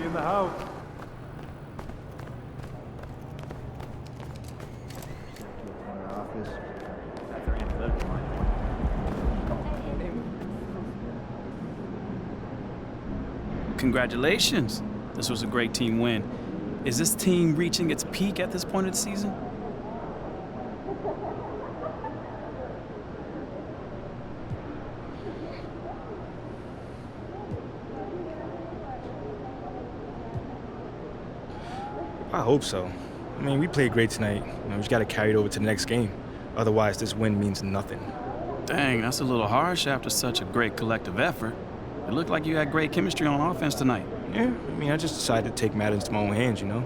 in the house. Congratulations. This was a great team win. Is this team reaching its peak at this point of the season? I hope so. I mean, we played great tonight. We just got to carry it over to the next game. Otherwise, this win means nothing. Dang, that's a little harsh after such a great collective effort. It looked like you had great chemistry on offense tonight. Yeah, I mean, I just decided to take matters into my own hands, you know?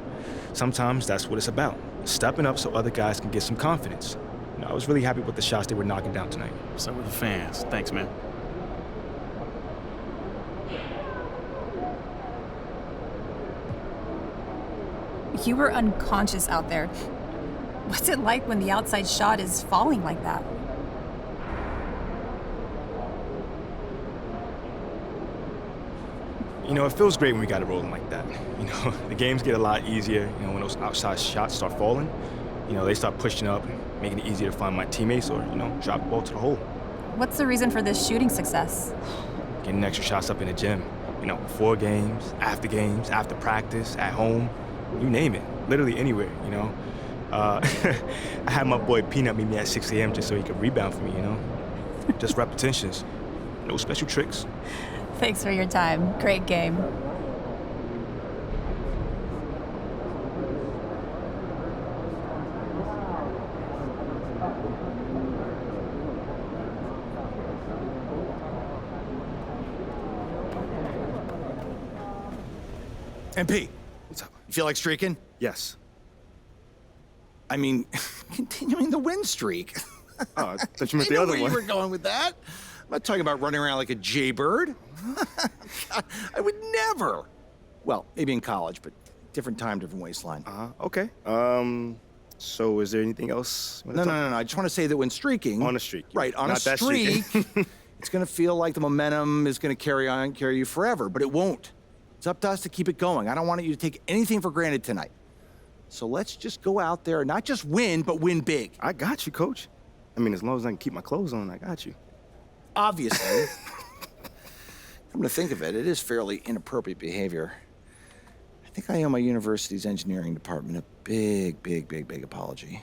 Sometimes that's what it's about. Stepping up so other guys can get some confidence. I was really happy with the shots they were knocking down tonight. So were the fans. Thanks, man. You were unconscious out there. What's it like when the outside shot is falling like that? You know, it feels great when we got it rolling like that. You know, the games get a lot easier, you know, when those outside shots start falling. You know, they start pushing up, making it easier to find my teammates or, you know, drop the ball to the hole. What's the reason for this shooting success? Getting extra shots up in the gym. You know, before games, after practice, at home, you name it. Literally anywhere, you know. I had my boy Peanut meet me at 6 a.m. just so he could rebound for me, you know. Just repetitions. No special tricks. Thanks for your time. Great game. MP, What's up? you feel like streaking? Yes. I mean, continuing the win streak. Oh, I thought you meant I the know other where one. you were going with that. I'm not talking about running around like a jaybird. I would never. Well, maybe in college, but different time, different waistline. Okay. So is there anything else? No. I just want to say that when streaking... On a streak. Right, on Not a that streak, streak. it's going to feel like the momentum is going to carry you forever, but it won't. It's up to us to keep it going. I don't want you to take anything for granted tonight. So let's just go out there and not just win, but win big. I got you, Coach. I mean, as long as I can keep my clothes on, I got you. Obviously. Come to think of it, it is fairly inappropriate behavior. I think I owe my university's engineering department a big apology.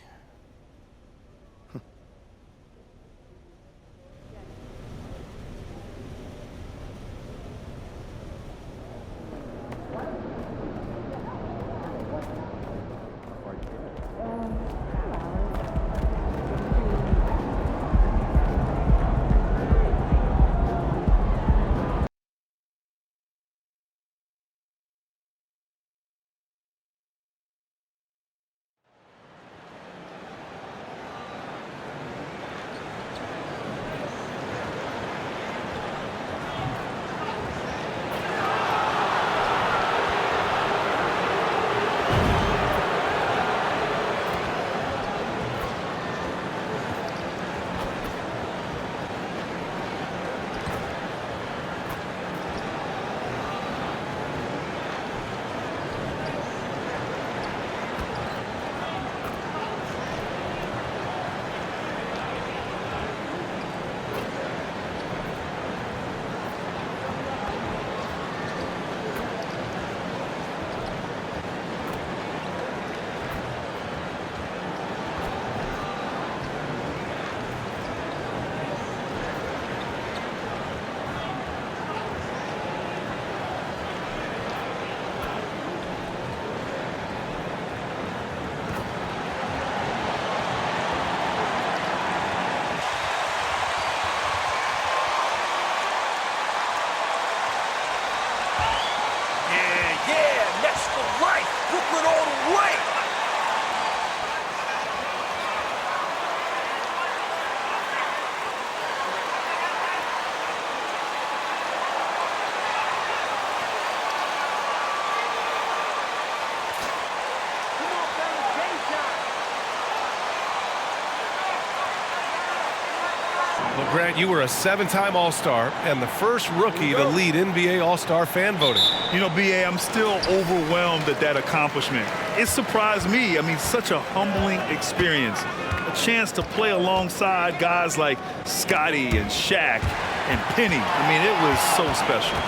Well, Grant, you were a 7-time All-Star and the first rookie to lead NBA All-Star fan voting. You know, B.A., I'm still overwhelmed at that accomplishment. It surprised me. I mean, such a humbling experience. A chance to play alongside guys like Scotty and Shaq and Penny. I mean, it was so special.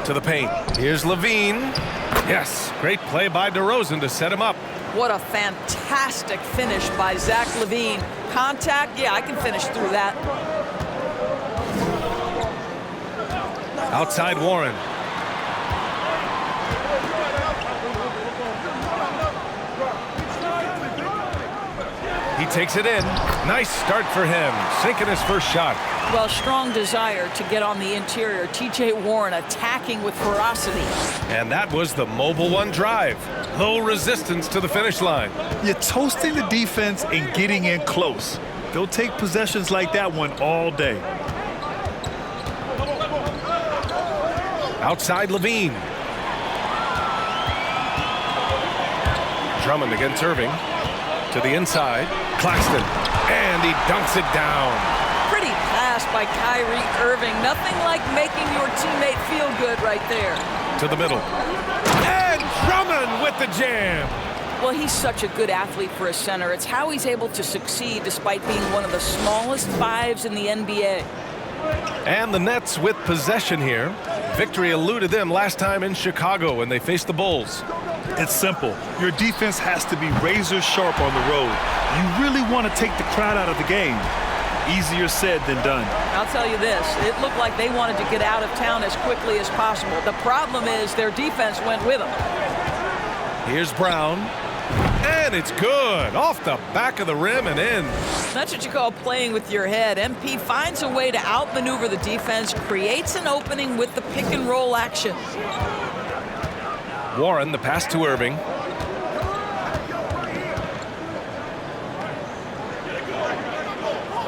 To the paint. Here's Levine. Yes, great play by DeRozan to set him up. What a fantastic finish by Zach LaVine. Contact, yeah, I can finish through that. Outside Warren. He takes it in. Nice start for him, sinking his first shot. Well, strong desire to get on the interior. T.J. Warren attacking with ferocity. And that was the mobile one drive. Low resistance to the finish line. You're toasting the defense and getting in close. They'll take possessions like that one all day. Outside Levine. Drummond against Irving. To the inside. Claxton. And he dunks it down. Pretty pass by Kyrie Irving. Nothing like making your teammate feel good right there. To the middle. And Drummond with the jam. Well, he's such a good athlete for a center. It's how he's able to succeed despite being one of the smallest fives in the NBA. And the Nets with possession here. Victory eluded them last time in Chicago when they faced the Bulls. It's simple. Your defense has to be razor sharp on the road. You really want to take the crowd out of the game. Easier said than done. I'll tell you this, it looked like they wanted to get out of town as quickly as possible. The problem is their defense went with them. Here's Brown. And it's good. Off the back of the rim and in. That's what you call playing with your head. MP finds a way to outmaneuver the defense, creates an opening with the pick and roll action. Warren, the pass to Irving.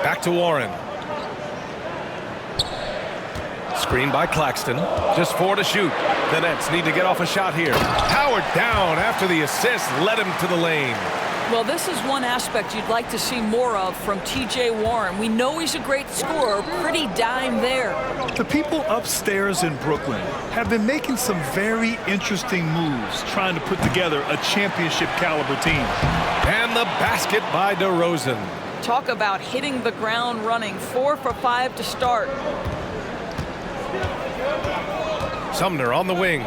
Back to Warren. Screen by Claxton. Just 4 to shoot. The Nets need to get off a shot here. Powered down after the assist led him to the lane. Well, this is one aspect you'd like to see more of from T.J. Warren. We know he's a great scorer. Pretty dime there. The people upstairs in Brooklyn have been making some very interesting moves trying to put together a championship caliber team. And the basket by DeRozan. Talk about hitting the ground running. 4 for 5 to start. Sumner on the wing.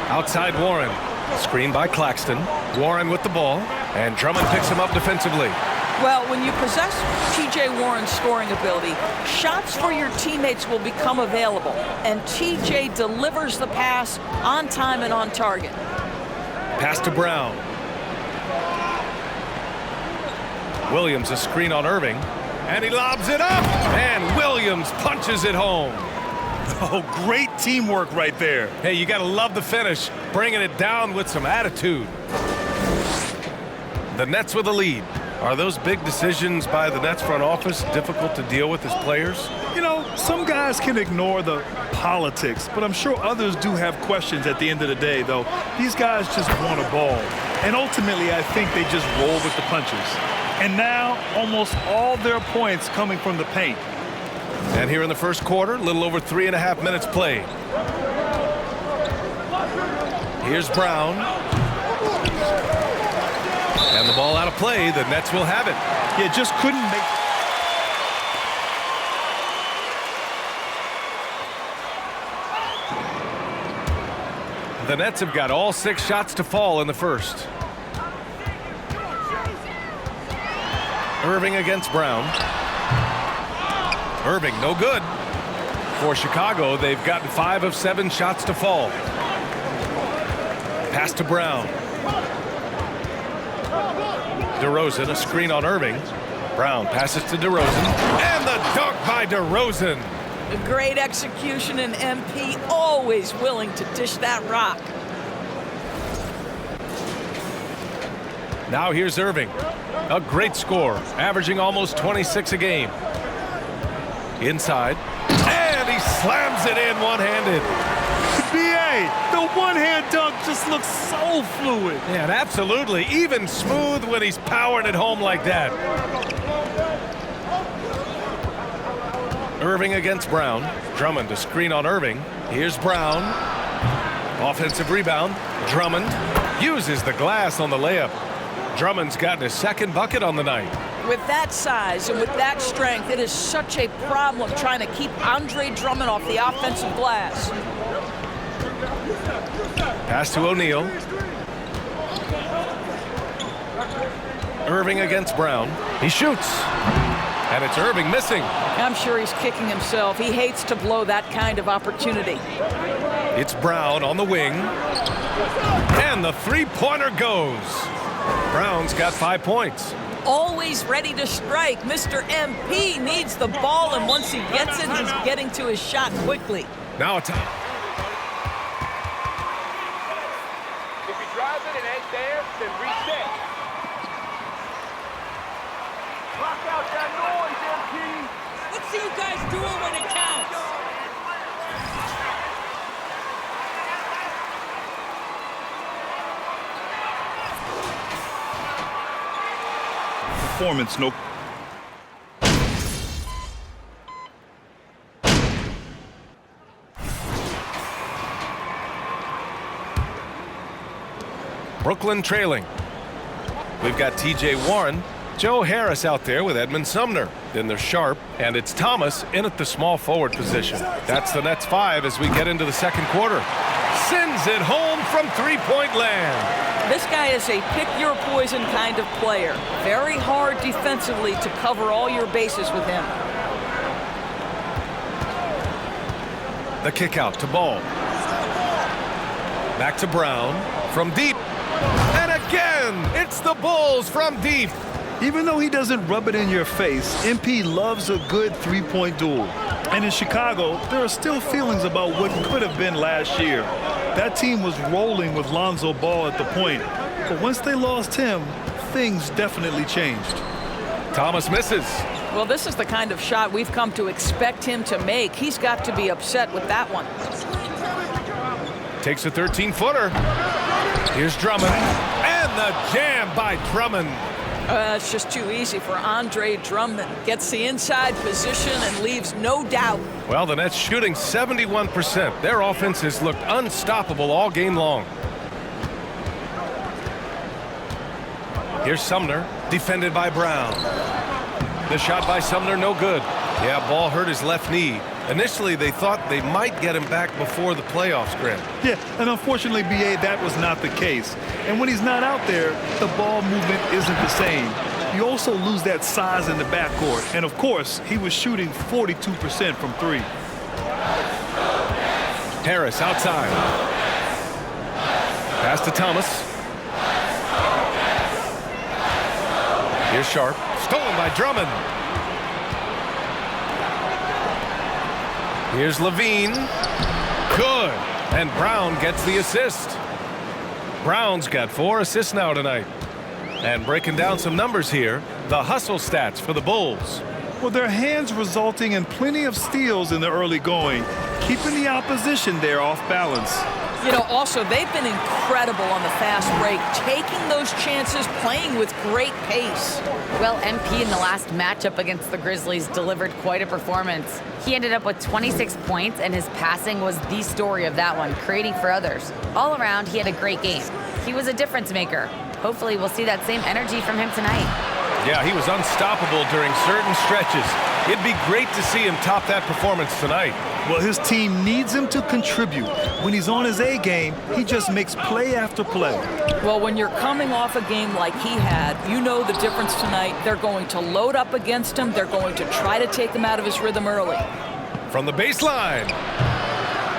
Outside Warren. Screen by Claxton. Warren with the ball. And Drummond picks him up defensively. Well, when you possess T.J. Warren's scoring ability, shots for your teammates will become available. And T.J. delivers the pass on time and on target. Pass to Brown. Williams a screen on Irving. And he lobs it up. And Williams punches it home. Oh, great teamwork right there. Hey, you got to love the finish. Bringing it down with some attitude. The Nets with a lead. Are those big decisions by the Nets front office difficult to deal with as players? You know, some guys can ignore the politics, but I'm sure others do have questions at the end of the day, though. These guys just want a ball. And ultimately, I think they just roll with the punches. And now, almost all their points coming from the paint. And here in the first quarter, a little over 3.5 minutes played. Here's Brown. And the ball out of play. The Nets will have it. Yeah, just couldn't make... The Nets have got all 6 shots to fall in the first. Irving against Brown. Irving, no good. For Chicago, they've gotten 5 of 7 shots to fall. Pass to Brown. DeRozan, a screen on Irving. Brown passes to DeRozan. And the dunk by DeRozan. A great execution, and MP always willing to dish that rock. Now here's Irving. A great score, averaging almost 26 a game. Inside. And he slams it in one-handed. B.A., the one-hand dunk just looks so fluid. Yeah, and absolutely. Even smooth when he's powering it home like that. Irving against Brown. Drummond to screen on Irving. Here's Brown. Offensive rebound. Drummond uses the glass on the layup. Drummond's gotten his second bucket on the night. With that size and with that strength, it is such a problem trying to keep Andre Drummond off the offensive glass. Pass to O'Neal. Irving against Brown. He shoots. And it's Irving missing. I'm sure he's kicking himself. He hates to blow that kind of opportunity. It's Brown on the wing. And the three-pointer goes. Brown's got 5 points. Always ready to strike. Mr. MP needs the ball, and once he gets it, he's getting to his shot quickly. Now it's... If he drives it and ain't there, then reset. Block out that noise, MP. Let's see you guys do it when it counts. Performance, no. Brooklyn trailing. We've got T.J. Warren, Joe Harris out there with Edmund Sumner. Then there's Sharp, and it's Thomas in at the small forward position. That's the Nets 5 as we get into the second quarter. Sends it home from three-point land. This guy is a pick-your-poison kind of player. Very hard defensively to cover all your bases with him. The kick out to Ball. Back to Brown from deep. And again, it's the Bulls from deep. Even though he doesn't rub it in your face, MP loves a good three-point duel. And in Chicago, there are still feelings about what could have been last year. That team was rolling with Lonzo Ball at the point. But once they lost him, things definitely changed. Thomas misses. Well, this is the kind of shot we've come to expect him to make. He's got to be upset with that one. Takes a 13-footer. Here's Drummond. And the jam by Drummond. It's just too easy for Andre Drummond. Gets the inside position and leaves no doubt. Well, the Nets shooting 71%. Their offense has looked unstoppable all game long. Here's Sumner, defended by Brown. The shot by Sumner, no good. Yeah, Ball hurt his left knee. Initially, they thought they might get him back before the playoffs, Grant. Yeah, and unfortunately, B.A., that was not the case. And when he's not out there, the ball movement isn't the same. You also lose that size in the backcourt. And, of course, he was shooting 42% from three. Harris outside. Pass to Thomas. Here's Sharp. Stolen by Drummond. Here's Levine. Good. And Brown gets the assist. Brown's got 4 assists now tonight. And breaking down some numbers here, the hustle stats for the Bulls. Well, their hands resulting in plenty of steals in the early going, keeping the opposition there off balance. You know, also, they've been incredible on the fast break, taking those chances, playing with great pace. Well, MP in the last matchup against the Grizzlies delivered quite a performance. He ended up with 26 points, and his passing was the story of that one, creating for others. All around, he had a great game. He was a difference maker. Hopefully, we'll see that same energy from him tonight. Yeah, he was unstoppable during certain stretches. It'd be great to see him top that performance tonight. Well, his team needs him to contribute. When he's on his A game, he just makes play after play. Well, when you're coming off a game like he had, you know the difference tonight. They're going to load up against him. They're going to try to take him out of his rhythm early. From the baseline.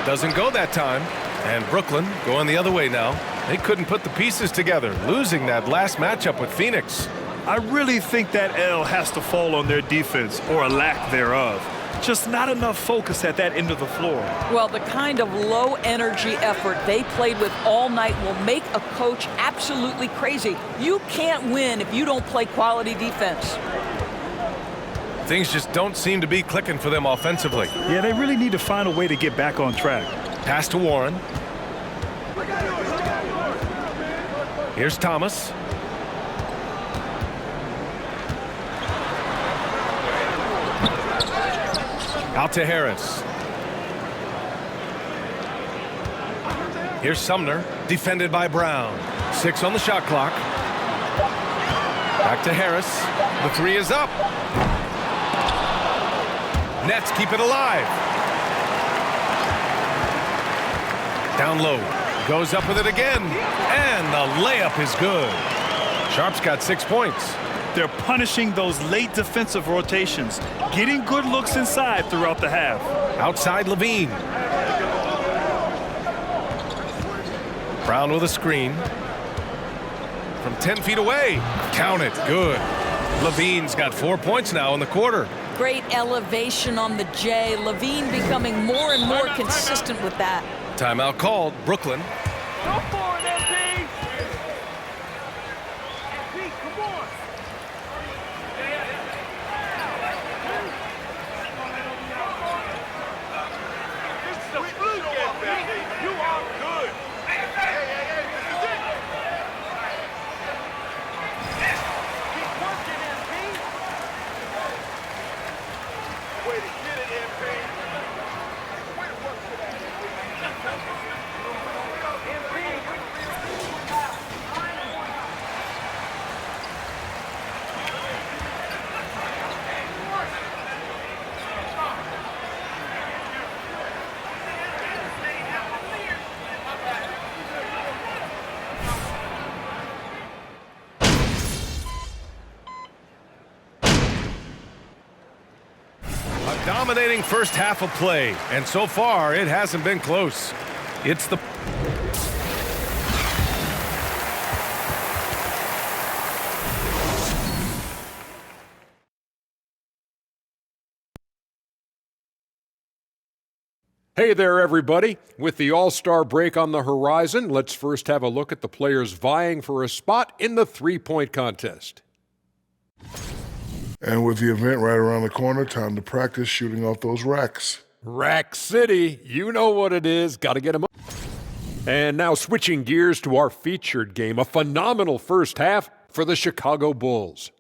Doesn't go that time. And Brooklyn going the other way now. They couldn't put the pieces together, losing that last matchup with Phoenix. I really think that L has to fall on their defense, or a lack thereof. Just not enough focus at that end of the floor. Well, the kind of low-energy effort they played with all night will make a coach absolutely crazy. You can't win if you don't play quality defense. Things just don't seem to be clicking for them offensively. Yeah, they really need to find a way to get back on track. Pass to Warren. Here's Thomas. Out to Harris. Here's Sumner, defended by Brown. 6 on the shot clock. Back to Harris. The 3 is up. Nets keep it alive. Down low. Goes up with it again. And the layup is good. Sharp's got 6 points. They're punishing those late defensive rotations, getting good looks inside throughout the half. Outside Levine. Brown with a screen. From 10 feet away. Count it. Good. Levine's got 4 points now in the quarter. Great elevation on the J. Levine becoming more and more consistent with that. Timeout called. Brooklyn. Go for it, MP! MP, come on! This is a blue game, baby. You are good. Hey, keep working, MP. Way to get it, MP. Way to work for that. A dominating first half of play, and so far it hasn't been close. It's the Hey there, everybody. With the All-Star break on the horizon, let's first have a look at the players vying for a spot in the three-point contest. And with the event right around the corner, time to practice shooting off those racks. Rack City, you know what it is. Got to get them up. And now switching gears to our featured game, a phenomenal first half for the Chicago Bulls.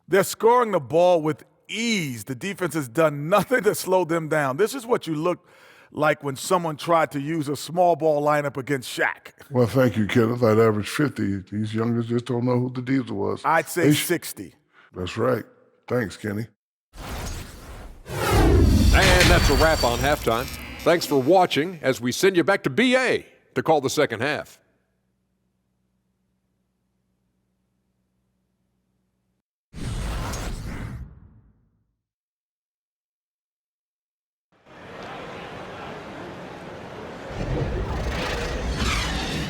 They're scoring the ball with ease. The defense has done nothing to slow them down. This is what you look like when someone tried to use a small ball lineup against Shaq. Well, thank you, Kenneth. I'd average 50. These youngers just don't know who the Diesel was. I'd say 60. That's right. Thanks, Kenny. And that's a wrap on halftime. Thanks for watching as we send you back to BA to call the second half.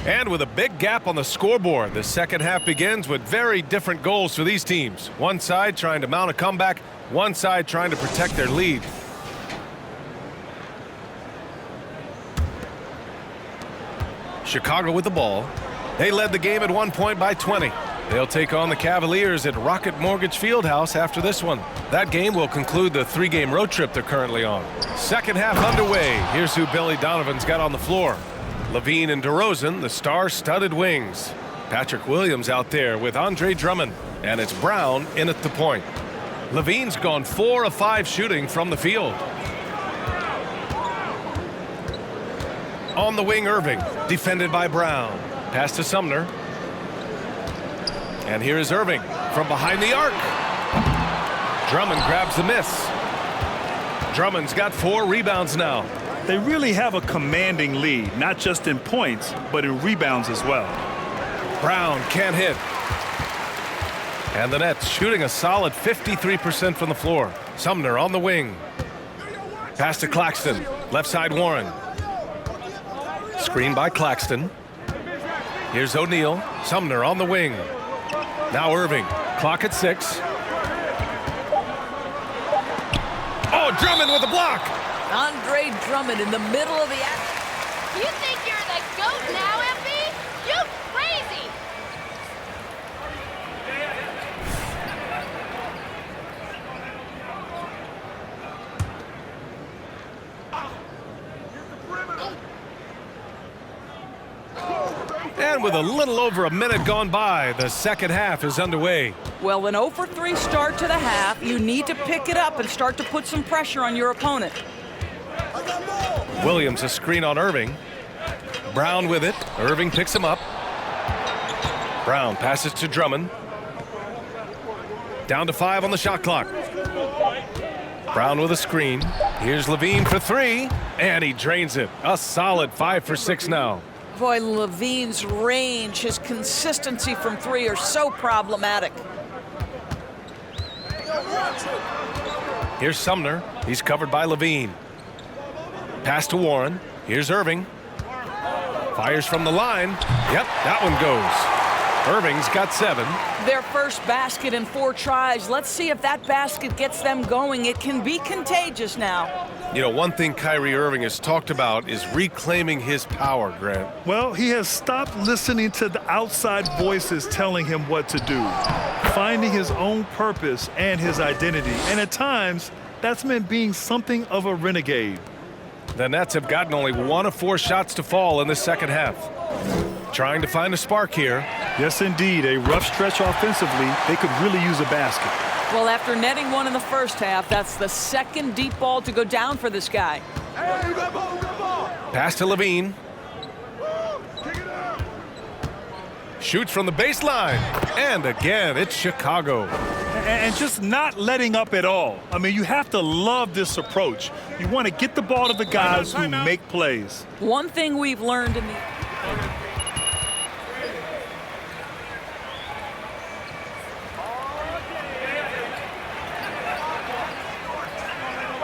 And with a big gap on the scoreboard, the second half begins with very different goals for these teams. One side trying to mount a comeback, one side trying to protect their lead. Chicago with the ball. They led the game at one point by 20. They'll take on the Cavaliers at Rocket Mortgage Fieldhouse after this one. That game will conclude the 3-game road trip they're currently on. Second half underway. Here's who Billy Donovan's got on the floor. Levine and DeRozan, the star-studded wings. Patrick Williams out there with Andre Drummond. And it's Brown in at the point. Levine's gone 4 of 5 shooting from the field. On the wing, Irving, defended by Brown. Pass to Sumner. And here is Irving from behind the arc. Drummond grabs the miss. Drummond's got 4 rebounds now. They really have a commanding lead, not just in points, but in rebounds as well. Brown can't hit. And the Nets shooting a solid 53% from the floor. Sumner on the wing. Pass to Claxton. Left side Warren. Screen by Claxton. Here's O'Neal. Sumner on the wing. Now Irving. Clock at 6. Oh, Drummond with a block. Andre Drummond in the middle of the action. You think you're the GOAT now, MP? You crazy! And with a little over a minute gone by, the second half is underway. Well, an 0 for 3 start to the half. You need to pick it up and start to put some pressure on your opponent. Williams a screen on Irving. Brown with it. Irving picks him up. Brown passes to Drummond. Down to 5 on the shot clock. Brown with a screen. Here's Levine for 3, and he drains it. A solid 5 for 6 now. Boy, Levine's range, his consistency from 3 are so problematic. Here's Sumner. He's covered by Levine. Pass to Warren. Here's Irving. Fires from the line. Yep, that one goes. Irving's got 7. Their first basket in 4 tries. Let's see if that basket gets them going. It can be contagious now. You know, one thing Kyrie Irving has talked about is reclaiming his power, Grant. Well, he has stopped listening to the outside voices telling him what to do, finding his own purpose and his identity. And at times, that's meant being something of a renegade. The Nets have gotten only 1 of 4 shots to fall in the second half. Trying to find a spark here. Yes, indeed. A rough stretch offensively. They could really use a basket. Well, after netting 1 in the first half, that's the second deep ball to go down for this guy. Hey, good ball. Pass to Levine. Shoots from the baseline. And again, it's Chicago. And just not letting up at all. I mean, you have to love this approach. You want to get the ball to the guys who make plays. One thing we've learned in the...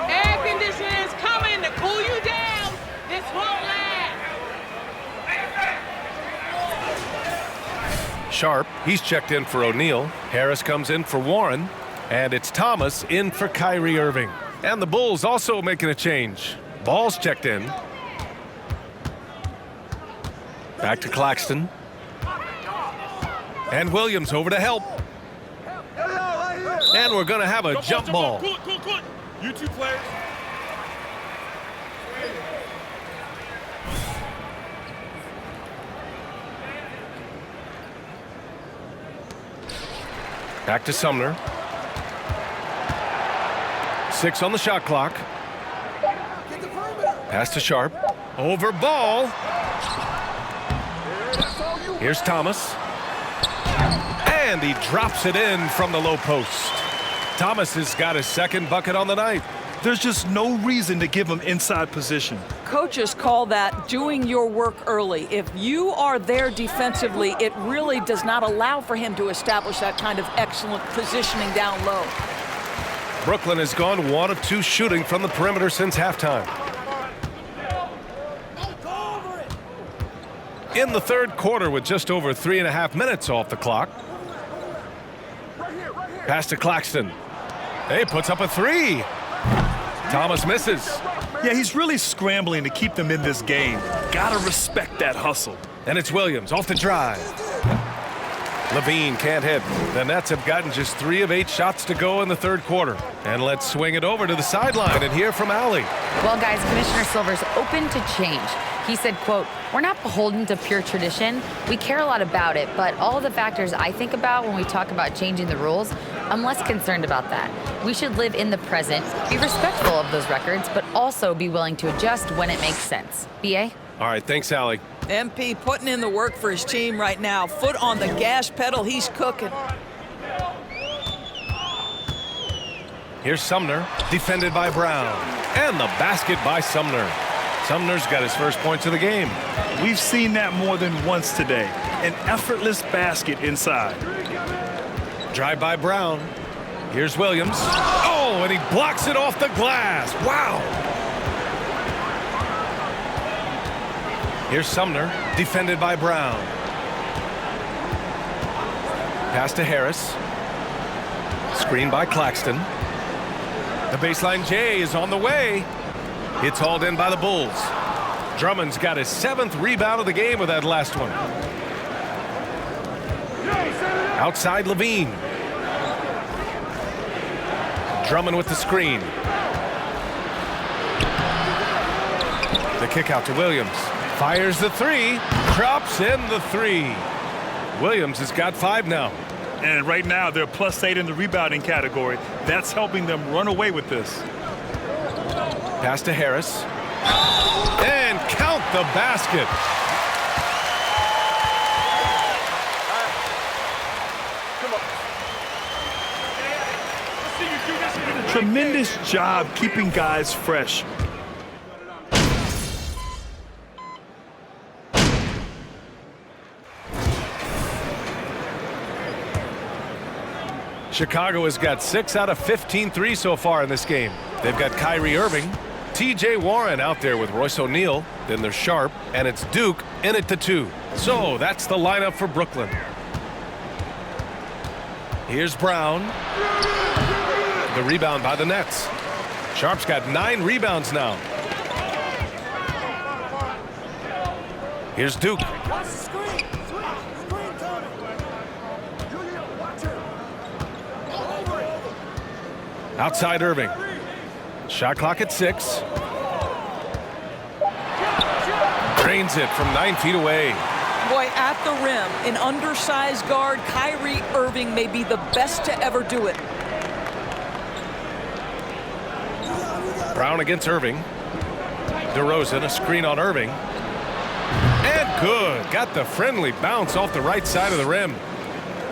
Air conditioning is coming to cool you down. This won't last. Sharp, he's checked in for O'Neal. Harris comes in for Warren. And it's Thomas in for Kyrie Irving. And the Bulls also making a change. Ball's checked in. Back to Claxton. And Williams over to help. And we're going to have a jump ball. Cool. You 2 players. Back to Sumner. 6 on the shot clock. Pass to Sharp. Over ball. Here's Thomas. And he drops it in from the low post. Thomas has got his second bucket on the night. There's just no reason to give him inside position. Coaches call that doing your work early. If you are there defensively, it really does not allow for him to establish that kind of excellent positioning down low. Brooklyn has gone 1 of 2 shooting from the perimeter since halftime. In the third quarter with just over 3.5 minutes off the clock. Pass to Claxton. He puts up a 3. Thomas misses. Yeah, he's really scrambling to keep them in this game. Gotta respect that hustle. And it's Williams off the drive. Levine can't hit. The Nets have gotten just 3 of 8 shots to go in the third quarter. And let's swing it over to the sideline and hear from Allie. Well, guys, Commissioner Silver's open to change. He said, quote, "We're not beholden to pure tradition. We care a lot about it, but all of the factors I think about when we talk about changing the rules, I'm less concerned about that. We should live in the present, be respectful of those records, but also be willing to adjust when it makes sense." BA? All right, thanks, Allie. MP putting in the work for his team right now. Foot on the gas pedal, he's cooking. Here's Sumner, defended by Brown. And the basket by Sumner. Sumner's got his first points of the game. We've seen that more than once today. An effortless basket inside. Drive by Brown. Here's Williams. Oh, and he blocks it off the glass. Wow. Here's Sumner, defended by Brown. Pass to Harris. Screen by Claxton. The baseline J is on the way. It's hauled in by the Bulls. Drummond's got his 7th rebound of the game with that last one. Outside Levine. Drummond with the screen. The kick out to Williams. Fires the three, drops in the three. Williams has got 5 now. And right now, they're +8 in the rebounding category. That's helping them run away with this. Pass to Harris. And count the basket. Tremendous job keeping guys fresh. Chicago has got 6 out of 15 threes so far in this game. They've got Kyrie Irving, TJ Warren out there with Royce O'Neal, then there's Sharp, and it's Duke in at the 2. So that's the lineup for Brooklyn. Here's Brown. The rebound by the Nets. Sharp's got 9 rebounds now. Here's Duke. Outside Irving. Shot clock at 6. Drains it from 9 feet away. Boy, at the rim, an undersized guard, Kyrie Irving may be the best to ever do it. Brown against Irving. DeRozan, a screen on Irving. And good. Got the friendly bounce off the right side of the rim.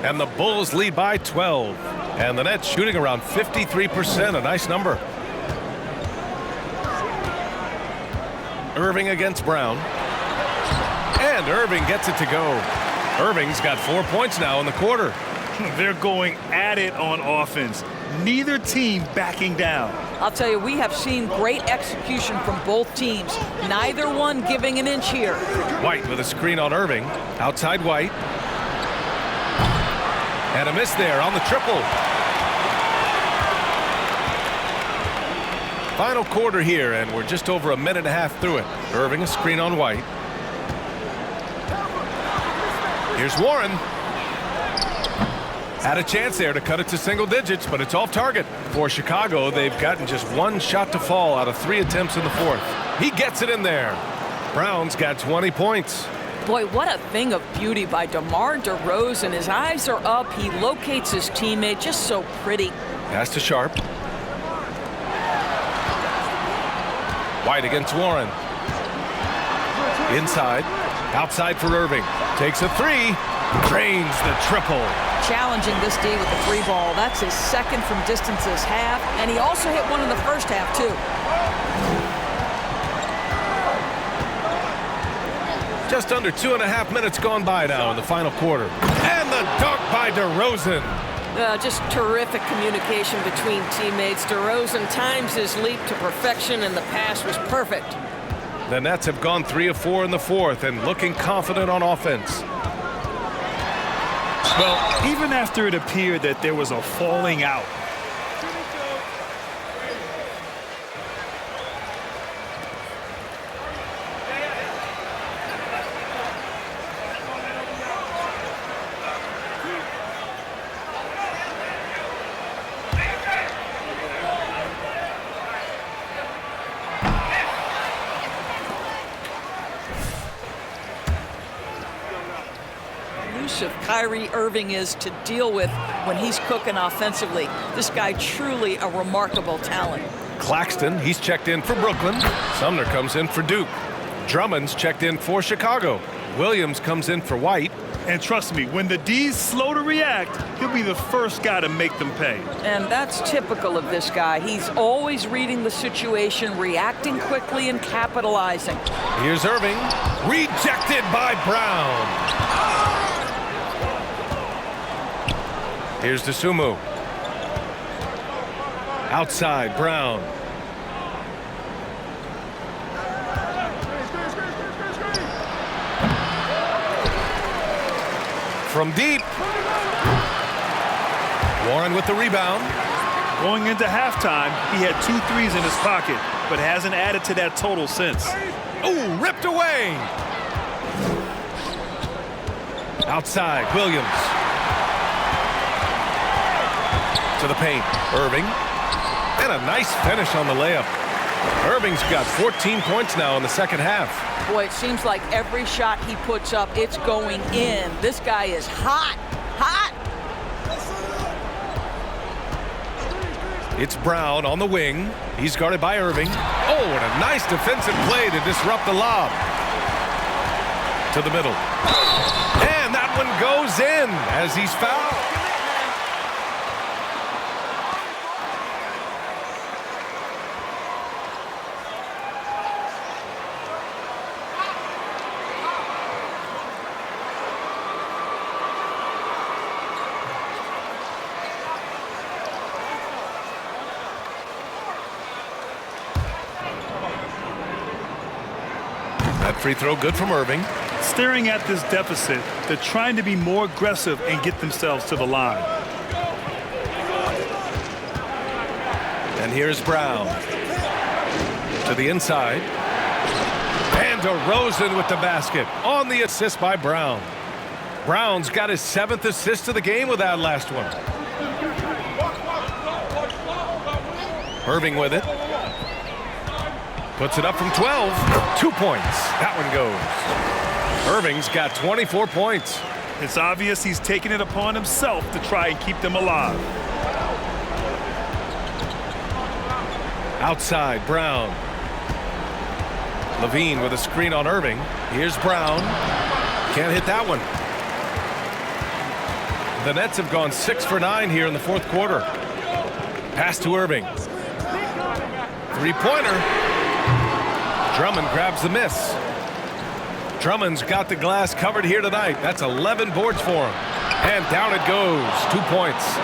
And the Bulls lead by 12. And the Nets shooting around 53%, a nice number. Irving against Brown. And Irving gets it to go. Irving's got 4 points now in the quarter. They're going at it on offense. Neither team backing down. I'll tell you, we have seen great execution from both teams. Neither one giving an inch here. White with a screen on Irving. Outside White. And a miss there on the triple. Final quarter here, and we're just over a minute and a half through it. Irving a screen on White. Here's Warren. Had a chance there to cut it to single digits, but it's off target. For Chicago, they've gotten just 1 shot to fall out of 3 attempts in the 4th. He gets it in there. Brown's got 20 points. Boy, what a thing of beauty by DeMar DeRozan. His eyes are up. He locates his teammate. Just so pretty. Pass to Sharp. White against Warren. Inside. Outside for Irving. Takes a 3. Drains the triple. Challenging this D with the 3 ball. That's his 2nd from distance this half. And he also hit one in the 1st half, too. Just under 2.5 minutes gone by now in the final quarter. And the dunk by DeRozan. Just terrific communication between teammates. DeRozan times his leap to perfection, and the pass was perfect. The Nets have gone 3 of 4 in the 4th and looking confident on offense. Well, even after it appeared that there was a falling out, elusive Kyrie Irving is to deal with when he's cooking offensively. This guy truly a remarkable talent. Claxton, he's checked in for Brooklyn. Sumner comes in for Duke. Drummond's checked in for Chicago. Williams comes in for White. and trust me, when the D's slow to react, he'll be the first guy to make them pay. And that's typical of this guy. He's always reading the situation, reacting quickly and capitalizing. Here's Irving. Rejected by Brown. Here's DeSumo. Outside, Brown. From deep. Warren with the rebound. Going into halftime, he had 2 threes in his pocket, but hasn't added to that total since. Ooh, ripped away. Outside, Williams. To the paint, Irving. And a nice finish on the layup. Irving's got 14 points now in the second half. Boy, it seems like every shot he puts up, it's going in. This guy is hot, hot. It's Brown on the wing. He's guarded by Irving. Oh, and a nice defensive play to disrupt the lob. To the middle. And that one goes in as he's fouled. That free throw good from Irving. Staring at this deficit, they're trying to be more aggressive and get themselves to the line. And here's Brown. To the inside. And DeRozan with the basket on the assist by Brown. Brown's got his 7th assist of the game with that last one. Irving with it. Puts it up from 12. 2 points. That one goes. Irving's got 24 points. It's obvious he's taking it upon himself to try and keep them alive. Outside, Brown. Levine with a screen on Irving. Here's Brown. Can't hit that one. The Nets have gone 6 for 9 here in the 4th quarter. Pass to Irving. Three-pointer. Drummond grabs the miss. Drummond's got the glass covered here tonight. That's 11 boards for him. And down it goes. 2 points.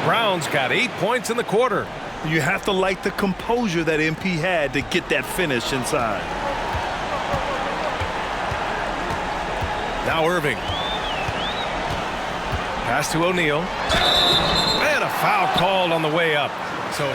Brown's got 8 points in the quarter. You have to like the composure that MP had to get that finish inside. Now Irving. Pass to O'Neal. And a foul called on the way up. So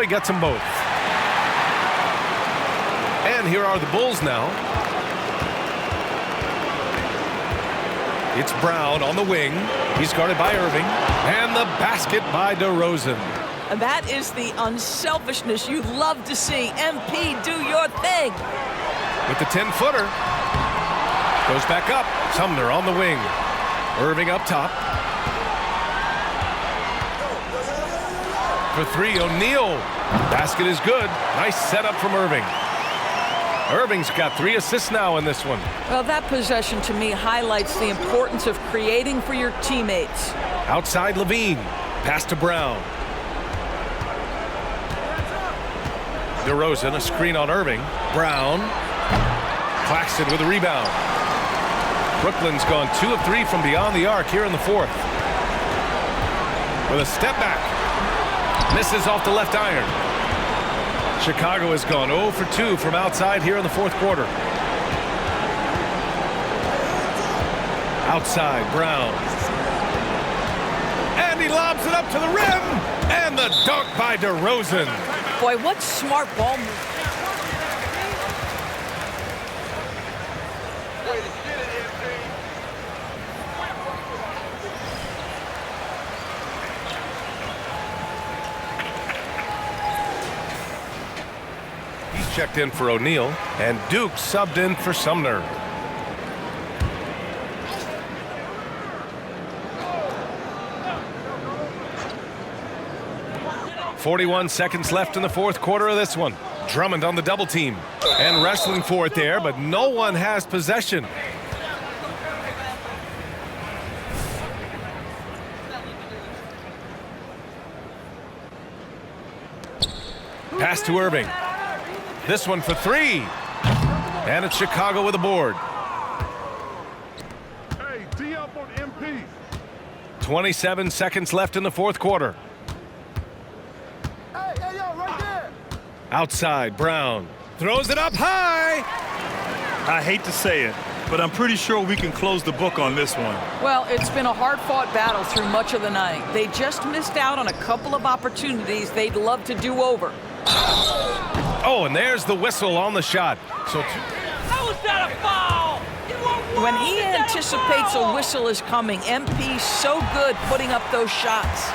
he gets them both. And here are the Bulls now. It's Brown on the wing. He's guarded by Irving. And the basket by DeRozan. And that is the unselfishness you love to see. MP, do your thing. With the 10-footer. Goes back up. Sumner on the wing. Irving up top. For three, O'Neal. Basket is good. Nice setup from Irving. Irving's got 3 assists now in this one. Well, that possession to me highlights the importance of creating for your teammates. Outside Levine. Pass to Brown. DeRozan, a screen on Irving. Brown. Claxton with a rebound. Brooklyn's gone 2 of 3 from beyond the arc here in the 4th. With a step back. Misses off the left iron. Chicago has gone 0 for 2 from outside here in the 4th quarter. Outside, Brown. And he lobs it up to the rim. And the dunk by DeRozan. Boy, what smart ball move. Checked in for O'Neal, and Duke subbed in for Sumner. .41 seconds left in the 4th quarter of this one. Drummond on the double team and wrestling for it there, but no one has possession. Pass to Irving. This one for 3. And it's Chicago with a board. Hey, D up on MP. 27 seconds left in the 4th quarter. Outside, Brown throws it up high. I hate to say it, but I'm pretty sure we can close the book on this one. Well, it's been a hard-fought battle through much of the night. They just missed out on a couple of opportunities they'd love to do over. Oh, and there's the whistle on the shot. So How is that a foul? When he anticipates a whistle is coming, MP's so good putting up those shots.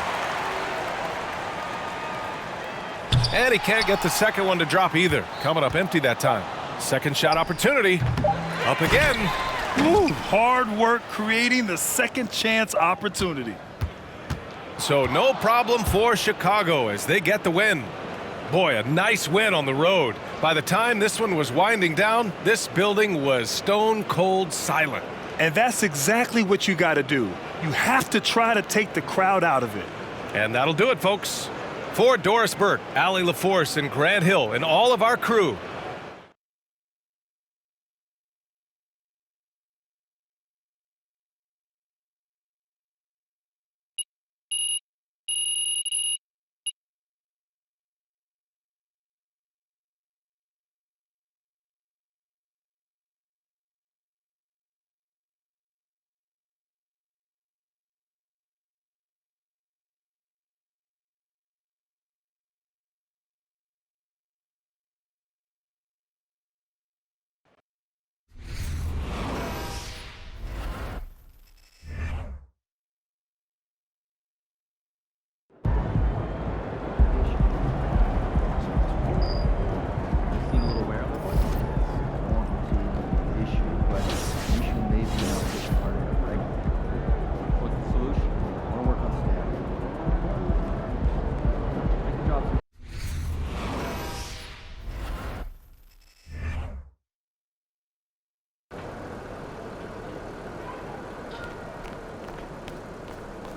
And he can't get the second one to drop either. Coming up empty that time. Second shot opportunity. Up again. Ooh, hard work creating the second chance opportunity. So no problem for Chicago as they get the win. Boy, a nice win on the road. By the time this one was winding down, this building was stone cold silent. And that's exactly what you got to do. You have to try to take the crowd out of it. And that'll do it, folks. For Doris Burt, Allie LaForce, and Grant Hill, and all of our crew,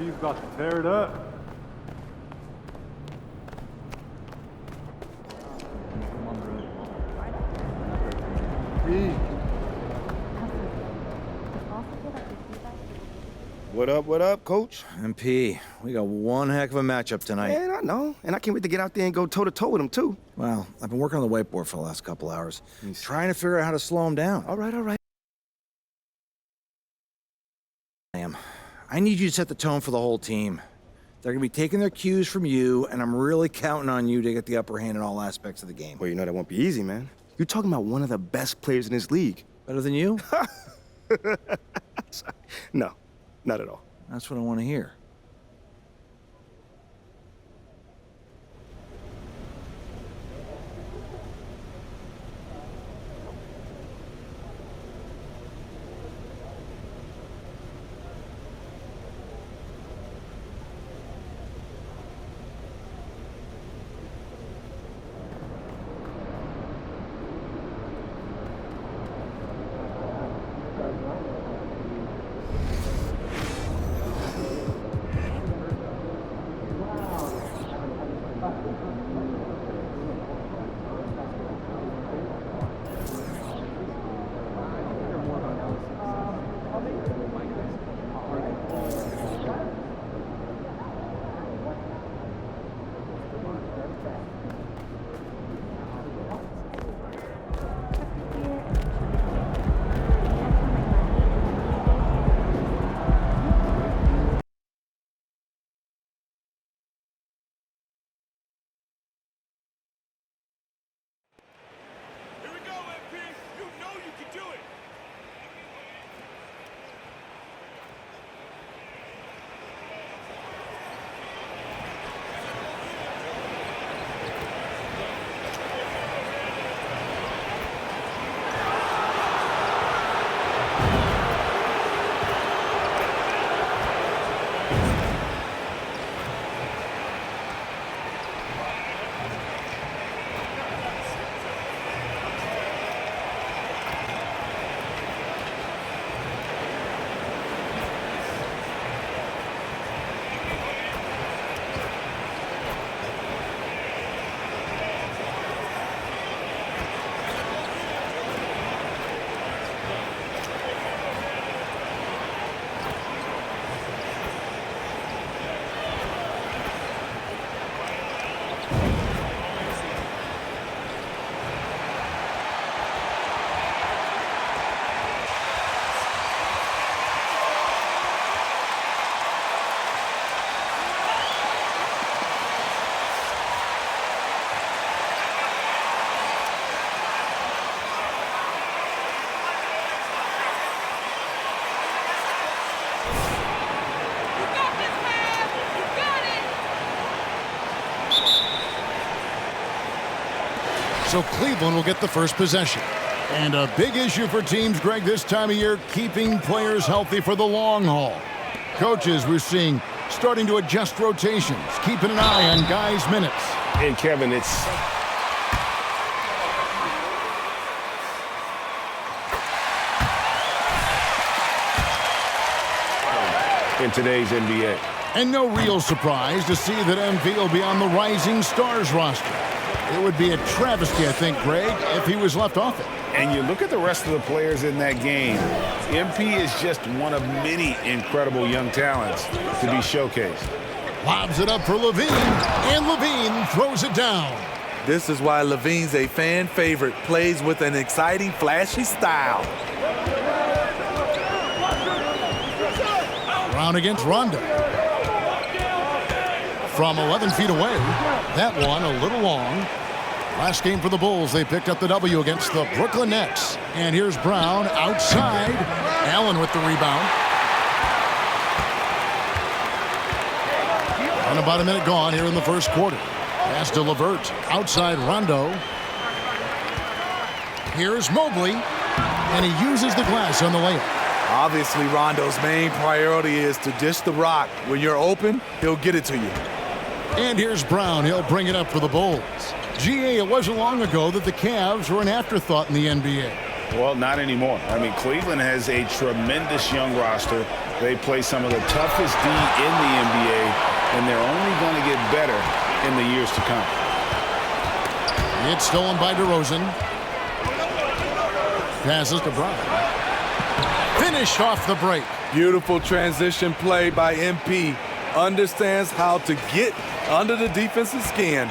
You've got to tear it up. What up, Coach? MP, we got one heck of a matchup tonight. Man, I know. And I can't wait to get out there and go toe-to-toe with him, too. Well, I've been working on the whiteboard for the last couple hours, trying to figure out how to slow him down. All right. I need you to set the tone for the whole team. They're going to be taking their cues from you, and I'm really counting on you to get the upper hand in all aspects of the game. Well, you know that won't be easy, man. You're talking about one of the best players in this league. Better than you? No, not at all. That's what I want to hear. So Cleveland will get the first possession. And a big issue for teams, Greg, this time of year, keeping players healthy for the long haul. Coaches, we're seeing, starting to adjust rotations, keeping an eye on guys' minutes. And Kevin, it's in today's NBA. And no real surprise to see that MP will be on the Rising Stars roster. It would be a travesty, I think, Greg, if he was left off it. And you look at the rest of the players in that game, MP is just one of many incredible young talents to be showcased. Lobs it up for Levine, and Levine throws it down. This is why Levine's a fan favorite, plays with an exciting, flashy style. Brown against Rondo. From 11 feet away, that one a little long. Last game for the Bulls, they picked up the W against the Brooklyn Nets. And here's Brown outside. Allen with the rebound. And about a minute gone here in the first quarter. Pass to LeVert. Outside Rondo. Here's Mobley. And he uses the glass on the layup. Obviously, Rondo's main priority is to dish the rock. When you're open, he'll get it to you. And here's Brown. He'll bring it up for the Bulls. GA, it wasn't long ago that the Cavs were an afterthought in the NBA. Well, not anymore. I mean, Cleveland has a tremendous young roster. They play some of the toughest D in the NBA, and they're only going to get better in the years to come. It's stolen by DeRozan. Passes to Brown. Finished off the break. Beautiful transition play by MP. Understands how to get under the defensive skin.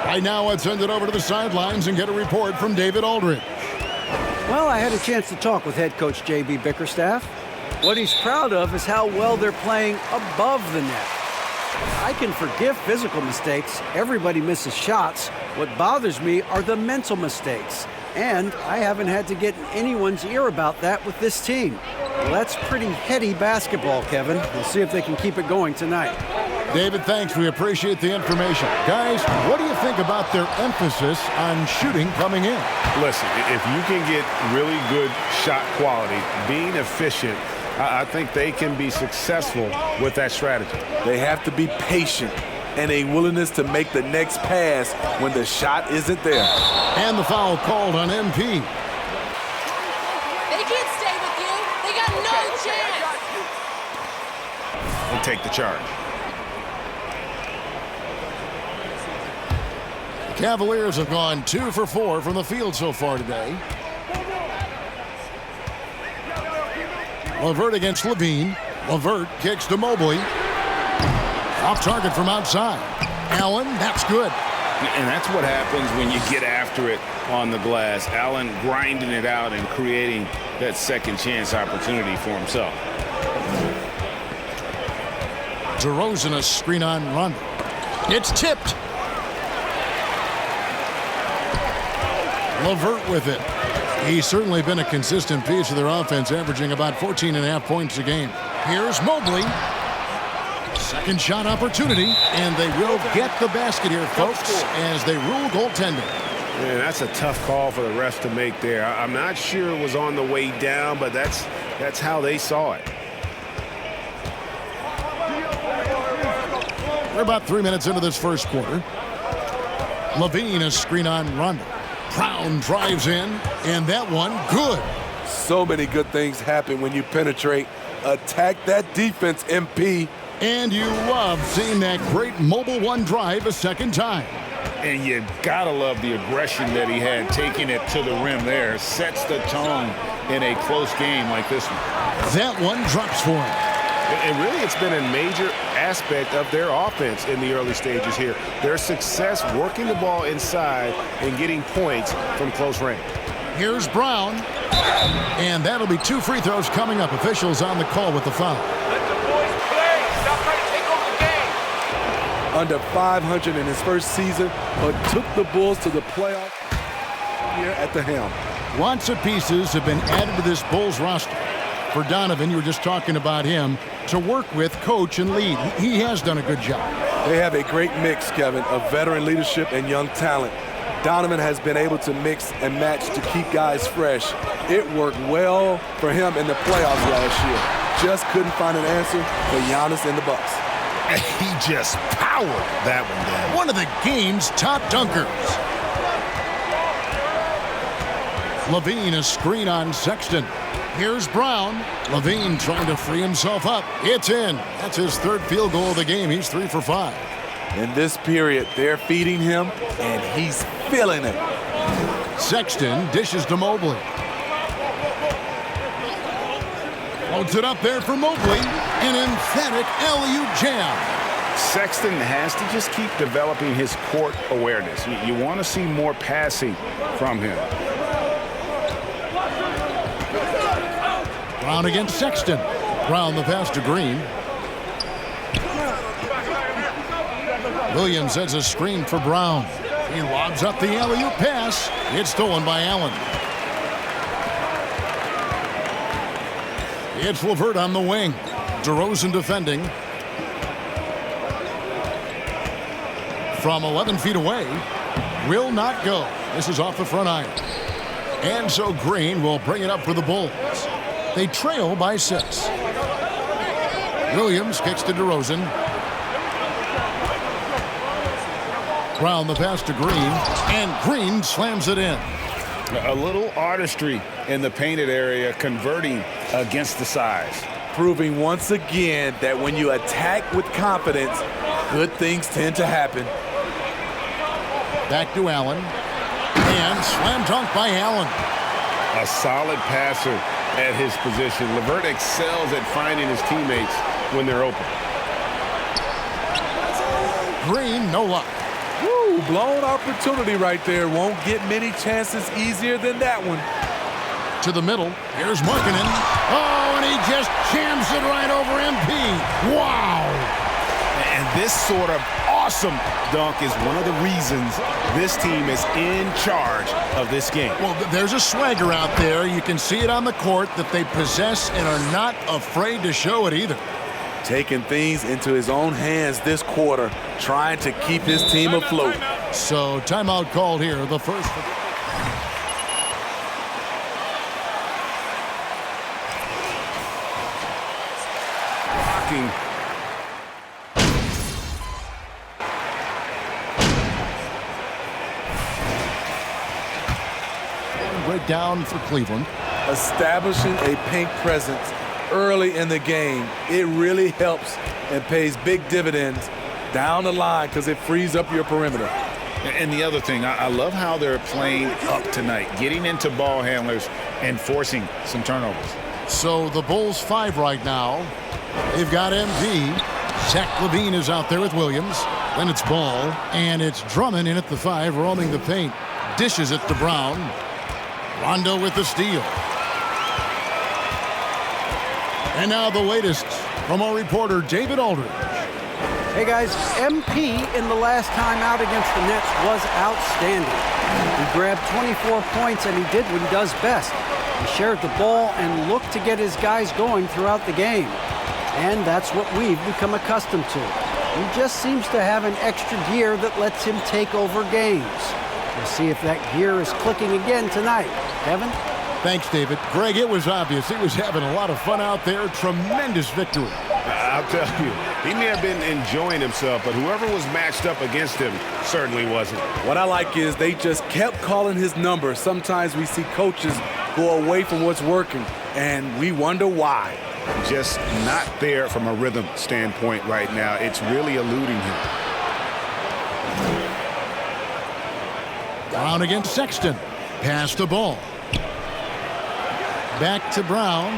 Right now, let's send it over to the sidelines and get a report from David Aldridge. Well, I had a chance to talk with head coach J.B. Bickerstaff. What he's proud of is how well they're playing above the net. I can forgive physical mistakes. Everybody misses shots. What bothers me are the mental mistakes. And I haven't had to get in anyone's ear about that with this team. Well, that's pretty heady basketball, Kevin. We'll see if they can keep it going tonight. David, thanks. We appreciate the information. Guys, what do you think about their emphasis on shooting coming in? Listen, if you can get really good shot quality, being efficient, I think they can be successful with that strategy. They have to be patient and a willingness to make the next pass when the shot isn't there. And the foul called on MP. They can't stay with you. They got no chance. And take the charge. The Cavaliers have gone 2 for 4 from the field so far today. LeVert against Levine. LeVert kicks to Mobley. Off target from outside. Allen, that's good. And that's what happens when you get after it on the glass. Allen grinding it out and creating that second chance opportunity for himself. DeRozan, a screen on Rondo. It's tipped. LeVert with it. He's certainly been a consistent piece of their offense, averaging about 14.5 points a game. Here's Mobley. Second shot opportunity, and they will get the basket here, folks, as they rule goaltending. Man, that's a tough call for the refs to make there. I'm not sure it was on the way down, but that's how they saw it. We're about 3 minutes into this first quarter. Levine, a screen on Rondo. Brown drives in, and that one good. So many good things happen when you penetrate. Attack that defense, MP. And you love seeing that great mobile one drive a second time. And you gotta love the aggression that he had, taking it to the rim there. Sets the tone in a close game like this one. That one drops for him. And really, it's been a major aspect of their offense in the early stages here. Their success working the ball inside and getting points from close range. Here's Brown. And that'll be 2 free throws coming up. Officials on the call with the foul. Under 500 in his first season, but took the Bulls to the playoff here at the helm. Lots of pieces have been added to this Bulls roster. For Donovan, you were just talking about him, to work with, coach, and lead. He has done a good job. They have a great mix, Kevin, of veteran leadership and young talent. Donovan has been able to mix and match to keep guys fresh. It worked well for him in the playoffs last year. Just couldn't find an answer for Giannis and the Bucks. And he just powered that one down. One of the game's top dunkers. Levine, a screen on Sexton. Here's Brown. Levine trying to free himself up. It's in. That's his third field goal of the game. He's 3 for 5. In this period, they're feeding him, and he's feeling it. Sexton dishes to Mobley. Floats it up there for Mobley. An emphatic alley-oop jam. Sexton has to just keep developing his court awareness. You want to see more passing from him. Brown against Sexton. Brown the pass to Green. Williams sets a screen for Brown. He lobs up the alley-oop pass. It's stolen by Allen. It's LeVert on the wing. DeRozan defending. From 11 feet away. Will not go. This is off the front iron. And so Green will bring it up for the Bulls. They trail by 6. Williams kicks to DeRozan. Brown the pass to Green, and Green slams it in. A little artistry in the painted area, converting against the size. Proving once again that when you attack with confidence, good things tend to happen. Back to Allen, and slam dunk by Allen. A solid passer at his position. LeVert excels at finding his teammates when they're open. Green, no luck. Woo, blown opportunity right there. Won't get many chances easier than that one. To the middle. Here's Markkanen. Oh, and he just jams it right over MP. Wow. And this sort of awesome dunk is one of the reasons this team is in charge of this game. Well, there's a swagger out there. You can see it on the court that they possess and are not afraid to show it either. Taking things into his own hands this quarter, trying to keep his team afloat. So timeout called here, the first. Blocking. Breakdown for Cleveland. Establishing a pink presence early in the game, it really helps and pays big dividends down the line because it frees up your perimeter. And the other thing, I love how they're playing up tonight, getting into ball handlers and forcing some turnovers. So the Bulls 5 right now. They've got MV. Zach Levine is out there with Williams. Then it's Ball, and it's Drummond in at the 5, roaming the paint. Dishes it to Brown. Rondo with the steal. And now the latest from our reporter, David Aldridge. Hey guys, MP in the last time out against the Nets was outstanding. He grabbed 24 points and he did what he does best. He shared the ball and looked to get his guys going throughout the game. And that's what we've become accustomed to. He just seems to have an extra gear that lets him take over games. We'll see if that gear is clicking again tonight. Kevin? Thanks, David. Greg, it was obvious. He was having a lot of fun out there. Tremendous victory. I'll tell you, he may have been enjoying himself, but whoever was matched up against him certainly wasn't. What I like is they just kept calling his number. Sometimes we see coaches go away from what's working, and we wonder why. Just not there from a rhythm standpoint right now. It's really eluding him. Brown against Sexton. Pass the ball. Back to Brown.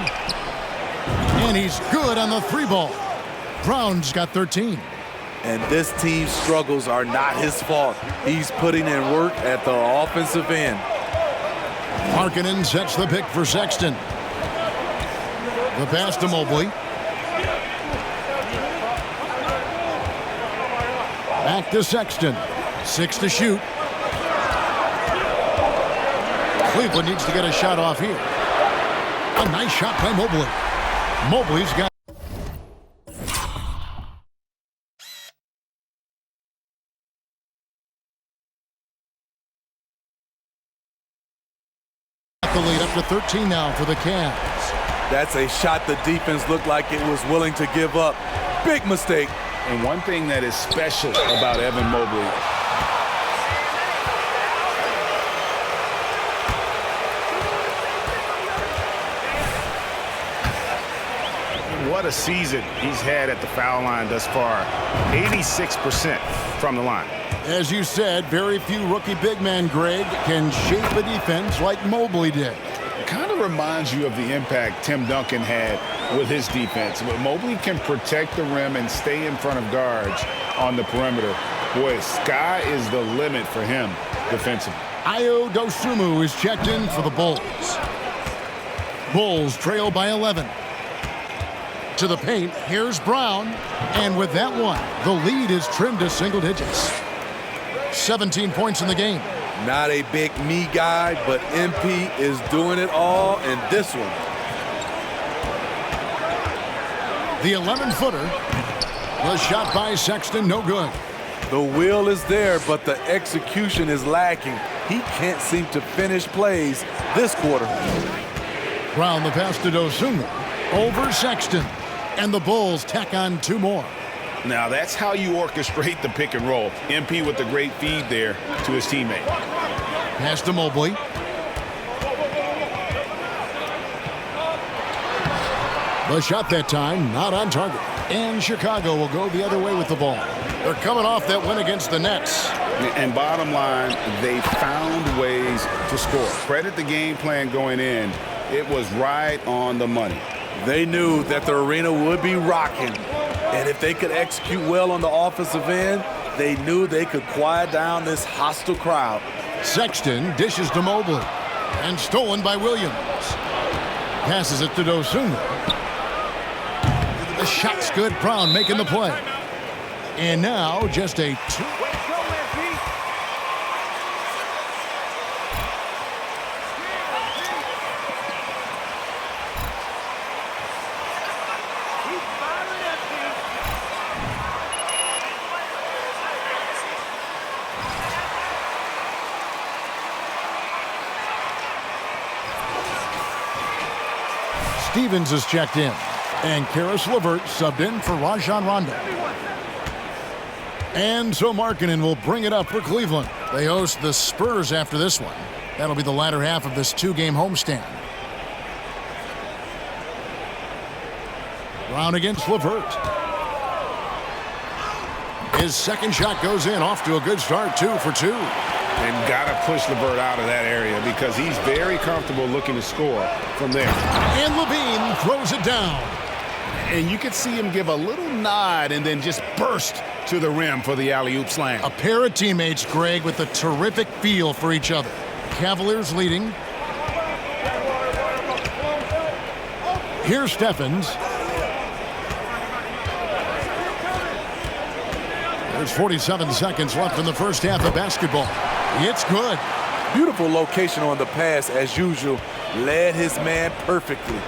And he's good on the 3-ball. Brown's got 13. And this team's struggles are not his fault. He's putting in work at the offensive end. Markkanen sets the pick for Sexton. The pass to Mobley. Back to Sexton. 6 to shoot. Cleveland needs to get a shot off here. A nice shot by Mobley. Mobley's got the lead up to 13 now for the Cavs. That's a shot the defense looked like it was willing to give up. Big mistake. And one thing that is special about Evan Mobley, what a season he's had at the foul line thus far. 86% from the line. As you said, very few rookie big men, Greg, can shape a defense like Mobley did. It kind of reminds you of the impact Tim Duncan had with his defense. But Mobley can protect the rim and stay in front of guards on the perimeter. Boy, sky is the limit for him defensively. Ayo Dosunmu is checked in for the Bulls. Bulls trail by 11. To the paint, here's Brown. And with that one, the lead is trimmed to single digits. 17 points in the game. Not a big me guy, but MP is doing it all in this one. The 11-footer was shot by Sexton, no good. The will is there, but the execution is lacking. He can't seem to finish plays this quarter. Brown the pass to Dosunmu. Over Sexton. And the Bulls tack on 2 more. Now that's how you orchestrate the pick and roll. MP with the great feed there to his teammate. Pass to Mobley. The shot that time, not on target. And Chicago will go the other way with the ball. They're coming off that win against the Nets. And bottom line, they found ways to score. Credit the game plan going in. It was right on the money. They knew that the arena would be rocking. And if they could execute well on the offensive end, they knew they could quiet down this hostile crowd. Sexton dishes to Mobley. And stolen by Williams. Passes it to Dosunmu. The shot's good. Brown making the play. And now just a 2. Stevens is checked in. And Karis LeVert subbed in for Rajon Rondo. And so Markkanen will bring it up for Cleveland. They host the Spurs after this one. That'll be the latter half of this 2-game homestand. Brown against LeVert. His second shot goes in, off to a good start, 2 for 2. And got to push LeVert out of that area because he's very comfortable looking to score from there. And Levine throws it down. And you could see him give a little nod and then just burst to the rim for the alley-oop slam. A pair of teammates, Greg, with a terrific feel for each other. Cavaliers leading. Here's Stephens. There's 47 seconds left in the first half of basketball. It's good. Beautiful location on the pass, as usual. Led his man perfectly.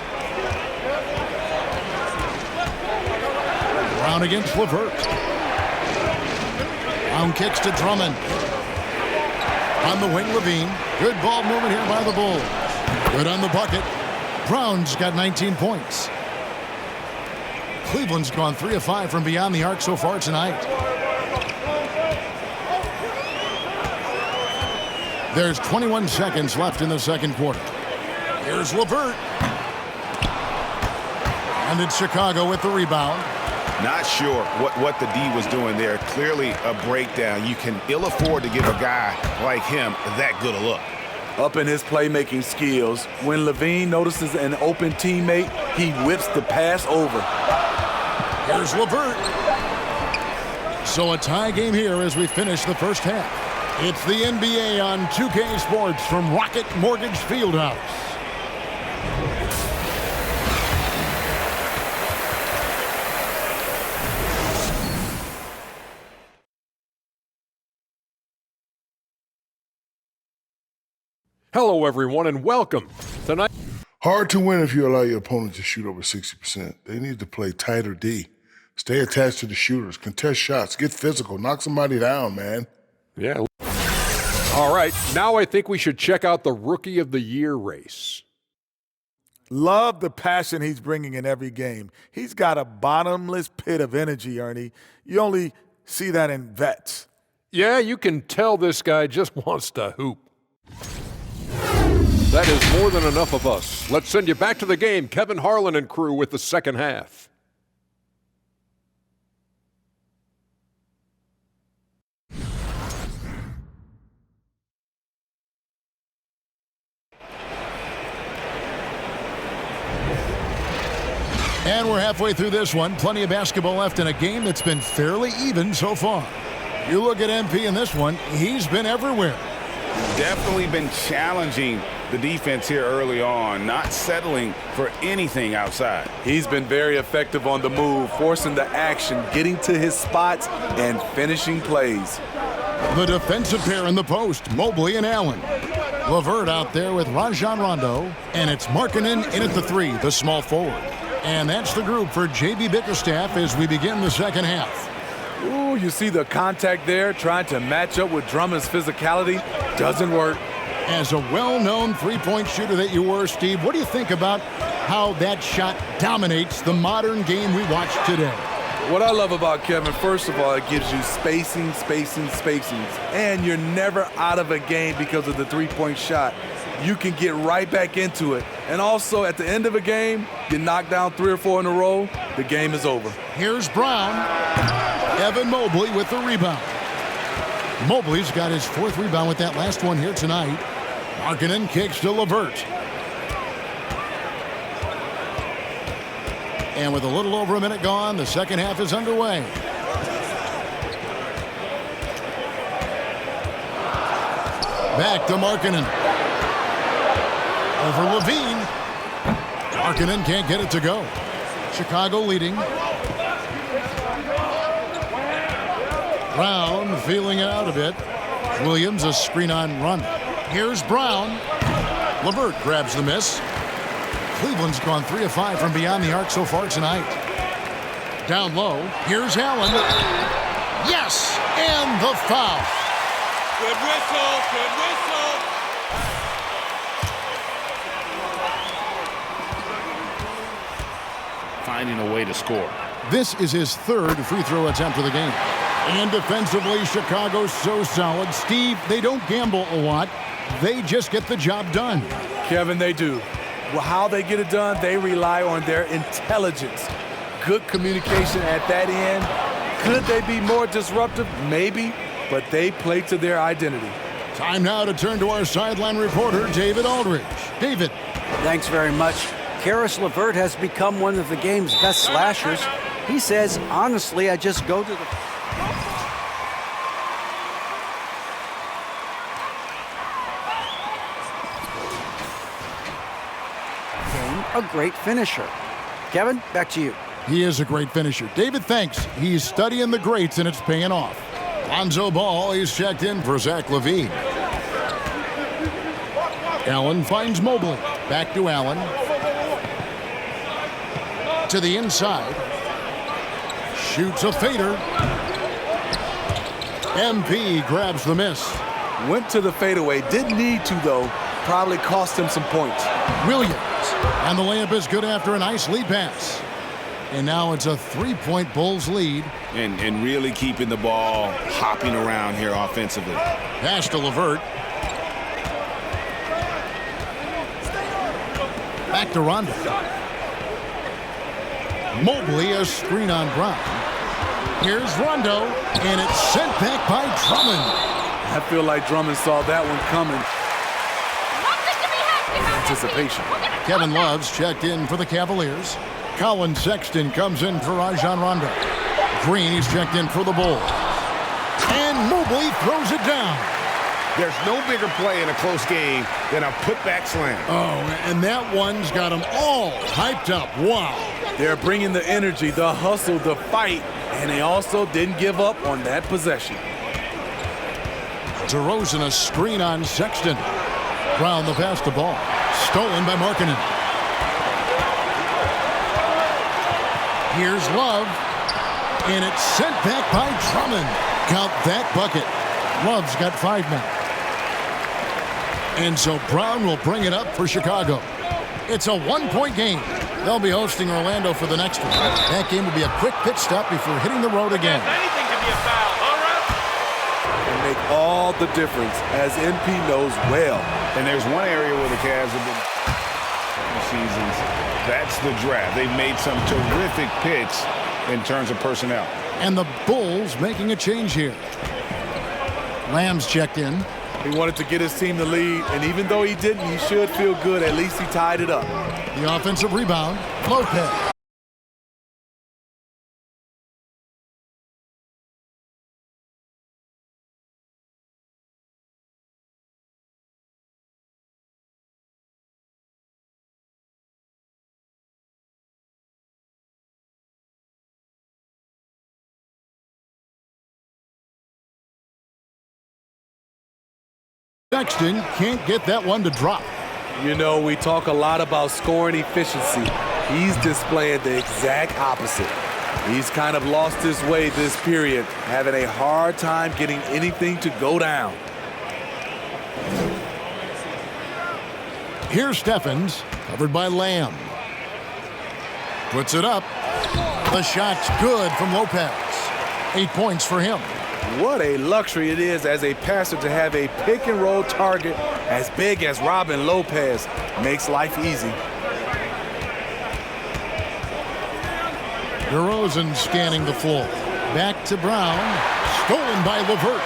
Brown against LeVert. Brown kicks to Drummond. On the wing, Levine. Good ball movement here by the Bulls. Good on the bucket. Brown's got 19 points. Cleveland's gone 3 of 5 from beyond the arc so far tonight. There's 21 seconds left in the second quarter. Here's LeVert. And it's Chicago with the rebound. Not sure what the D was doing there. Clearly a breakdown. You can ill afford to give a guy like him that good a look. Up in his playmaking skills, when Levine notices an open teammate, he whips the pass over. Here's LeVert. So a tie game here as we finish the first half. It's the NBA on 2K Sports from Rocket Mortgage Fieldhouse. Hello, everyone, and welcome. Tonight. Hard to win if you allow your opponent to shoot over 60%. They need to play tighter D. Stay attached to the shooters. Contest shots. Get physical. Knock somebody down, man. Yeah. All right, now I think we should check out the Rookie of the Year race. Love the passion he's bringing in every game. He's got a bottomless pit of energy, Ernie. You only see that in vets. Yeah, you can tell this guy just wants to hoop. That is more than enough of us. Let's send you back to the game. Kevin Harlan and crew with the second half. And we're halfway through this one. Plenty of basketball left in a game that's been fairly even so far. You look at MP in this one, he's been everywhere. Definitely been challenging the defense here early on, not settling for anything outside. He's been very effective on the move, forcing the action, getting to his spots, and finishing plays. The defensive pair in the post, Mobley and Allen. LeVert out there with Rajon Rondo, and it's Markkanen in at the three, the small forward. And that's the group for J.B. Bickerstaff as we begin the second half. Ooh, you see the contact there, trying to match up with Drummond's physicality. Doesn't work. As a well-known three-point shooter that you were, Steve, what do you think about how that shot dominates the modern game we watch today? What I love about Kevin, first of all, it gives you spacing, and you're never out of a game because of the three-point shot. You can get right back into it. And also, at the end of a game, you knock down 3 or 4 in a row, the game is over. Here's Brown. Evan Mobley with the rebound. Mobley's got his 4th rebound with that last one here tonight. Markkanen kicks to LeVert. And with a little over a minute gone, the second half is underway. Back to Markkanen. Over Levine. Markkanen can't get it to go. Chicago leading. Brown feeling it out a bit. Williams a screen on run. Here's Brown. LeVert grabs the miss. Cleveland's gone 3 of 5 from beyond the arc so far tonight. Down low. Here's Allen. Yes! And the foul. Good whistle, good whistle. Finding a way to score. This is his 3rd free throw attempt of the game. And defensively, Chicago's so solid. Steve, they don't gamble a lot. They just get the job done. Kevin, they do. Well, how they get it done, they rely on their intelligence. Good communication at that end. Could they be more disruptive? Maybe, but they play to their identity. Time now to turn to our sideline reporter, David Aldridge. David. Thanks very much. Karis LeVert has become one of the game's best slashers. He says, honestly, I just go to the... a great finisher. Kevin, back to you. He is a great finisher. David, thanks. He's studying the greats, and it's paying off. Lonzo Ball is checked in for Zach LaVine. Allen finds Mobley. Back to Allen. To the inside. Shoots a fader. MP grabs the miss. Went to the fadeaway. Didn't need to, though. Probably cost him some points. Williams. And the layup is good after a nice lead pass. And now it's a 3-point Bulls lead. And really keeping the ball hopping around here offensively. Pass to LeVert. Back to Rondo. Mobley, a screen on Brown. Here's Rondo, and it's sent back by Drummond. I feel like Drummond saw that one coming. Anticipation. Kevin Love's checked in for the Cavaliers. Colin Sexton comes in for Rajon Rondo. Green is checked in for the Bulls. And Mobley throws it down. There's no bigger play in a close game than a putback slam. Oh, and that one's got them all hyped up. Wow. They're bringing the energy, the hustle, the fight, and they also didn't give up on that possession. DeRozan a screen on Sexton. Brown the pass to Ball. Stolen by Markkanen. Here's Love. And it's sent back by Drummond. Count that bucket. Love's got 5 now. And so Brown will bring it up for Chicago. It's a one-point game. They'll be hosting Orlando for the next one. That game will be a quick pit stop before hitting the road again. Anything can be a foul. All right. And make all the difference, as NP knows well. And there's one area where the Cavs have been seasons. That's the draft. They've made some terrific picks in terms of personnel. And the Bulls making a change here. Lamb's checked in. He wanted to get his team the lead, and even though he didn't, he should feel good. At least he tied it up. The offensive rebound, Lopez. Sexton can't get that one to drop. You know, we talk a lot about scoring efficiency. He's displaying the exact opposite. He's kind of lost his way this period, having a hard time getting anything to go down. Here's Steffens, covered by Lamb. Puts it up. The shot's good from Lopez. 8 points for him. What a luxury it is as a passer to have a pick-and-roll target as big as Robin Lopez. Makes life easy. DeRozan scanning the floor. Back to Brown. Stolen by LeVert.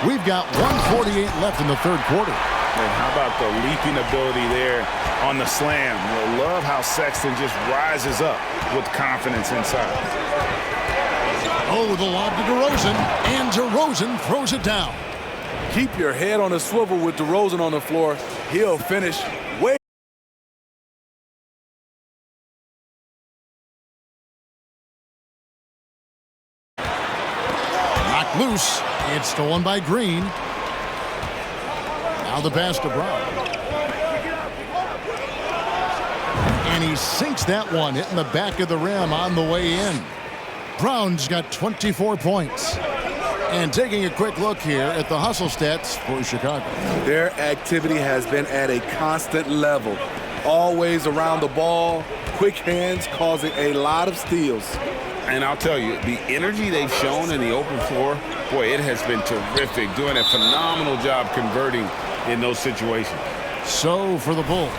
We've got 1:48 left in the third quarter. And how about the leaping ability there on the slam? I love how Sexton just rises up with confidence inside. Oh, the lob to DeRozan, and DeRozan throws it down. Keep your head on a swivel with DeRozan on the floor. He'll finish way. Knocked loose. It's stolen by Green. Now the pass to Brown. And he sinks that one, hitting the back of the rim on the way in. Brown's got 24 points. And taking a quick look here at the hustle stats for Chicago. Their activity has been at a constant level. Always around the ball, quick hands causing a lot of steals. And I'll tell you, the energy they've shown in the open floor, boy, it has been terrific. Doing a phenomenal job converting in those situations. So for the Bulls.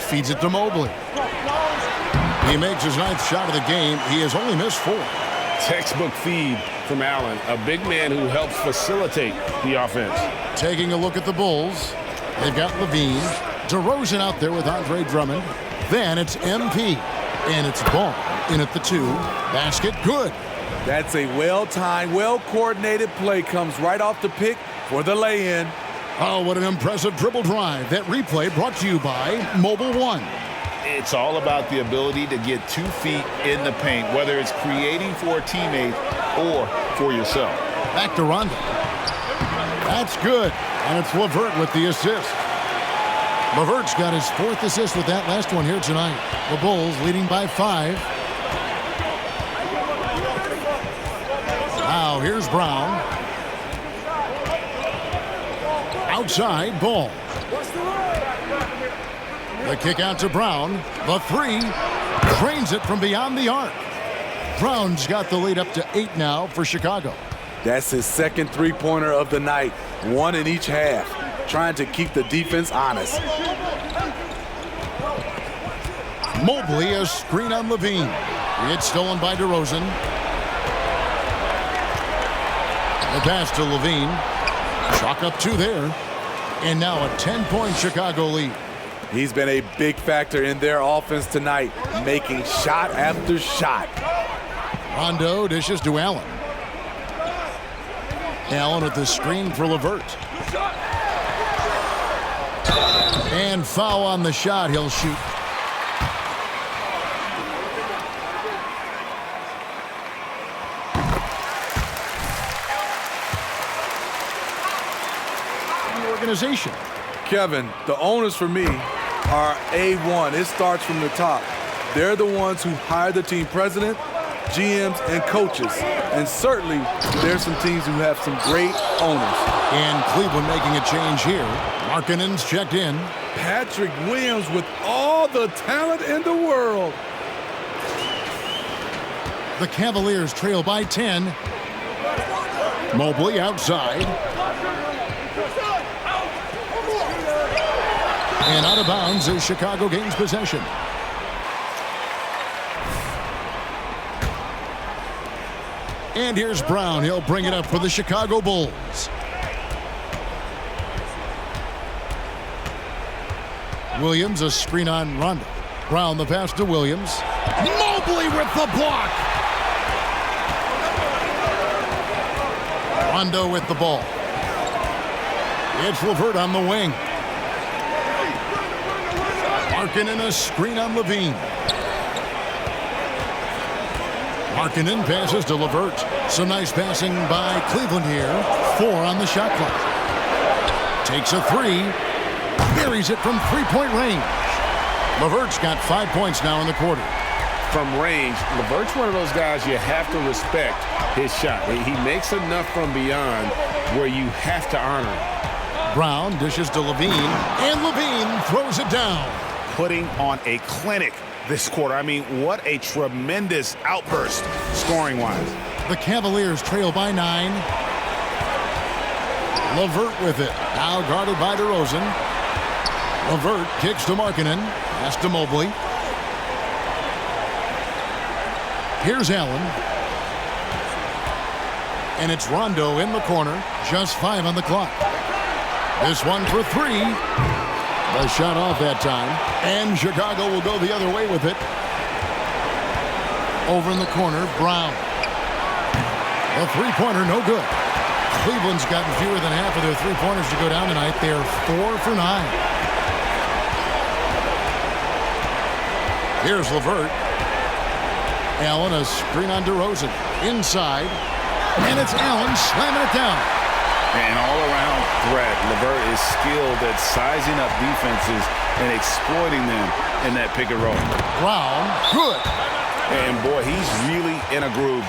Feeds it to Mobley. He makes his 9th shot of the game. He has only missed 4. Textbook feed from Allen, a big man who helps facilitate the offense. Taking a look at the Bulls. They've got Levine. DeRozan out there with Andre Drummond. Then it's MP. And it's Ball in at the 2. Basket good. That's a well-timed, well-coordinated play. Comes right off the pick for the lay-in. Oh, what an impressive dribble drive. That replay brought to you by Mobile One. It's all about the ability to get 2 feet in the paint, whether it's creating for a teammate or for yourself. Back to Rondo. That's good. And it's LeVert with the assist. LeVert's got his 4th assist with that last one here tonight. The Bulls leading by 5. Now here's Brown. Outside, Ball. The kick out to Brown. The 3. Drains it from beyond the arc. Brown's got the lead up to 8 now for Chicago. That's his 2nd three-pointer of the night. 1 in each half. Trying to keep the defense honest. Mobley, a screen on Levine. It's stolen by DeRozan. The pass to Levine. Chalk up 2 there. And now a 10-point Chicago lead. He's been a big factor in their offense tonight, making shot after shot. Rondo dishes to Allen. Allen with the screen for LeVert. And foul on the shot. He'll shoot. organization. Kevin, the owners for me are A1. It starts from the top. They're the ones who hire the team president, GMs, and coaches. And certainly, there's some teams who have some great owners. And Cleveland making a change here. Markkanen's checked in. Patrick Williams with all the talent in the world. The Cavaliers trail by 10. Mobley outside. And out of bounds as Chicago gains possession. And here's Brown. He'll bring it up for the Chicago Bulls. Williams, a screen on Rondo. Brown the pass to Williams. Mobley with the block. Rondo with the ball. It's Levert on the wing. Markkanen a screen on Levine. Markkanen passes to Levert. Some nice passing by Cleveland here. 4 on the shot clock. Takes a 3. Buries it from three-point range. Levert's got 5 points now in the quarter. From range, Levert's one of those guys you have to respect his shot. He makes enough from beyond where you have to honor him. Brown dishes to Levine, and Levine throws it down. Putting on a clinic this quarter. I mean, what a tremendous outburst scoring-wise. The Cavaliers trail by 9. Levert with it. Now guarded by DeRozan. Levert kicks to Markkanen. Pass to Mobley. Here's Allen. And it's Rondo in the corner. Just 5 on the clock. This one for 3. The shot off that time. And Chicago will go the other way with it. Over in the corner, Brown. The three-pointer, no good. Cleveland's gotten fewer than half of their three-pointers to go down tonight. They're 4 for 9. Here's Levert. Allen, a screen on DeRozan. Inside. And it's Allen slamming it down. An all-around threat. Levert is skilled at sizing up defenses and exploiting them in that pick and roll. Brown, good. And boy, he's really in a groove.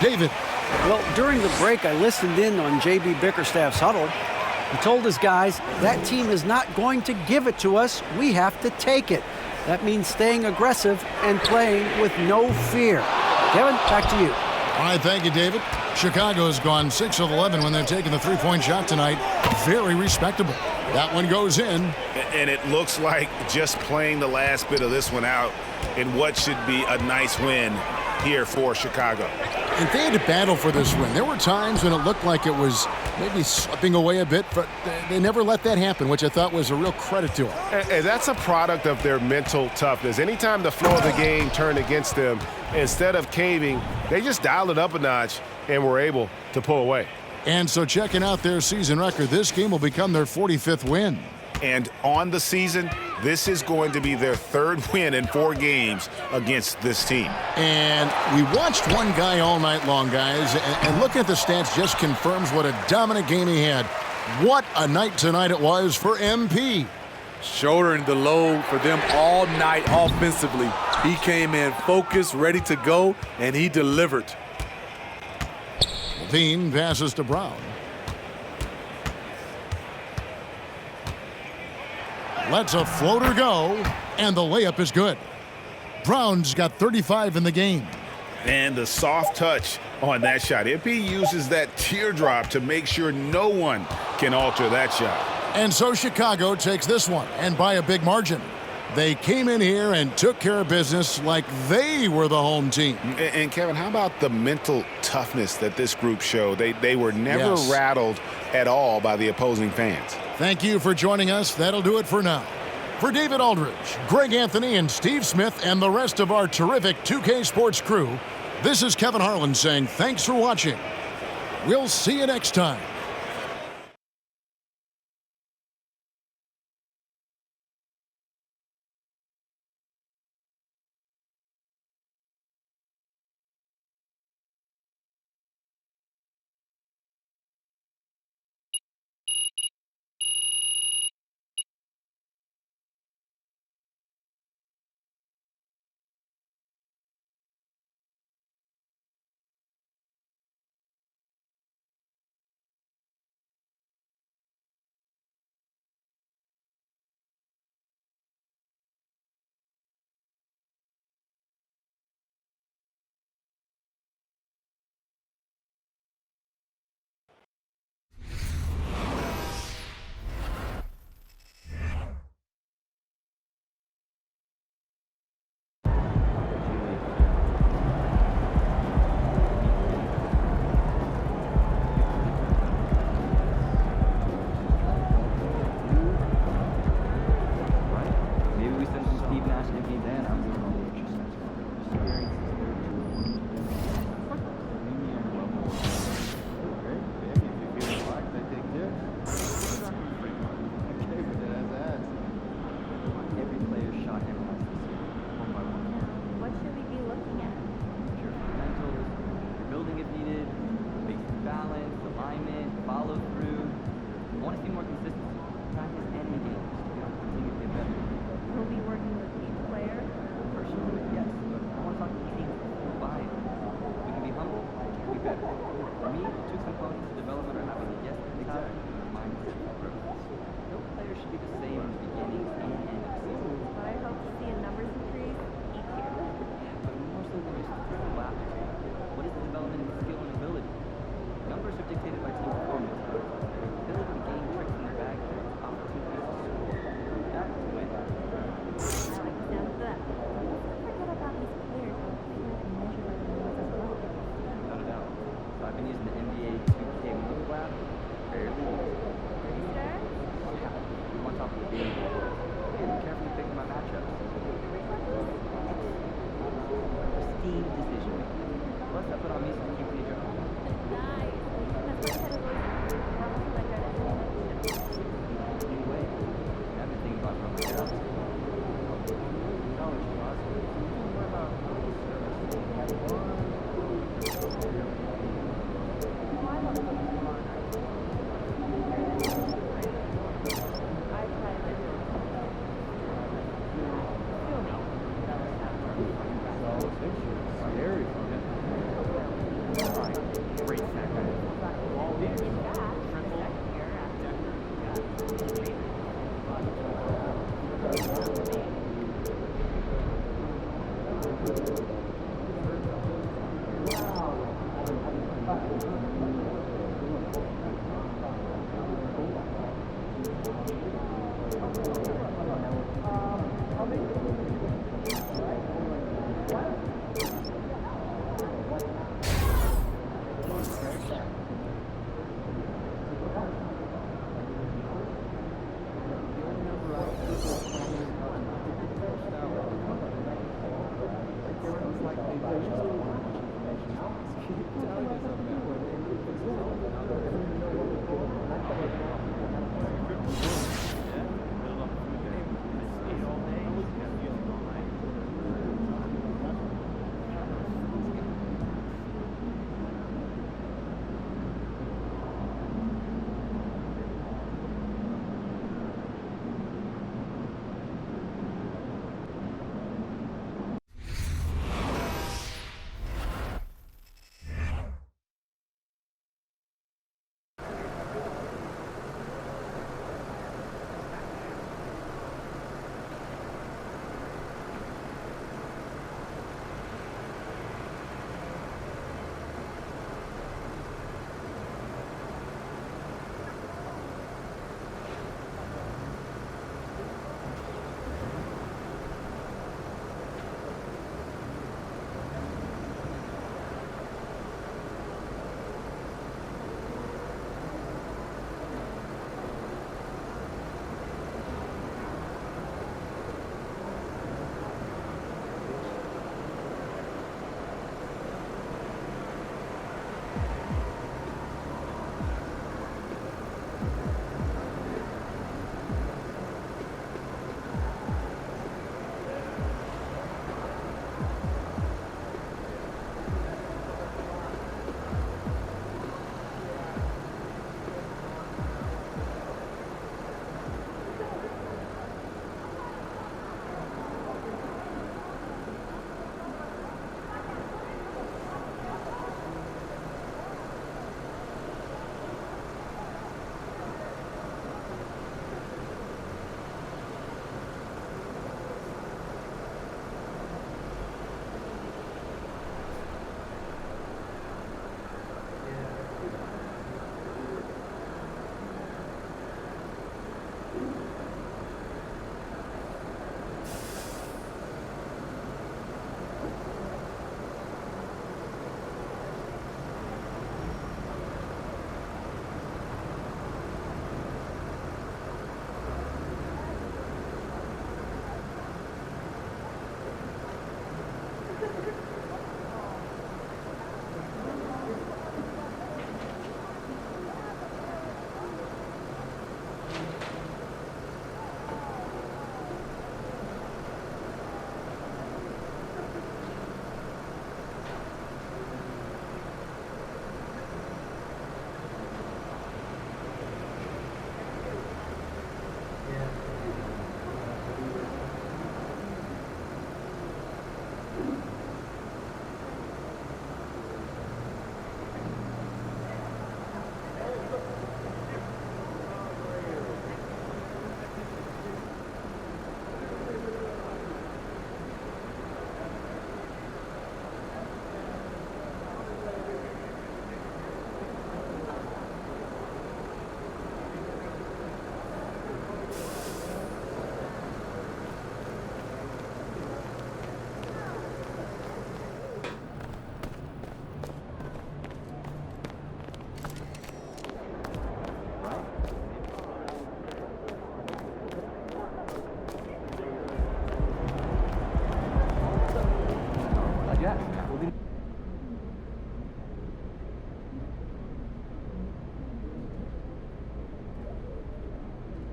David. Well, during the break, I listened in on J.B. Bickerstaff's huddle. He told his guys, that team is not going to give it to us. We have to take it. That means staying aggressive and playing with no fear. Kevin, back to you. All right, thank you, David. Chicago's gone 6 of 11 when they're taking the three-point shot tonight. Very respectable. That one goes in. And it looks like just playing the last bit of this one out in what should be a nice win here for Chicago. And they had to battle for this win. There were times when it looked like it was maybe slipping away a bit, but they never let that happen, which I thought was a real credit to them. And that's a product of their mental toughness. Anytime the flow of the game turned against them, instead of caving, they just dialed it up a notch and were able to pull away. And so checking out their season record, this game will become their 45th win. And on the season, this is going to be their 3rd win in 4 games against this team. And we watched one guy all night long, guys, and looking at the stats just confirms what a dominant game he had. What a night tonight it was for MP. Shouldering the load for them all night offensively. He came in focused, ready to go, and he delivered. Levine passes to Brown. Lets a floater go, and the layup is good. Brown's got 35 in the game. And the soft touch on that shot. MP uses that teardrop to make sure no one can alter that shot. And so Chicago takes this one, and by a big margin. They came in here and took care of business like they were the home team. And Kevin, how about the mental toughness that this group showed? They were never rattled at all by the opposing fans. Thank you for joining us. That'll do it for now. For David Aldridge, Greg Anthony, and Steve Smith, and the rest of our terrific 2K Sports crew, this is Kevin Harlan saying thanks for watching. We'll see you next time.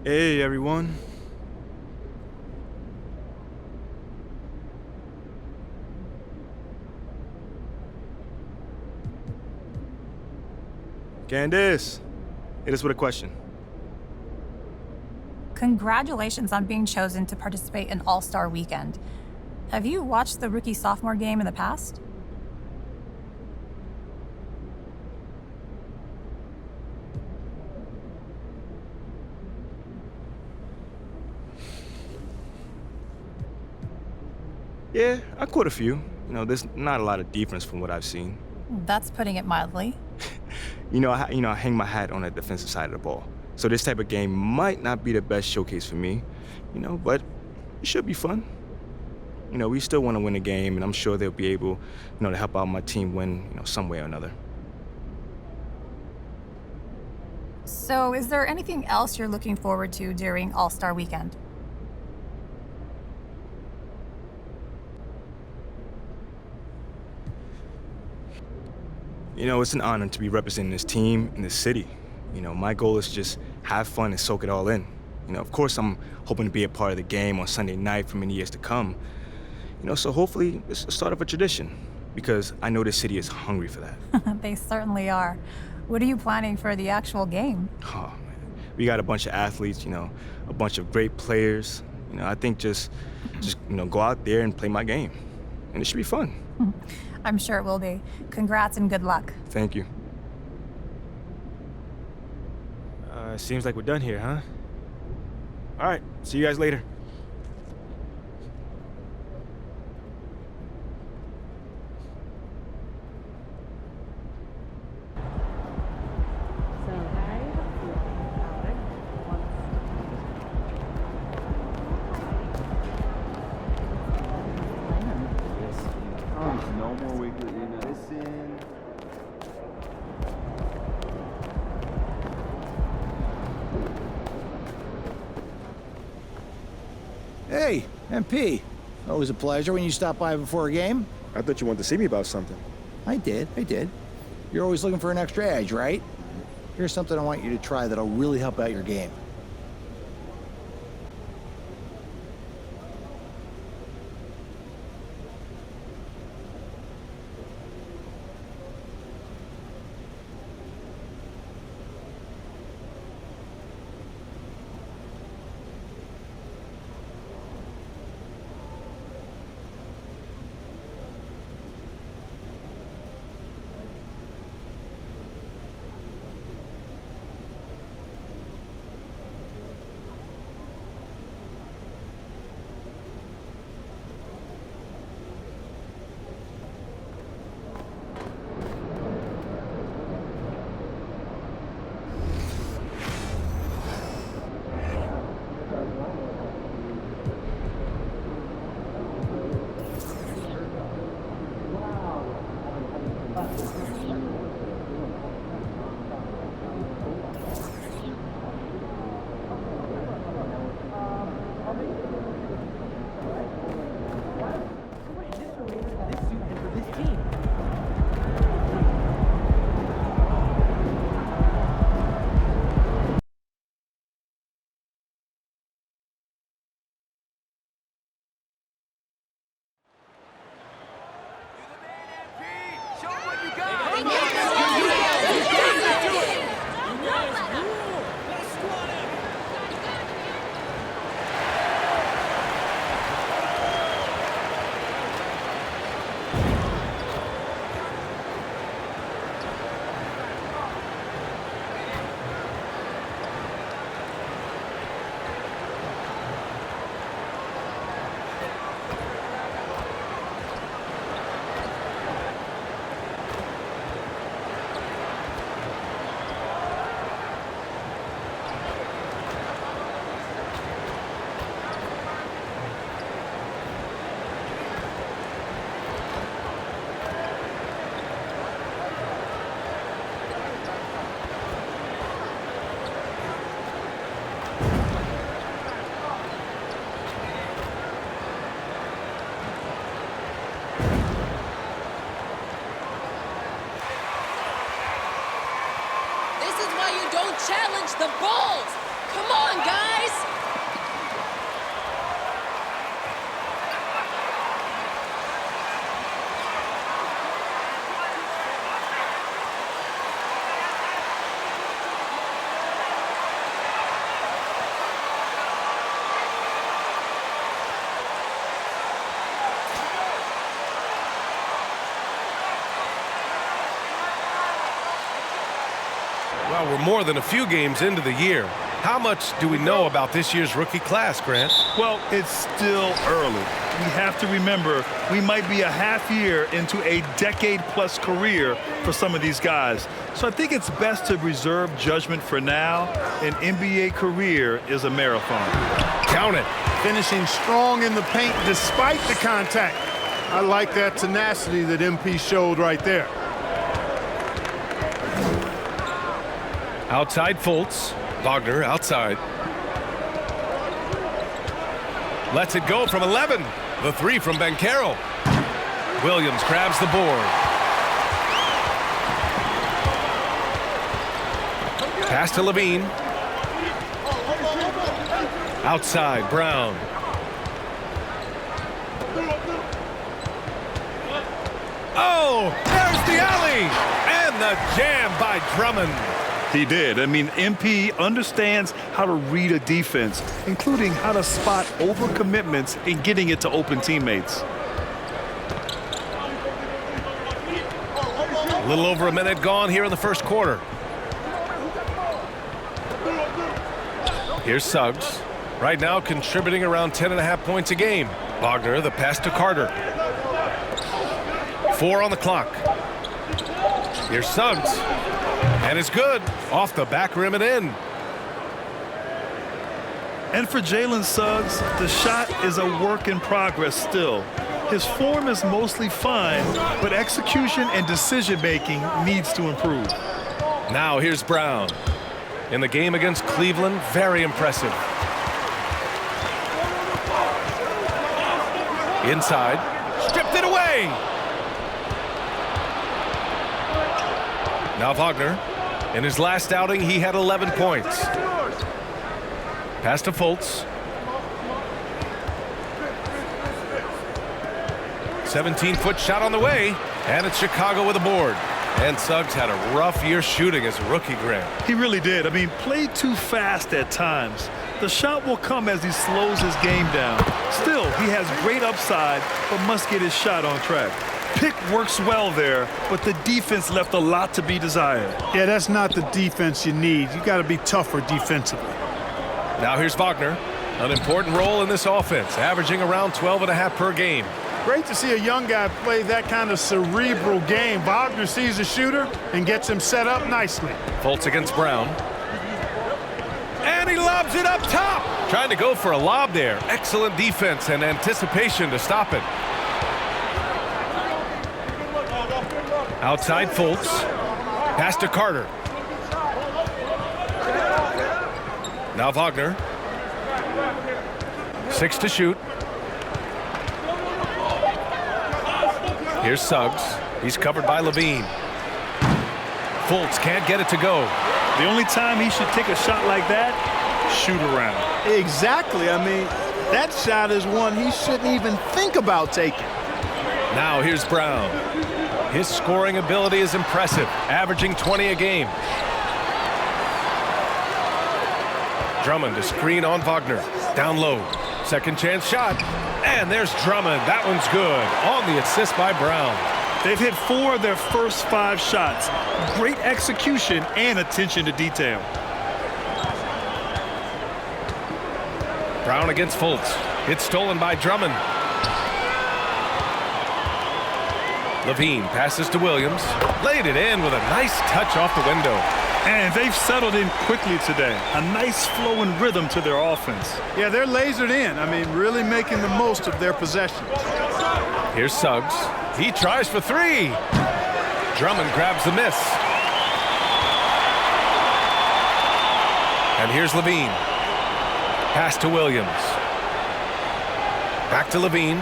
Hey, everyone. Candace, hit us with a question. Congratulations on being chosen to participate in All-Star Weekend. Have you watched the rookie-sophomore game in the past? Yeah, I caught a few. You know, there's not a lot of difference from what I've seen. That's putting it mildly. I hang my hat on the defensive side of the ball. So this type of game might not be the best showcase for me, but it should be fun. We still want to win the game, and I'm sure they'll be able, to help out my team win, some way or another. So, is there anything else you're looking forward to during All-Star Weekend? It's an honor to be representing this team in this city. My goal is to just have fun and soak it all in. Of course, I'm hoping to be a part of the game on Sunday night for many years to come. So hopefully it's the start of a tradition, because I know this city is hungry for that. They certainly are. What are you planning for the actual game? Oh, man. We got a bunch of athletes, a bunch of great players. I think just go out there and play my game. And it should be fun. I'm sure it will be. Congrats and good luck. Thank you. Seems like we're done here, huh? All right, see you guys later. No more weekly emails. Hey, MP. Always a pleasure when you stop by before a game. I thought you wanted to see me about something. I did. You're always looking for an extra edge, right? Here's something I want you to try that'll really help out your game. Challenge the Bulls! Come on, guys! Well, we're more than a few games into the year. How much do we know about this year's rookie class, Grant? Well, it's still early. We have to remember we might be a half year into a decade-plus career for some of these guys. So I think it's best to reserve judgment for now. An NBA career is a marathon. Count it. Finishing strong in the paint despite the contact. I like that tenacity that MP showed right there. Outside Fultz. Wagner outside. Lets it go from 11. The three from Banchero. Williams grabs the board. Pass to Levine. Outside, Brown. Oh, there's the alley! And the jam by Drummond. He did. I mean, MP understands how to read a defense, including how to spot overcommitments and getting it to open teammates. A little over a minute gone here in the first quarter. Here's Suggs. Right now contributing around 10.5 points a game. Wagner, the pass to Carter. 4 on the clock. Here's Suggs. And it's good. Off the back rim and in. And for Jalen Suggs, the shot is a work in progress still. His form is mostly fine, but execution and decision-making needs to improve. Now here's Brown. In the game against Cleveland, very impressive. Inside. Stripped it away. Now Wagner. In his last outing, he had 11 points. Pass to Fultz. 17-foot shot on the way, and it's Chicago with a board. And Suggs had a rough year shooting as a rookie, Grant. He really did. I mean, played too fast at times. The shot will come as he slows his game down. Still, he has great upside, but must get his shot on track. Pick works well there, but the defense left a lot to be desired. Yeah, that's not the defense you need. You got to be tougher defensively. Now here's Wagner. An important role in this offense, averaging around 12.5 per game. Great to see a young guy play that kind of cerebral game. Wagner sees a shooter and gets him set up nicely. Fultz against Brown. And he lobs it up top. Trying to go for a lob there. Excellent defense and anticipation to stop it. Outside Fultz. Pass to Carter. Now Wagner. 6 to shoot. Here's Suggs. He's covered by Levine. Fultz can't get it to go. The only time he should take a shot like that, shoot around. Exactly. I mean, that shot is one he shouldn't even think about taking. Now here's Brown. His scoring ability is impressive, averaging 20 a game. Drummond to screen on Wagner. Down low. Second chance shot. And there's Drummond. That one's good. On the assist by Brown. They've hit 4 of their first 5 shots. Great execution and attention to detail. Brown against Fultz. It's stolen by Drummond. Levine passes to Williams. Laid it in with a nice touch off the window. And they've settled in quickly today. A nice flow and rhythm to their offense. Yeah, they're lasered in. I mean, really making the most of their possessions. Here's Suggs. He tries for 3. Drummond grabs the miss. And here's Levine. Pass to Williams. Back to Levine.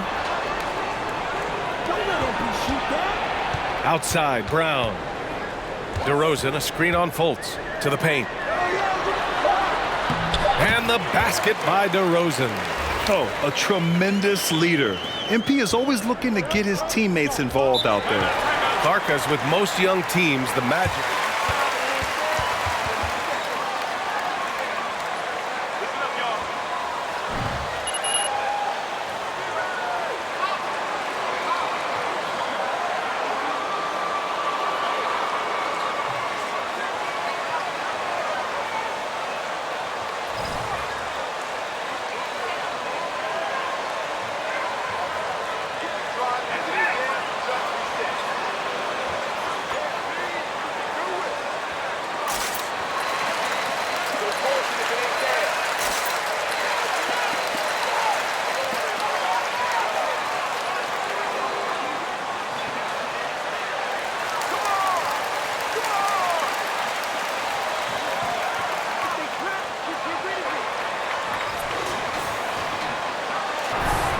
Outside, Brown. DeRozan, a screen on Fultz. To the paint. And the basket by DeRozan. Oh, a tremendous leader. MP is always looking to get his teammates involved out there. Clark, as with most young teams, the Magic.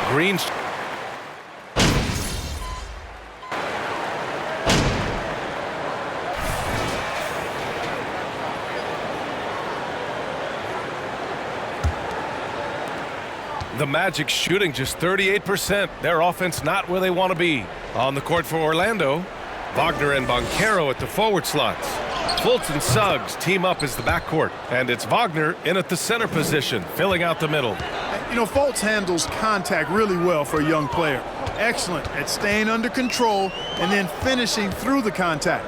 Green. The Magic shooting just 38%. Their offense not where they want to be. On the court for Orlando, Wagner and Banchero at the forward slots. Fultz and Suggs team up as the backcourt. And it's Wagner in at the center position, filling out the middle. You know, Fultz handles contact really well for a young player. Excellent at staying under control and then finishing through the contact.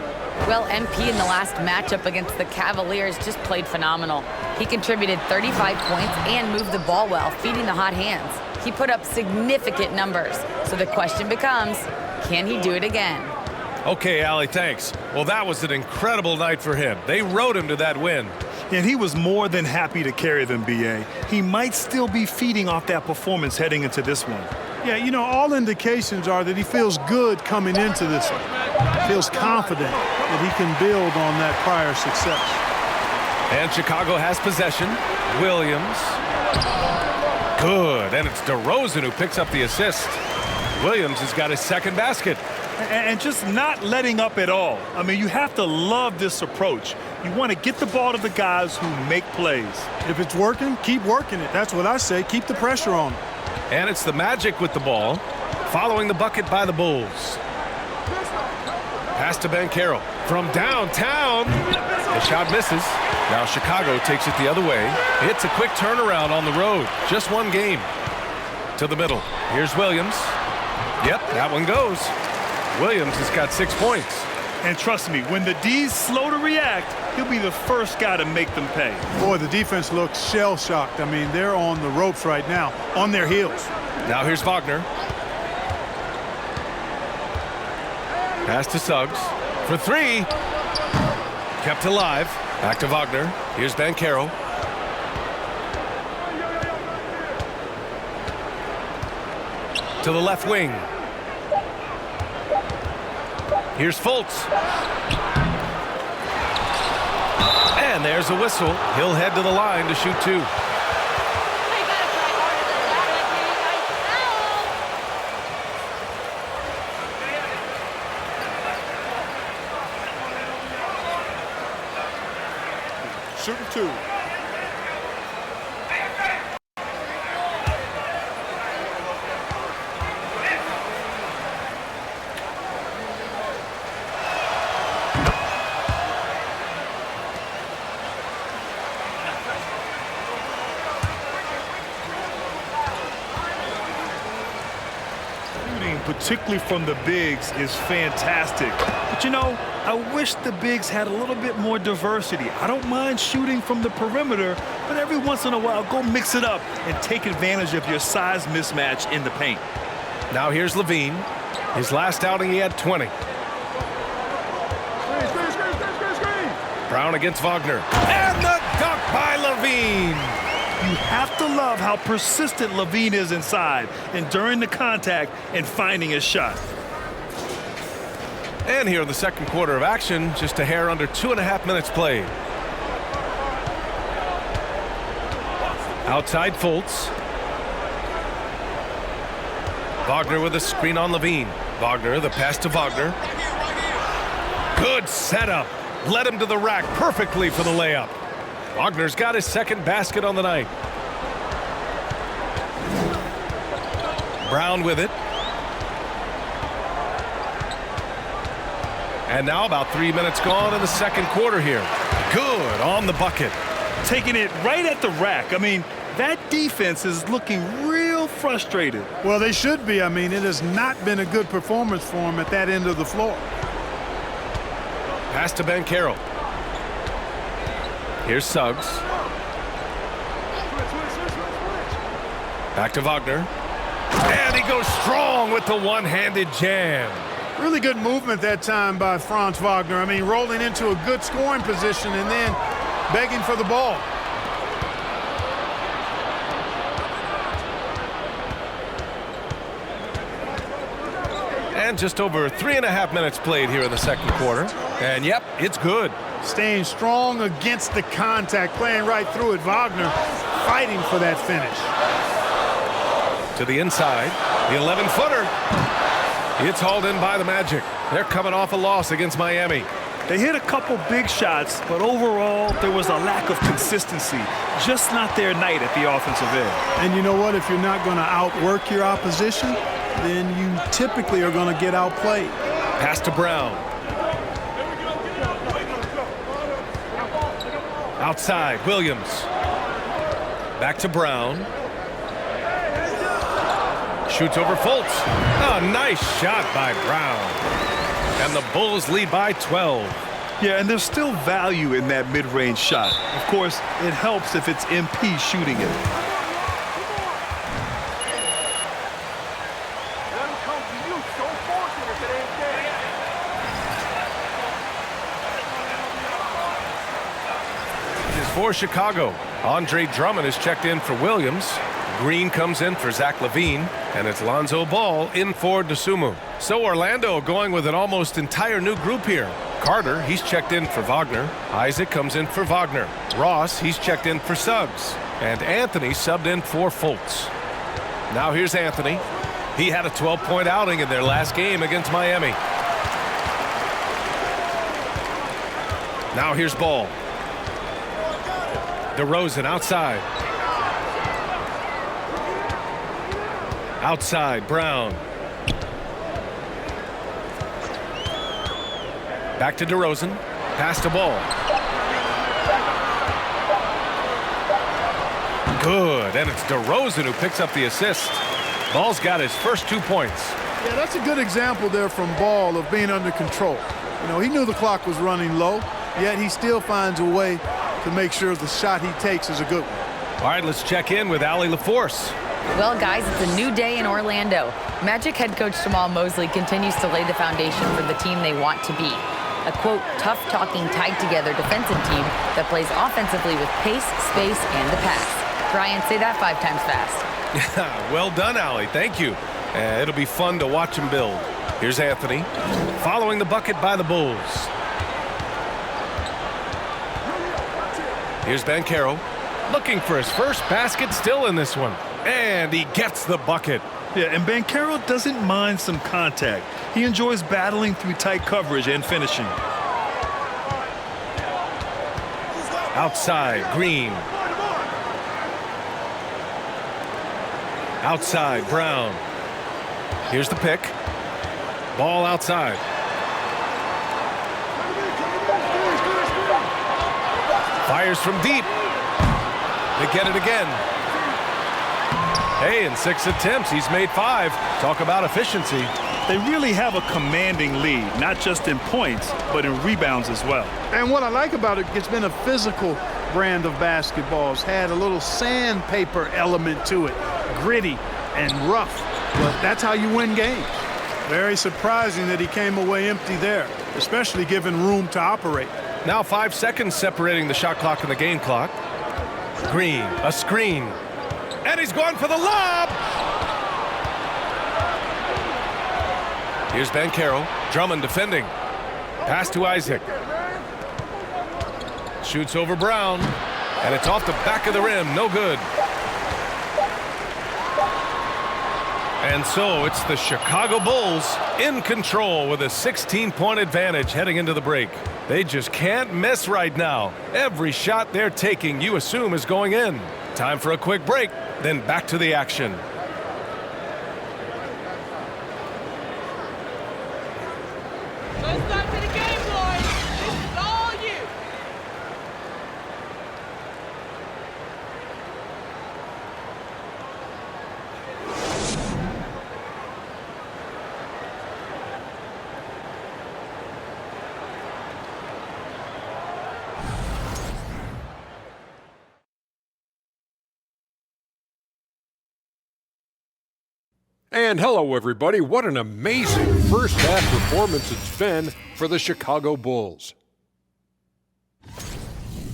Well, MP in the last matchup against the Cavaliers just played phenomenal. He contributed 35 points and moved the ball well, feeding the hot hands. He put up significant numbers. So the question becomes, can he do it again? Okay, Allie, thanks. Well, that was an incredible night for him. They rode him to that win. And he was more than happy to carry them, B.A. He might still be feeding off that performance heading into this one. Yeah, you know, all indications are that he feels good coming into this one. Feels confident that he can build on that prior success. And Chicago has possession. Williams. Good. And it's DeRozan who picks up the assist. Williams has got his second basket. and just not letting up at all. I mean, you have to love this approach. You want to get the ball to the guys who make plays. If it's working, keep working it. That's what I say. Keep the pressure on them. And it's the Magic with the ball, following the bucket by the Bulls. Pass to Banchero from downtown. The shot misses. Now Chicago takes it the other way. It's a quick turnaround on the road. Just one game. To the middle. Here's Williams. Yep, that one goes. Williams has got 6 points. And trust me, when the D's slow to react, he'll be the first guy to make them pay. Boy, the defense looks shell-shocked. I mean, they're on the ropes right now, on their heels. Now here's Wagner. Pass to Suggs for three. Kept alive. Back to Wagner. Here's Banchero. To the left wing. Here's Fultz. And there's a whistle. He'll head to the line to shoot two. Shooting two. Particularly from the bigs, is fantastic. But you know, I wish the bigs had a little bit more diversity. I don't mind shooting from the perimeter, but every once in a while, go mix it up and take advantage of your size mismatch in the paint. Now here's Levine. His last outing, he had 20. Brown against Wagner. And the dunk by Levine. You have to love how persistent Levine is inside and during the contact and finding his shot. And here in the second quarter of action, just a hair under 2.5 minutes played. Outside Fultz. Wagner with a screen on Levine. Wagner, the pass to Wagner. Good setup. Led him to the rack perfectly for the layup. Wagner's got his second basket on the night. Brown with it. And now about 3 minutes gone in the second quarter here. Good on the bucket. Taking it right at the rack. I mean, that defense is looking real frustrated. Well, they should be. I mean, it has not been a good performance for them at that end of the floor. Pass to Banchero. Here's Suggs. Back to Wagner. And he goes strong with the one-handed jam. Really good movement that time by Franz Wagner. I mean, rolling into a good scoring position and then begging for the ball. And just over 3.5 minutes played here in the second quarter. And yep, it's good. Staying strong against the contact, playing right through it. Wagner fighting for that finish. To the inside, the 11-footer. It's hauled in by the Magic. They're coming off a loss against Miami. They hit a couple big shots, but overall, there was a lack of consistency. Just not their night at the offensive end. And you know what? If you're not going to outwork your opposition, then you typically are going to get outplayed. Pass to Brown. Outside, Williams. Back to Brown. Shoots over Fultz. A nice shot by Brown. And the Bulls lead by 12. Yeah, and there's still value in that mid-range shot. Of course, it helps if it's MP shooting it. For Chicago, Andre Drummond is checked in for Williams. Green comes in for Zach LaVine, and it's Lonzo Ball in for Dosunmu. So Orlando going with an almost entire new group here. Carter, he's checked in for Wagner. Isaac comes in for Wagner. Ross, he's checked in for Suggs. And Anthony subbed in for Fultz. Now here's Anthony. He had a 12-point outing in their last game against Miami. Now here's ball. DeRozan outside. Outside, Brown. Back to DeRozan. Pass to Ball. Good, and it's DeRozan who picks up the assist. Ball's got his first 2 points. Yeah, that's a good example there from Ball of being under control. You know, he knew the clock was running low, yet he still finds a way to make sure the shot he takes is a good one. All right, let's check in with Allie LaForce. Well, guys, it's a new day in Orlando. Magic head coach Jamal Mosley continues to lay the foundation for the team they want to be. A, quote, tough-talking, tied-together defensive team that plays offensively with pace, space, and the pass. Brian, say that 5 times fast. Well done, Allie. Thank you. It'll be fun to watch him build. Here's Anthony, following the bucket by the Bulls. Here's Banchero, looking for his first basket, still in this one. And he gets the bucket. Yeah, and Banchero doesn't mind some contact. He enjoys battling through tight coverage and finishing. Outside, Green. Outside, Brown. Here's the pick. Ball outside. Fires from deep. They get it again. Hey, in 6 attempts, he's made 5. Talk about efficiency. They really have a commanding lead, not just in points, but in rebounds as well. And what I like about it, it's been a physical brand of basketball. It's had a little sandpaper element to it, gritty and rough. But that's how you win games. Very surprising that he came away empty there, especially given room to operate. Now 5 seconds separating the shot clock and the game clock. Green, a screen. And he's going for the lob! Here's Banchero. Drummond defending. Pass to Isaac. Shoots over Brown. And it's off the back of the rim. No good. And so it's the Chicago Bulls in control with a 16-point advantage heading into the break. They just can't miss right now. Every shot they're taking, you assume, is going in. Time for a quick break, then back to the action. And hello, everybody. What an amazing first-half performance it's been for the Chicago Bulls.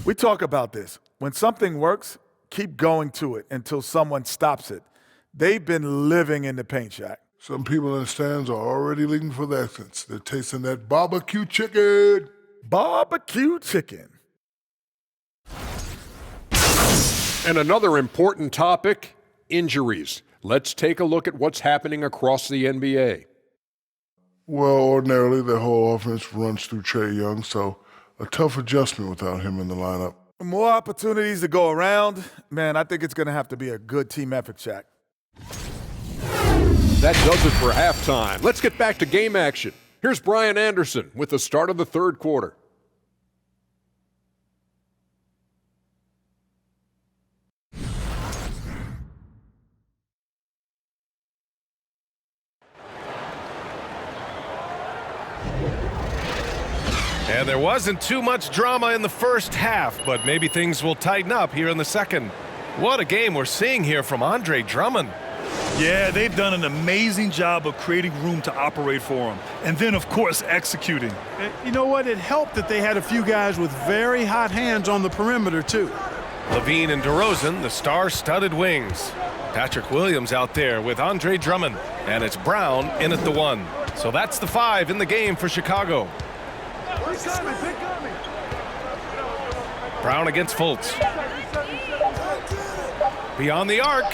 We talk about this. When something works, keep going to it until someone stops it. They've been living in the paint shack. Some people in the stands are already leaving for the exits. They're tasting that barbecue chicken. Barbecue chicken. And another important topic, injuries. Let's take a look at what's happening across the NBA. Well, ordinarily, their whole offense runs through Trae Young, so a tough adjustment without him in the lineup. More opportunities to go around. Man, I think it's going to have to be a good team effort, Shaq. That does it for halftime. Let's get back to game action. Here's Brian Anderson with the start of the third quarter. And there wasn't too much drama in the first half, but maybe things will tighten up here in the second. What a game we're seeing here from Andre Drummond. Yeah, they've done an amazing job of creating room to operate for him. And then, of course, executing. You know what? It helped that they had a few guys with very hot hands on the perimeter, too. Levine and DeRozan, the star-studded wings. Patrick Williams out there with Andre Drummond. And it's Brown in at the 1. So that's the 5 in the game for Chicago. Brown against Fultz. Beyond the arc.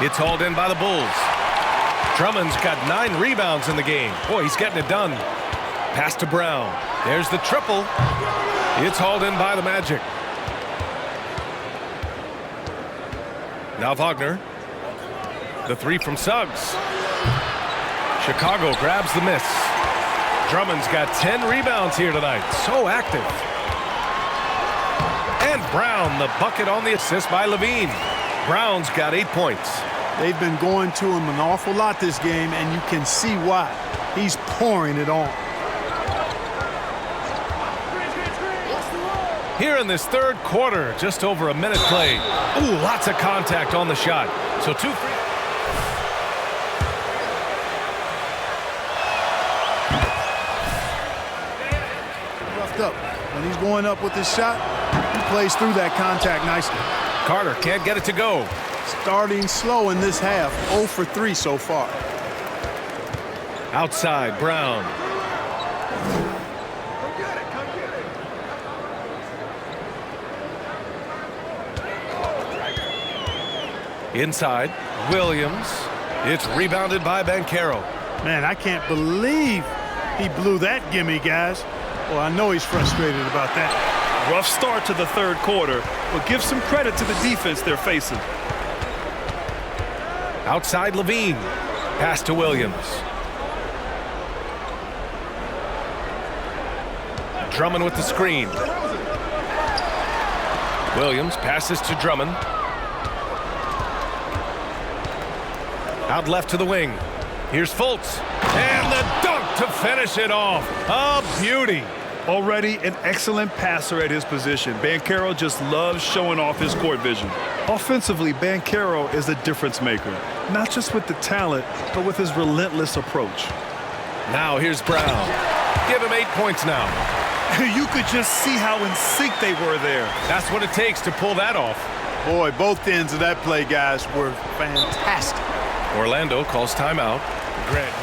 It's hauled in by the Bulls. Drummond's got 9 rebounds in the game. Boy, he's getting it done. Pass to Brown. There's the triple. It's hauled in by the Magic. Now Wagner. The 3 from Suggs. Chicago grabs the miss. Drummond's got 10 rebounds here tonight. So active. And Brown, the bucket on the assist by Levine. Brown's got 8 points. They've been going to him an awful lot this game, and you can see why. He's pouring it on. Here in this third quarter, just over a minute played. Ooh, lots of contact on the shot. So 2 free. Roughed up. When he's going up with his shot, he plays through that contact nicely. Carter can't get it to go. Starting slow in this half, 0 for 3 so far. Outside, Brown. Inside, Williams. It's rebounded by Banchero. Man, I can't believe he blew that gimme, guys. Well, I know he's frustrated about that. Rough start to the third quarter, but give some credit to the defense they're facing. Outside, Levine. Pass to Williams. Drummond with the screen. Williams passes to Drummond. Out left to the wing. Here's Fultz. And the dunk to finish it off. A beauty. Already an excellent passer at his position. Banchero just loves showing off his court vision. Offensively, Banchero is a difference maker. Not just with the talent, but with his relentless approach. Now here's Brown. Give him 8 points now. You could just see how in sync they were there. That's what it takes to pull that off. Boy, both ends of that play, guys, were fantastic. Orlando calls timeout. Grant.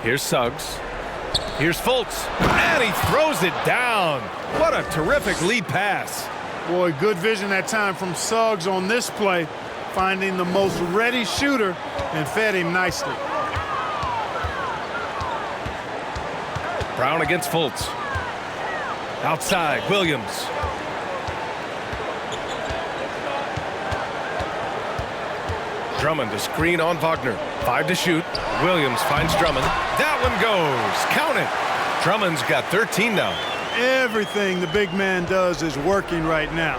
Here's Suggs. Here's Fultz. And he throws it down. What a terrific lead pass. Boy, good vision that time from Suggs on this play, finding the most ready shooter and fed him nicely. Brown against Fultz. Outside, Williams. Drummond to screen on Wagner. 5 to shoot. Williams finds Drummond. That one goes. Count it. Drummond's got 13 now. Everything the big man does is working right now.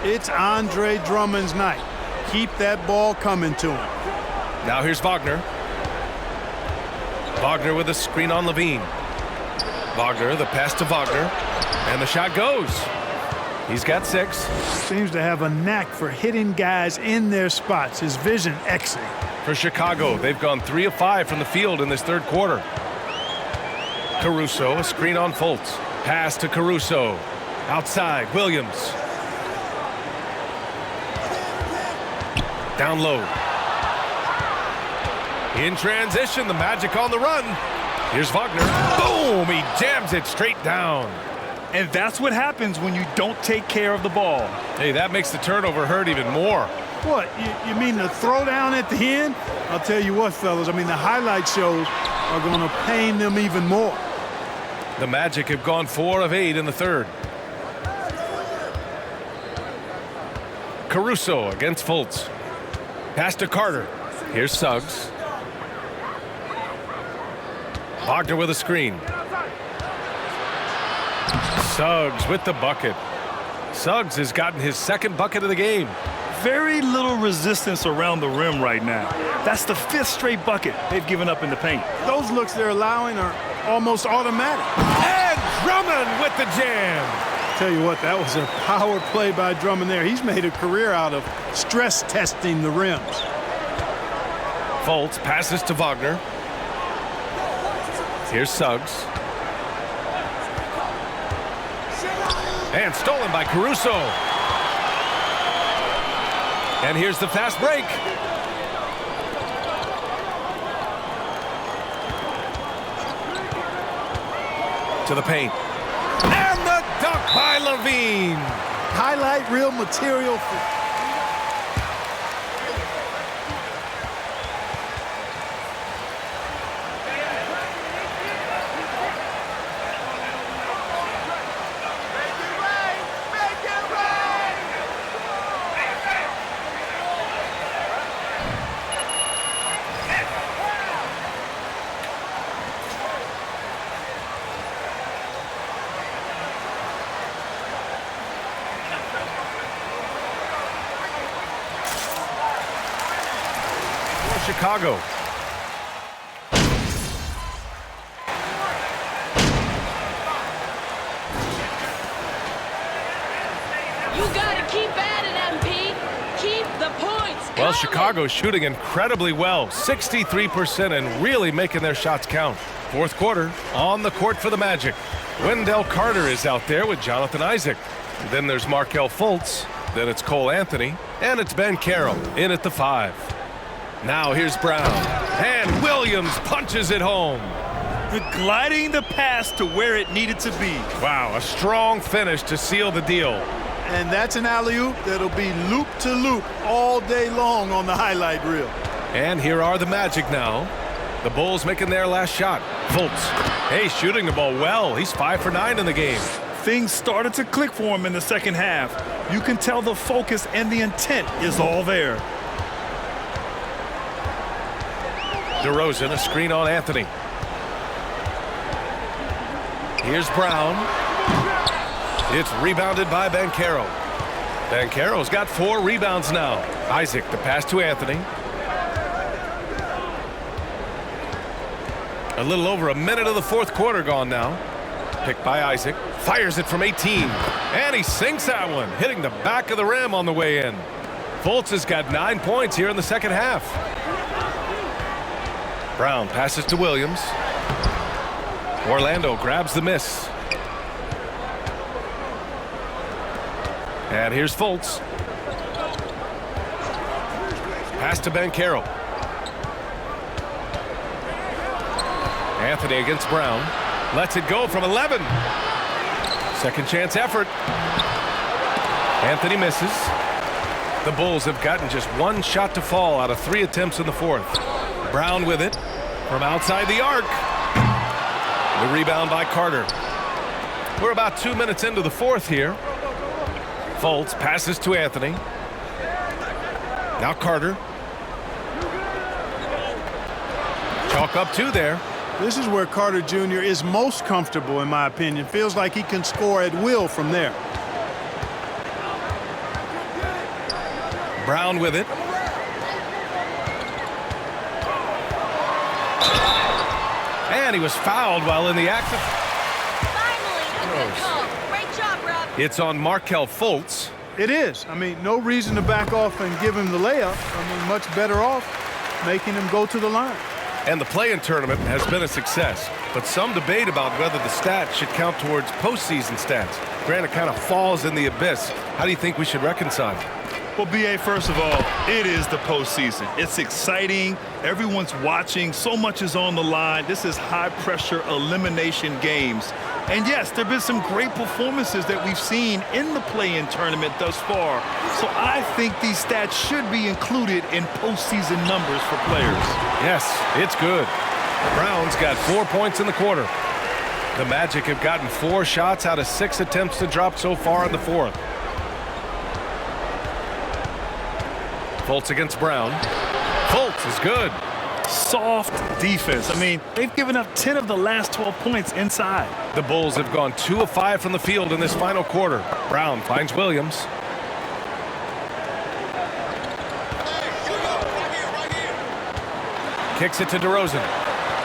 It's Andre Drummond's night. Keep that ball coming to him. Now here's Wagner. Wagner with a screen on Levine. Wagner, the pass to Wagner. And the shot goes. He's got 6. Seems to have a knack for hitting guys in their spots. His vision excellent. For Chicago, they've gone 3 of 5 from the field in this third quarter. Caruso, a screen on Fultz. Pass to Caruso. Outside, Williams. Down low. In transition, the Magic on the run. Here's Wagner. Boom! He jams it straight down. And that's what happens when you don't take care of the ball. Hey, that makes the turnover hurt even more. What, you mean the throwdown at the end? I'll tell you what, fellas, I mean, the highlight shows are going to pain them even more. The Magic have gone 4 of 8 in the third. Caruso against Fultz. Pass to Carter. Here's Suggs. Wagner with a screen. Suggs with the bucket. Suggs has gotten his second bucket of the game. Very little resistance around the rim right now. That's the 5th straight bucket they've given up in the paint. Those looks they're allowing are almost automatic. And Drummond with the jam. Tell you what, that was a power play by Drummond there. He's made a career out of stress testing the rims. Fultz passes to Wagner. Here's Suggs. And stolen by Caruso. And here's the fast break. To the paint. And the dunk by Levine. Highlight reel material. Chicago. You gotta keep at it, MP. Keep the points Well, coming. Chicago's shooting incredibly well, 63%, and really making their shots count. Fourth quarter, on the court for the Magic. Wendell Carter is out there with Jonathan Isaac. Then there's Markelle Fultz. Then it's Cole Anthony. And it's Ben Carroll in at the 5. Now here's Brown. And Williams punches it home. Gliding the pass to where it needed to be. Wow, a strong finish to seal the deal. And that's an alley-oop that'll be loop to loop all day long on the highlight reel. And here are the Magic now. The Bulls making their last shot. Fultz. Hey, shooting the ball well. He's 5 for 9 in the game. Things started to click for him in the second half. You can tell the focus and the intent is all there. DeRozan, a screen on Anthony. Here's Brown. It's rebounded by Ben Carroll. Ben Carroll's got 4 rebounds now. Isaac, the pass to Anthony. A little over a minute of the fourth quarter gone now. Picked by Isaac. Fires it from 18. And he sinks that one, hitting the back of the rim on the way in. Fultz has got 9 points here in the second half. Brown passes to Williams. Orlando grabs the miss. And here's Fultz. Pass to Ben Carroll. Anthony against Brown. Lets it go from 11. Second chance effort. Anthony misses. The Bulls have gotten just 1 shot to fall out of 3 attempts in the fourth. Brown with it from outside the arc. The rebound by Carter. We're about 2 minutes into the fourth here. Fultz passes to Anthony. Now Carter. Chalk up 2 there. This is where Carter Jr. is most comfortable, in my opinion. Feels like he can score at will from there. Brown with it. And he was fouled while in the act of... Finally, a good call. Great job, Rob. It's on Markelle Fultz. It is. I mean, no reason to back off and give him the layup. I mean, much better off making him go to the line. And the play-in tournament has been a success, but some debate about whether the stats should count towards postseason stats. Granted, kind of falls in the abyss. How do you think we should reconcile? Well, B.A., first of all, it is the postseason. It's exciting. Everyone's watching. So much is on the line. This is high-pressure elimination games. And, yes, there have been some great performances that we've seen in the play-in tournament thus far. So I think these stats should be included in postseason numbers for players. Yes, it's good. The Browns got 4 points in the quarter. The Magic have gotten 4 shots out of 6 attempts to drop so far in the fourth. Fultz against Brown. Fultz is good. Soft defense. I mean, they've given up 10 of the last 12 points inside. The Bulls have gone 2 of 5 from the field in this final quarter. Brown finds Williams. Kicks it to DeRozan.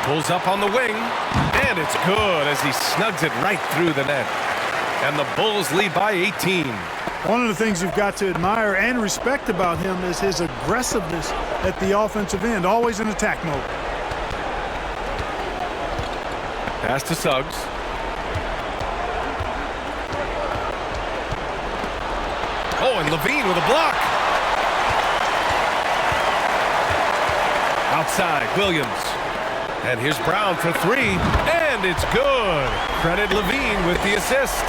Pulls up on the wing. And it's good as he snugs it right through the net. And the Bulls lead by 18. One of the things you've got to admire and respect about him is his aggressiveness at the offensive end, always in attack mode. Pass to Suggs. Oh, and Levine with a block. Outside, Williams. And here's Brown for 3, and it's good. Credit Levine with the assist.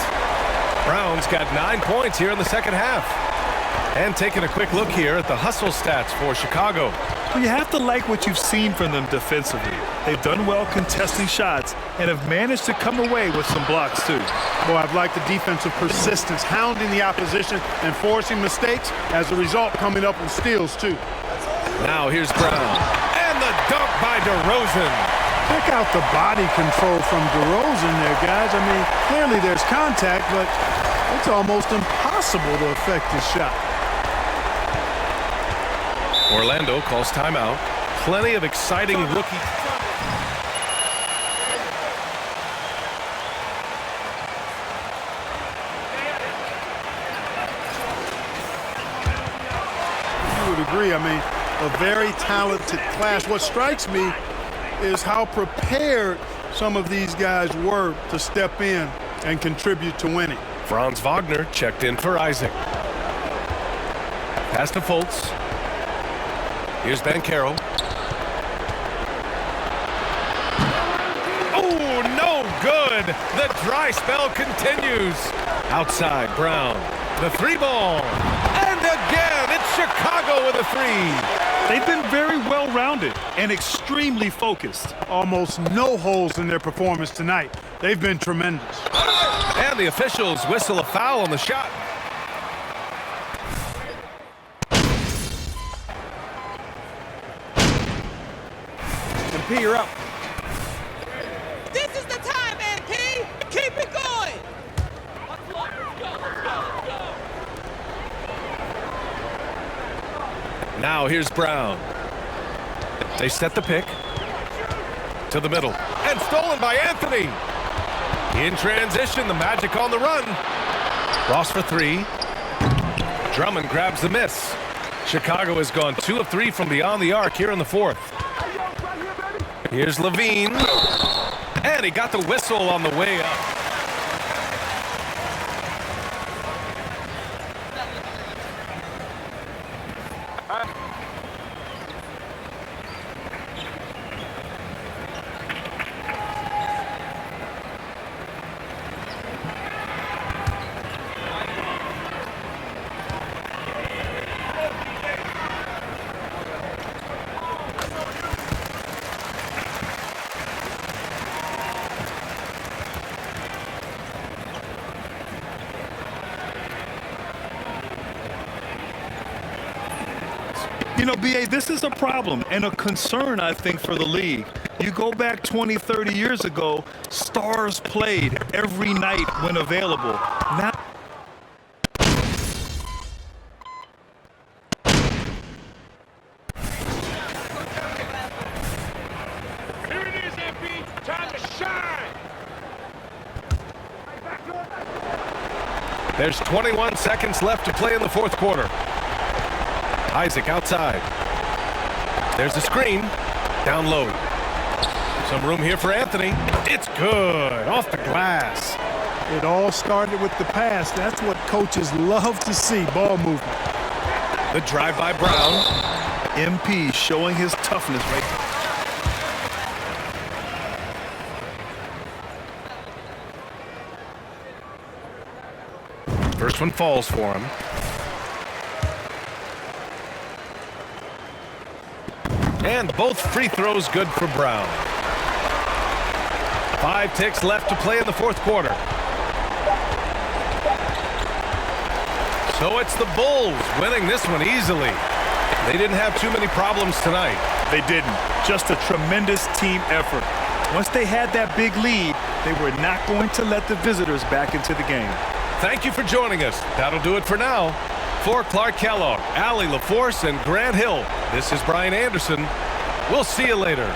Brown's got 9 points here in the second half. And taking a quick look here at the hustle stats for Chicago. Well, you have to like what you've seen from them defensively. They've done well contesting shots and have managed to come away with some blocks too. Boy, I've liked the defensive persistence, hounding the opposition and forcing mistakes. As a result, coming up with steals too. Now here's Brown. And the dunk by DeRozan. Check out the body control from DeRozan there, guys. I mean, clearly there's contact, but it's almost impossible to affect his shot. Orlando calls timeout. Plenty of exciting rookie. You would agree. I mean, a very talented class. What strikes me is how prepared some of these guys were to step in and contribute to winning. Franz Wagner checked in for Isaac. Pass to Fultz. Here's Banchero. Oh, no good. The dry spell continues. Outside, Brown. The 3-ball. And again, it's Chicago with a 3. They've been very well-rounded and extremely focused. Almost no holes in their performance tonight. They've been tremendous. And the officials whistle a foul on the shot. MP, you're up. This is the time, MP. Keep it going. Now here's Brown. They set the pick to the middle. And stolen by Anthony. In transition, the Magic on the run. Ross for 3. Drummond grabs the miss. Chicago has gone 2 of 3 from beyond the arc here in the fourth. Here's Levine. And he got the whistle on the way up. You know, B.A., this is a problem and a concern, I think, for the league. You go back 20, 30 years ago, stars played every night when available. Now, Here it is, MP. Time to shine. There's 21 seconds left to play in the fourth quarter. Isaac outside. There's the screen. Down low. Some room here for Anthony. It's good. Off the glass. It all started with the pass. That's what coaches love to see, ball movement. The drive by Brown. MP showing his toughness right. First one falls for him. And both free throws good for Brown. 5 ticks left to play in the fourth quarter. So it's the Bulls winning this one easily. They didn't have too many problems tonight. They didn't. Just a tremendous team effort. Once they had that big lead, they were not going to let the visitors back into the game. Thank you for joining us. That'll do it for now. For Clark Kellogg, Allie LaForce, and Grant Hill, this is Brian Anderson. We'll see you later.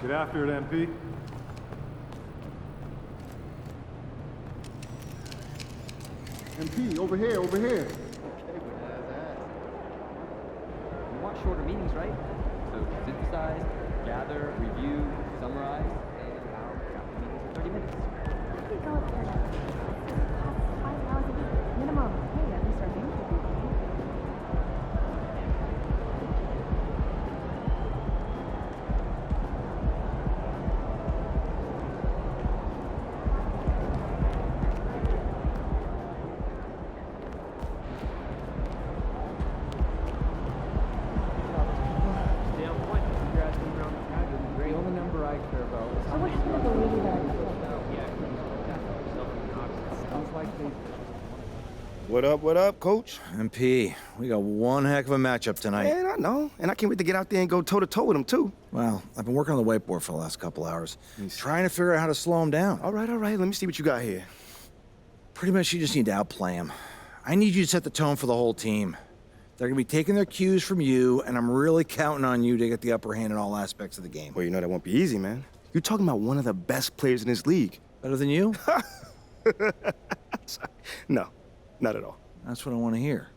Get after it, MP. MP, over here, over here. You want shorter meetings, right? So synthesize, gather, review, summarize, and now the meetings are 30 minutes. Minimum. Hey, at least our games will be paid. What up, Coach? MP, we got one heck of a matchup tonight. Man, I know. And I can't wait to get out there and go toe-to-toe with him, too. Well, I've been working on the whiteboard for the last couple hours, trying to figure out how to slow him down. All right. Let me see what you got here. Pretty much you just need to outplay him. I need you to set the tone for the whole team. They're going to be taking their cues from you, and I'm really counting on you to get the upper hand in all aspects of the game. Well, you know that won't be easy, man. You're talking about one of the best players in this league. Better than you? No, not at all. That's what I want to hear.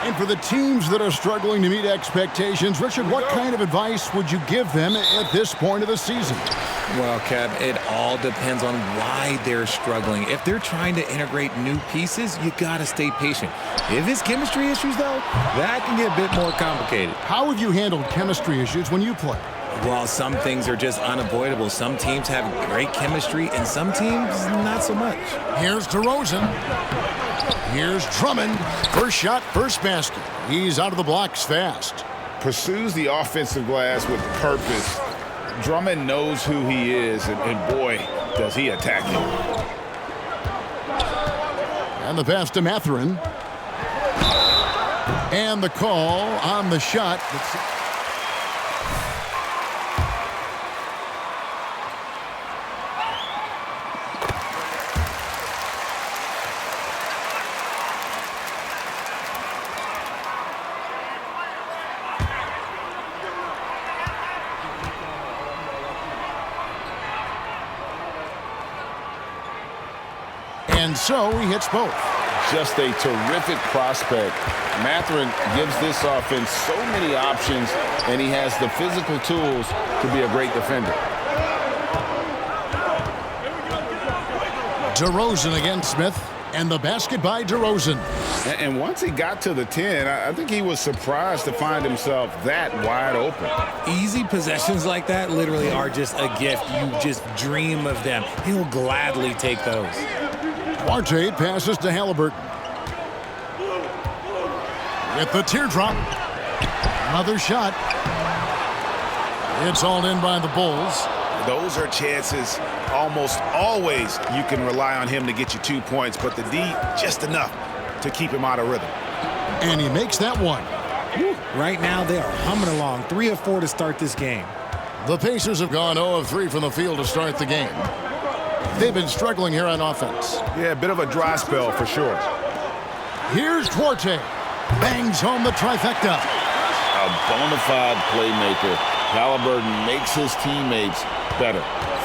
And for the teams that are struggling to meet expectations, Richard, what kind of advice would you give them at this point of the season? Well, Kev, it all depends on why they're struggling. If they're trying to integrate new pieces, you got to stay patient. If it's chemistry issues, though, that can get a bit more complicated. How have you handled chemistry issues when you play? Well, some things are just unavoidable. Some teams have great chemistry, and some teams not so much. Here's DeRozan. Here's Drummond. First shot, first basket. He's out of the blocks fast. Pursues the offensive glass with purpose. Drummond knows who he is, and boy, does he attack him. And the pass to Mathurin. And the call on the shot. And so he hits both. Just a terrific prospect. Mathurin gives this offense so many options, and he has the physical tools to be a great defender. DeRozan against Smith, and the basket by DeRozan. And once he got to the 10, I think he was surprised to find himself that wide open. Easy possessions like that literally are just a gift. You just dream of them. He'll gladly take those. Duarte passes to Halliburton. With the teardrop. Another shot. It's all in by the Bulls. Those are chances almost always you can rely on him to get you 2 points, but the D just enough to keep him out of rhythm. And he makes that one. Right now they are humming along. 3 of 4 to start this game. The Pacers have gone 0 of 3 from the field to start the game. They've been struggling here on offense. Yeah, a bit of a dry spell for sure. Here's Duarte. Bangs home the trifecta. A bona fide playmaker. Halliburton makes his teammates better.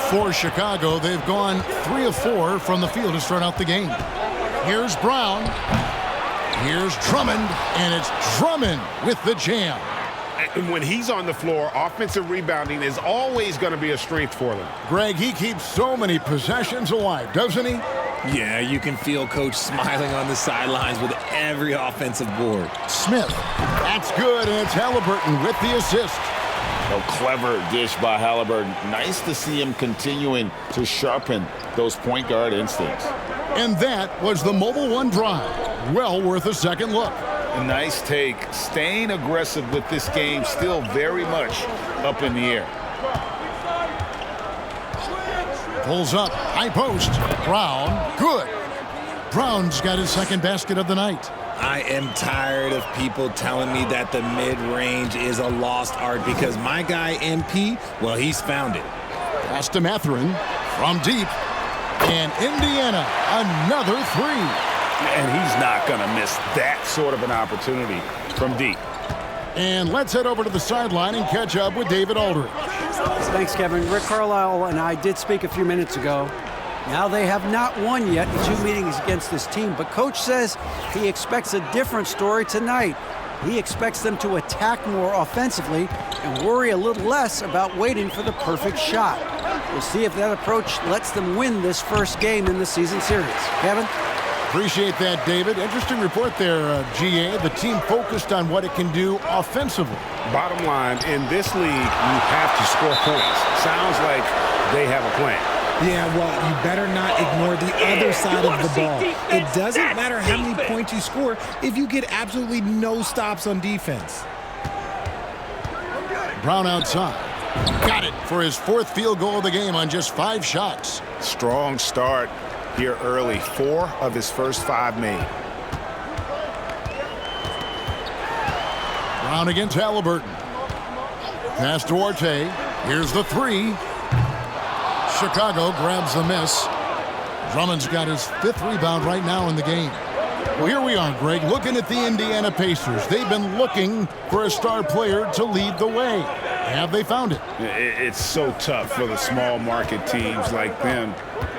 For Chicago, they've gone 3 of 4 from the field to start out the game. Here's Brown. Here's Drummond. And it's Drummond with the jam. And when he's on the floor, offensive rebounding is always going to be a strength for them. Greg, he keeps so many possessions alive, doesn't he? Yeah, you can feel Coach smiling on the sidelines with every offensive board. Smith, that's good, and it's Halliburton with the assist. A clever dish by Halliburton. Nice to see him continuing to sharpen those point guard instincts. And that was the Mobile One drive. Well worth a second look. A nice take. Staying aggressive with this game, still very much up in the air. Pulls up, high post. Brown, good. Brown's got his second basket of the night. I am tired of people telling me that the mid-range is a lost art because my guy MP, well, he's found it. Pass to Mathurin from deep. And Indiana, another 3. And he's not going to miss that sort of an opportunity from deep. And let's head over to the sideline and catch up with David Aldridge. Thanks, Kevin. Rick Carlisle and I did speak a few minutes ago. Now they have not won yet in 2 meetings against this team, but Coach says he expects a different story tonight. He expects them to attack more offensively and worry a little less about waiting for the perfect shot. We'll see if that approach lets them win this first game in the season series. Kevin? Appreciate that, David. Interesting report there, GA. The team focused on what it can do offensively. Bottom line, in this league, you have to score points. Sounds like they have a plan. Yeah, well, you better not ignore the other side of the ball. It doesn't matter how many points you score if you get absolutely no stops on defense. Brown outside. Got it for his 4th field goal of the game on just 5 shots. Strong start here early. 4 of his first 5 made. Brown against Halliburton. Pass to Duarte. Here's the 3. Chicago grabs the miss. Drummond's got his 5th rebound right now in the game. Well, here we are, Greg, looking at the Indiana Pacers. They've been looking for a star player to lead the way. Have they found it? It's so tough for the small market teams like them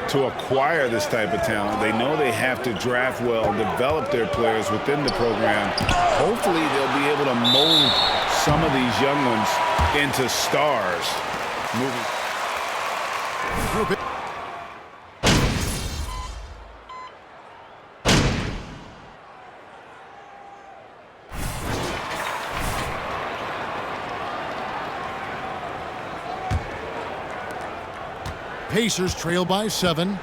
to acquire this type of talent. They know they have to draft well and develop their players within the program. Hopefully, they'll be able to mold some of these young ones into stars. Pacers trail by 7.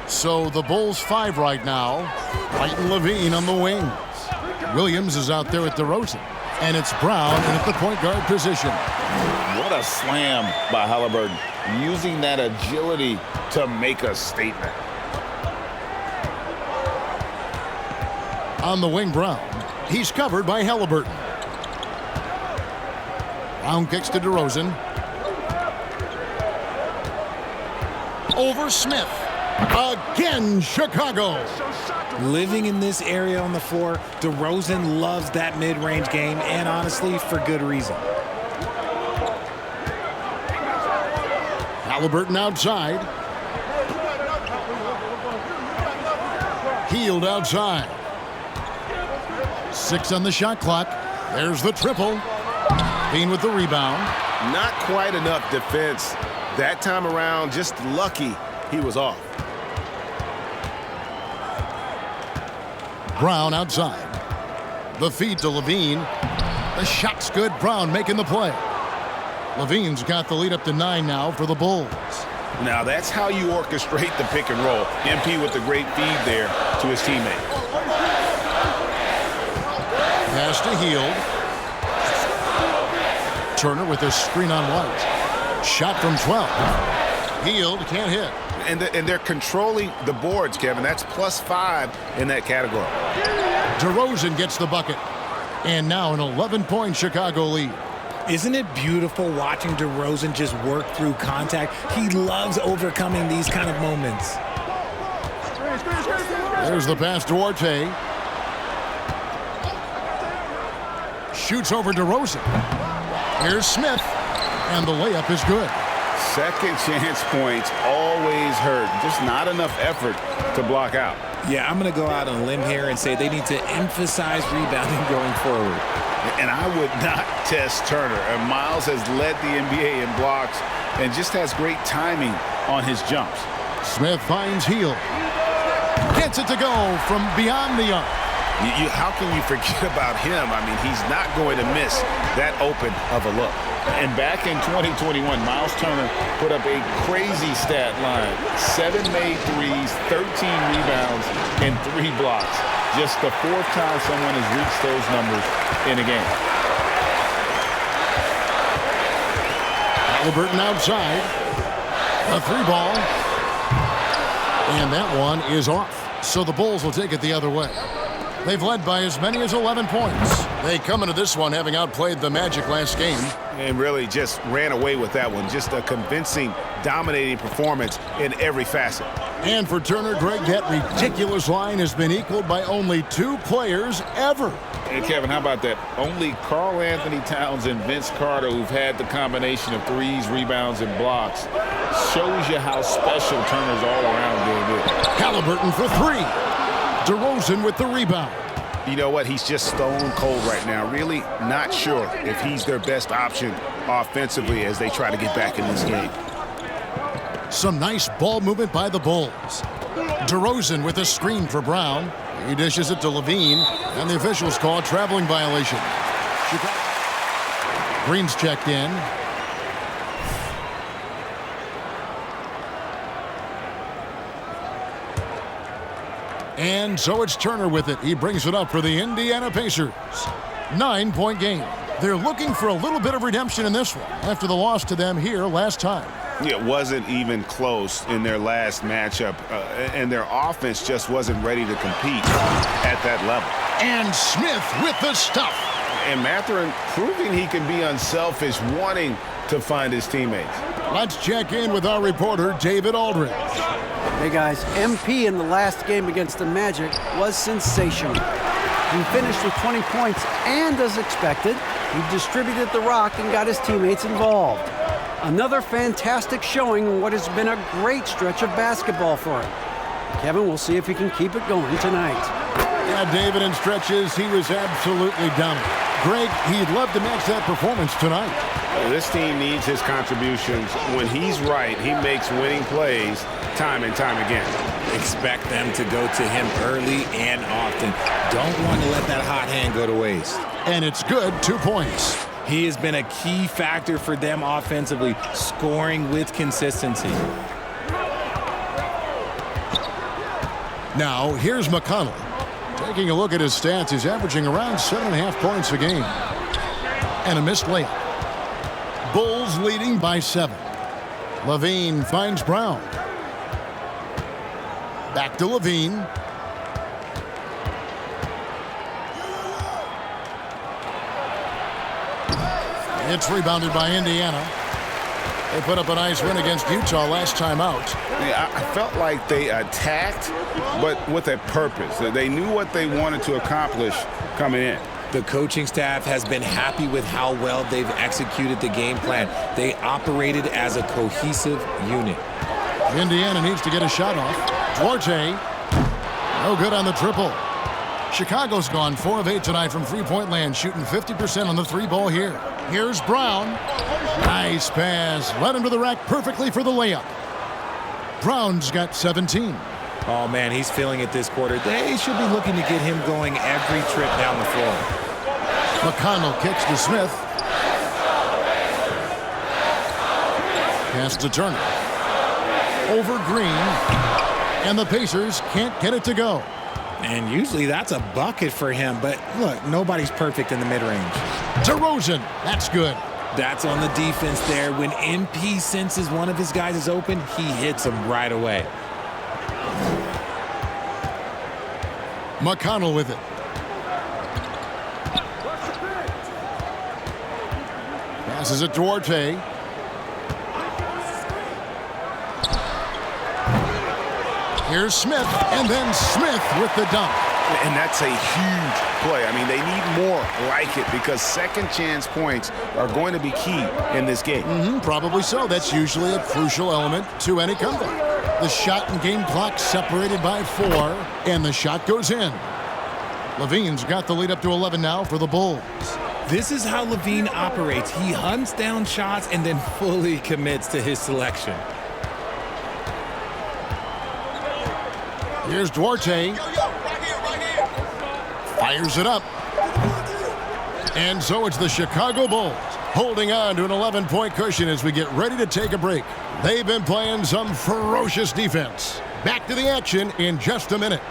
So the Bulls 5 right now. White and Levine on the wings. Williams is out there at DeRozan. And it's Brown in at the point guard position. What a slam by Halliburton, using that agility to make a statement. On the wing, Brown. He's covered by Halliburton. Brown kicks to DeRozan. Over Smith. Again, Chicago. Living in this area on the floor, DeRozan loves that mid-range game, and honestly, for good reason. Halliburton outside. Healed outside. 6 on the shot clock. There's the triple. Bean with the rebound. Not quite enough defense that time around. Just lucky he was off. Brown outside. The feed to Levine. The shot's good. Brown making the play. Levine's got the lead up to 9 now for the Bulls. Now that's how you orchestrate the pick and roll. MP with the great feed there to his teammate. Pass to Hield. Turner with a screen on White. Shot from 12. Hield can't hit. And they're controlling the boards, Kevin. That's +5 in that category. DeRozan gets the bucket. And now an 11-point Chicago lead. Isn't it beautiful watching DeRozan just work through contact? He loves overcoming these kind of moments. There's the pass to Orte. Shoots over DeRozan. Here's Smith. And the layup is good. Second chance points always hurt. Just not enough effort to block out. Yeah, I'm going to go out on a limb here and say they need to emphasize rebounding going forward. And I would not test Turner. And Miles has led the NBA in blocks and just has great timing on his jumps. Smith finds Hield. Gets it to go from beyond the arc. How can you forget about him? I mean, he's not going to miss that open of a look. And back in 2021, Miles Turner put up a crazy stat line. 7 made threes, 13 rebounds, and 3 blocks. Just the 4th time someone has reached those numbers in a game. Halliburton outside. A 3-ball. And that one is off. So the Bulls will take it the other way. They've led by as many as 11 points. They come into this one having outplayed the Magic last game. And really just ran away with that one. Just a convincing, dominating performance in every facet. And for Turner, Greg, that ridiculous line has been equaled by only 2 players ever. Hey, Kevin, how about that? Only Karl Anthony Towns and Vince Carter, who've had the combination of threes, rebounds, and blocks, shows you how special Turner's all-around game is. Halliburton for 3. DeRozan with the rebound. You know what? He's just stone cold right now. Really not sure if he's their best option offensively as they try to get back in this game. Some nice ball movement by the Bulls. DeRozan with a screen for Brown. He dishes it to Levine, and the officials call a traveling violation. Green's checked in. And so it's Turner with it. He brings it up for the Indiana Pacers. 9-point game. They're looking for a little bit of redemption in this one after the loss to them here last time. It wasn't even close in their last matchup, and their offense just wasn't ready to compete at that level. And Smith with the stuff. And Mathurin proving he can be unselfish, wanting to find his teammates. Let's check in with our reporter, David Aldridge. Hey guys, MP in the last game against the Magic was sensational. He finished with 20 points, and as expected, he distributed the rock and got his teammates involved. Another fantastic showing in what has been a great stretch of basketball for him. Kevin, we'll see if he can keep it going tonight. Yeah, David, in stretches, he was absolutely dominant. Greg, he'd love to match that performance tonight. This team needs his contributions. When he's right, he makes winning plays time and time again. Expect them to go to him early and often. Don't want to let that hot hand go to waste. And it's good, 2 points. He has been a key factor for them offensively, scoring with consistency. Now, here's McConnell. Taking a look at his stats, he's averaging around 7.5 points a game. And a missed layup. Bulls leading by 7. Levine finds Brown. Back to Levine. It's rebounded by Indiana. They put up a nice win against Utah last time out. Yeah, I felt like they attacked, but with a purpose. They knew what they wanted to accomplish coming in. The coaching staff has been happy with how well they've executed the game plan. They operated as a cohesive unit. Indiana needs to get a shot off. Duarte, no good on the triple. Chicago's gone 4 of 8 tonight from three-point land, shooting 50% on the 3-ball here. Here's Brown. Nice pass. Led him to the rack perfectly for the layup. Brown's got 17. Oh, man, he's feeling it this quarter. They should be looking to get him going every trip down the floor. McConnell kicks to Smith. Pass to Turner. Over Green. And the Pacers can't get it to go. And usually that's a bucket for him, but look, nobody's perfect in the mid-range. DeRozan, that's good. That's on the defense there. When MP senses one of his guys is open, he hits him right away. McConnell with it. Passes it to Duarte. Here's Smith, and then Smith with the dunk. And that's a huge play. I mean, they need more like it because second chance points are going to be key in this game. Probably so. That's usually a crucial element to any comeback. The shot and game clock separated by 4, and the shot goes in. Levine's got the lead up to 11 now for the Bulls. This is how Levine operates. He hunts down shots and then fully commits to his selection. Here's Duarte. Fires it up. And so it's the Chicago Bulls holding on to an 11-point cushion as we get ready to take a break. They've been playing some ferocious defense. Back to the action in just a minute.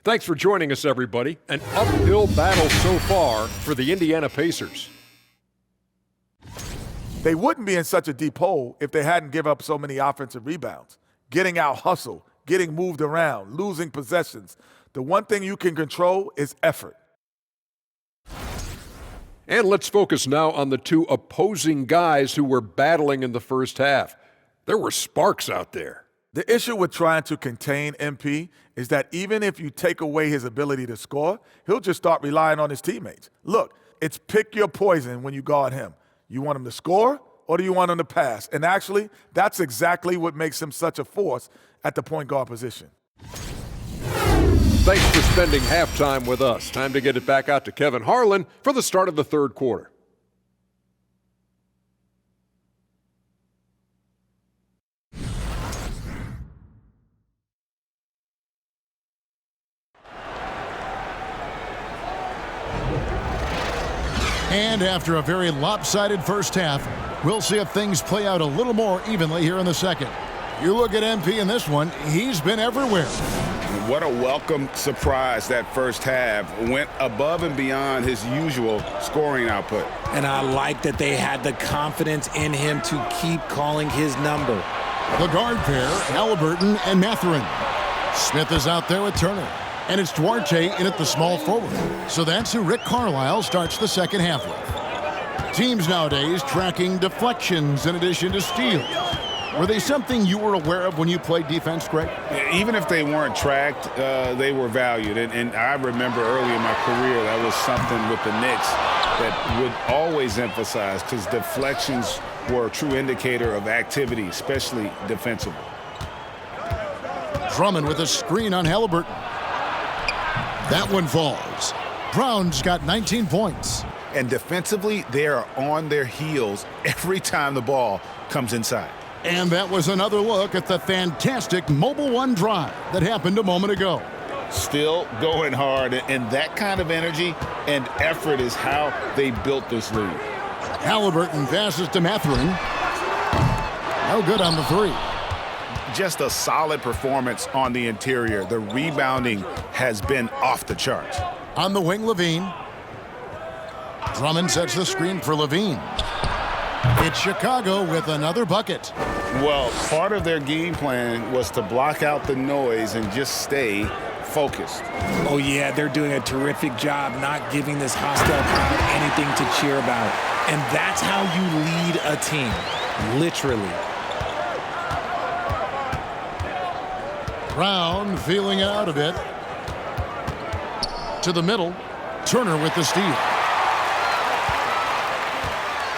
Thanks for joining us, everybody. An uphill battle so far for the Indiana Pacers. They wouldn't be in such a deep hole if they hadn't given up so many offensive rebounds. Getting out hustled, getting moved around, losing possessions. The one thing you can control is effort. And let's focus now on the two opposing guys who were battling in the first half. There were sparks out there. The issue with trying to contain MP is that even if you take away his ability to score, he'll just start relying on his teammates. Look, it's pick your poison when you guard him. You want him to score or do you want him to pass? And actually, that's exactly what makes him such a force at the point guard position. Thanks for spending halftime with us. Time to get it back out to Kevin Harlan for the start of the third quarter. And after a very lopsided first half, we'll see if things play out a little more evenly here in the second. You look at MP in this one, he's been everywhere. What a welcome surprise that first half. Went above and beyond his usual scoring output. And I like that they had the confidence in him to keep calling his number. The guard pair, Halliburton and Mathurin. Smith is out there with Turner. And it's Duarte in at the small forward. So that's who Rick Carlisle starts the second half with. Teams nowadays tracking deflections in addition to steals. Were they something you were aware of when you played defense, Greg? Even if they weren't tracked, they were valued. And I remember early in my career, that was something with the Knicks that would always emphasize, because deflections were a true indicator of activity, especially defensively. Drummond with a screen on Halliburton. That one falls. Brown's got 19 points. And defensively, they are on their heels every time the ball comes inside. And that was another look at the fantastic Mobile One drive that happened a moment ago. Still going hard, and that kind of energy and effort is how they built this lead. Halliburton passes to Mathurin. No good on the three. Just a solid performance on the interior. The rebounding has been off the charts. On the wing, Levine. Drummond sets the screen for Levine. It's Chicago with another bucket. Well, part of their game plan was to block out the noise and just stay focused. Oh, yeah, they're doing a terrific job not giving this hostile crowd anything to cheer about. And that's how you lead a team, literally. Brown feeling it out a bit. To the middle. Turner with the steal.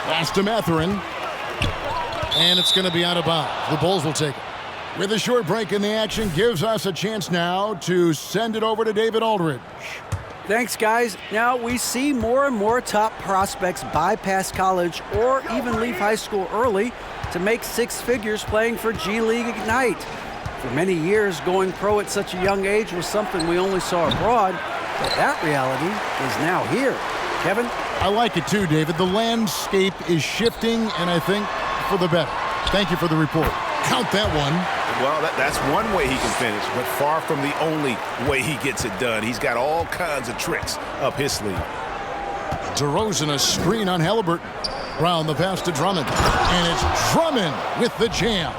Pass to Mathurin. And it's going to be out of bounds. The Bulls will take it. With a short break in the action, gives us a chance now to send it over to David Aldridge. Thanks, guys. Now we see more and more top prospects bypass college or even leave high school early to make six figures playing for G League Ignite. For many years, going pro at such a young age was something we only saw abroad, but that reality is now here. Kevin? I like it too, David. The landscape is shifting, and I think for the better. Thank you for the report. Count that one. Well, that's one way he can finish, but far from the only way he gets it done. He's got all kinds of tricks up his sleeve. DeRozan a screen on Halliburton. Brown the pass to Drummond. And it's Drummond with the jam.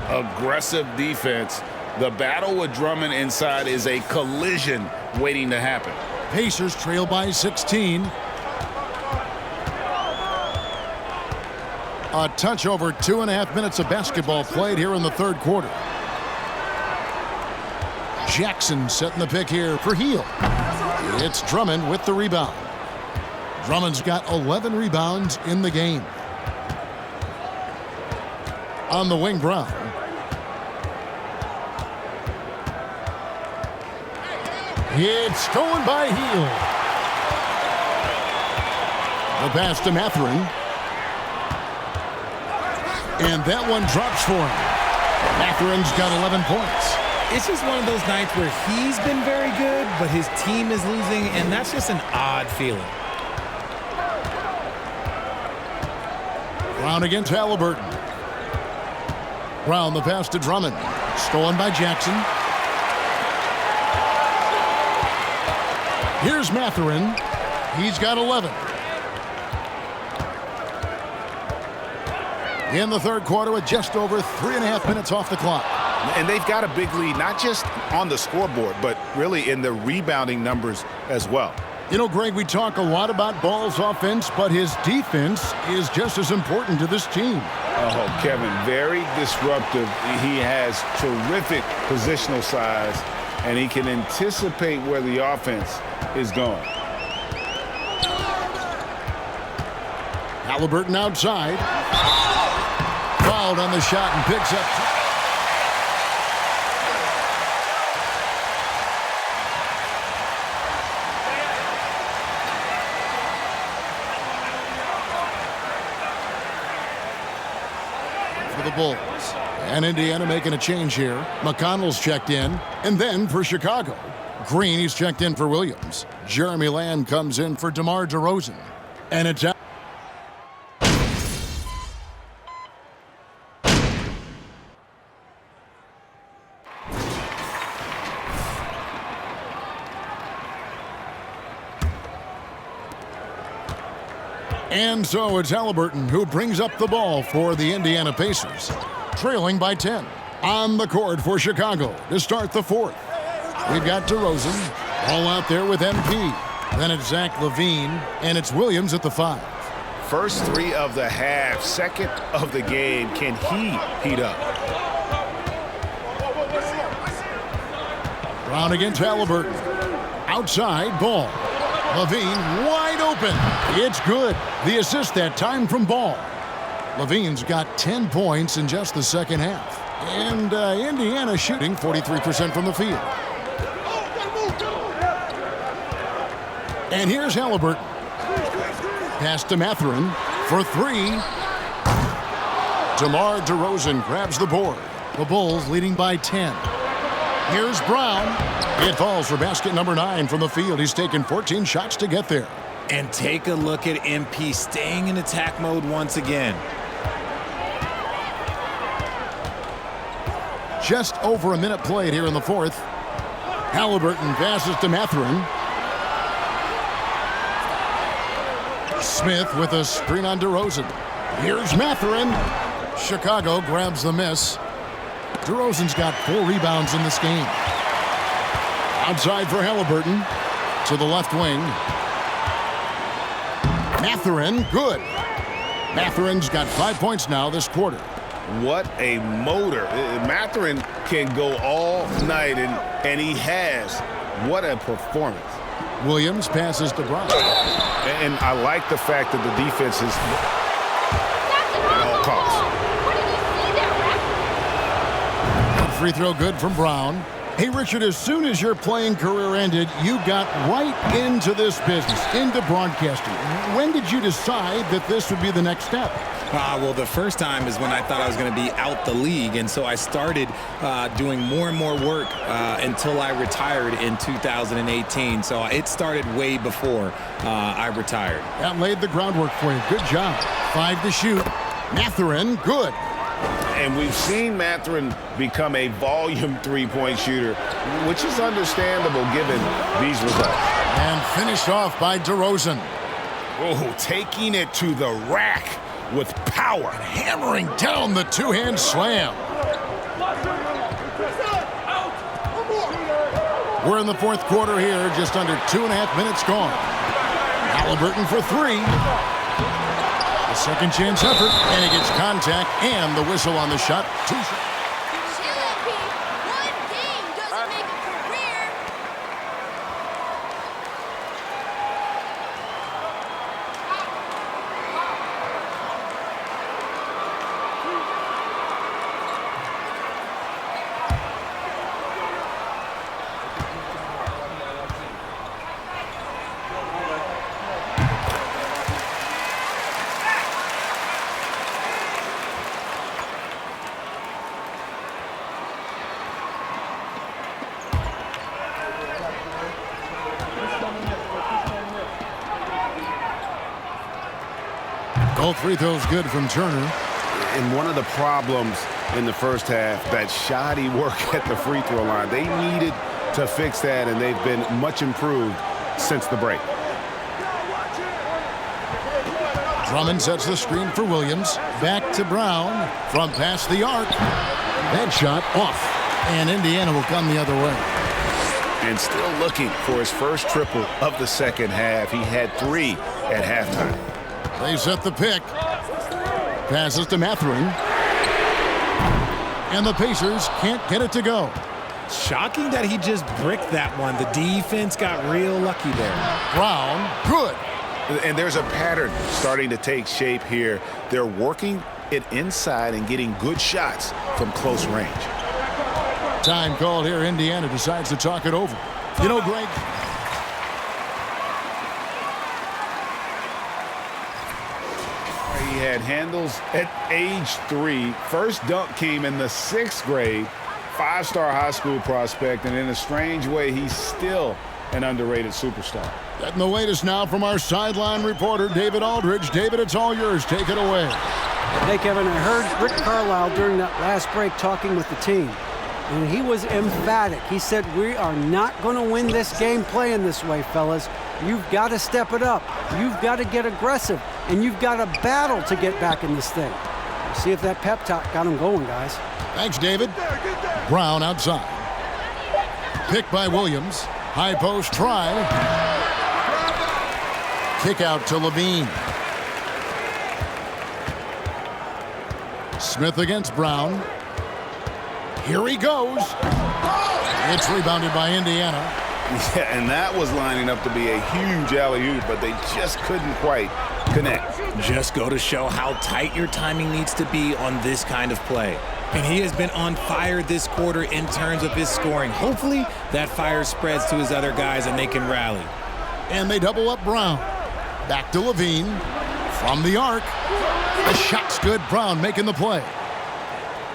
Aggressive defense. The battle with Drummond inside is a collision waiting to happen. Pacers trail by 16. A touch over 2.5 minutes of basketball played here in the third quarter. Jackson setting the pick here for Heel. It's Drummond with the rebound. Drummond's got 11 rebounds in the game. On the wing, Brown. It's stolen by Heel. The pass to Mathurin. And that one drops for him. Mathurin's got 11 points. It's just one of those nights where he's been very good, but his team is losing, and that's just an odd feeling. Brown against Halliburton. Brown the pass to Drummond. Stolen by Jackson. Here's Mathurin. He's got 11. In the third quarter with just over 3.5 minutes off the clock. And they've got a big lead, not just on the scoreboard, but really in the rebounding numbers as well. You know, Greg, we talk a lot about Ball's offense, but his defense is just as important to this team. Oh, Kevin, very disruptive. He has terrific positional size, and he can anticipate where the offense is going. Halliburton outside. Fouled on the shot and picks up. For the Bulls. And Indiana making a change here. McConnell's checked in. And then for Chicago, Green, he's checked in for Williams. Jeremy Lamb comes in for DeMar DeRozan. And it's out. And so it's Halliburton who brings up the ball for the Indiana Pacers, trailing by 10. On the court for Chicago to start the fourth. We've got DeRozan, all out there with MP. Then it's Zach LaVine, and it's Williams at the 5. First 3 of the half, second of the game. Can he heat up? Brown against Halliburton. Outside, Ball. LaVine wide open. It's good. The assist that time from Ball. LaVine's got 10 points in just the second half. And Indiana shooting 43% from the field. And here's Halliburton. Pass to Mathurin for 3. DeMar DeRozan grabs the board. The Bulls leading by 10. Here's Brown. It falls for basket number 9 from the field. He's taken 14 shots to get there. And take a look at MP staying in attack mode once again. Just over a minute played here in the fourth. Halliburton passes to Mathurin. Smith with a screen on DeRozan. Here's Mathurin. Chicago grabs the miss. DeRozan's got 4 rebounds in this game. Outside for Halliburton. To the left wing. Mathurin, good. Mathurin's got 5 points now this quarter. What a motor. Mathurin can go all night, and he has. What a performance. Williams passes to Brown. And I like the fact that the defense is at all costs. Free throw good from Brown. Hey, Richard, as soon as your playing career ended, you got right into this business, into broadcasting. When did you decide that this would be the next step? Well, the first time is when I thought I was going to be out the league, and so I started doing more and more work until I retired in 2018. So it started way before I retired. That laid the groundwork for you. Good job. 5 to shoot. Mathurin, good. And we've seen Mathurin become a volume three-point shooter, which is understandable given these results. And finished off by DeRozan. Oh, taking it to the rack with power. And hammering down the two-hand slam. We're in the fourth quarter here, just under 2.5 minutes gone. Halliburton for 3. A second chance effort, and he gets contact and the whistle on the shot. 2 shots. All free throws good from Turner. And one of the problems in the first half, that shoddy work at the free throw line. They needed to fix that, and they've been much improved since the break. Drummond sets the screen for Williams. Back to Brown from past the arc. That shot off. And Indiana will come the other way. And still looking for his first triple of the second half. He had 3 at halftime. They set the pick. Passes to Mathurin. And the Pacers can't get it to go. Shocking that he just bricked that one. The defense got real lucky there. Brown, good. And there's a pattern starting to take shape here. They're working it inside and getting good shots from close range. Time called here. Indiana decides to talk it over. You know, Greg, he had handles at age 3. First dunk came in the 6th grade. 5-star high school prospect, and in a strange way, he's still an underrated superstar. Getting the latest now from our sideline reporter, David Aldridge. David, it's all yours. Take it away. Hey, Kevin, I heard Rick Carlisle during that last break talking with the team, and he was emphatic. He said, we are not going to win this game playing this way, fellas. You've got to step it up. You've got to get aggressive, and you've got to battle to get back in this thing. See if that pep talk got him going, guys. Thanks, David. Brown outside. Pick by Williams. High post try. Kick out to Levine. Smith against Brown. Here he goes. It's rebounded by Indiana. Yeah, and that was lining up to be a huge alley-oop, but they just couldn't quite connect. Just go to show how tight your timing needs to be on this kind of play. And he has been on fire this quarter in terms of his scoring. Hopefully that fire spreads to his other guys and they can rally. And they double up Brown. Back to Levine. From the arc. The shot's good. Brown making the play.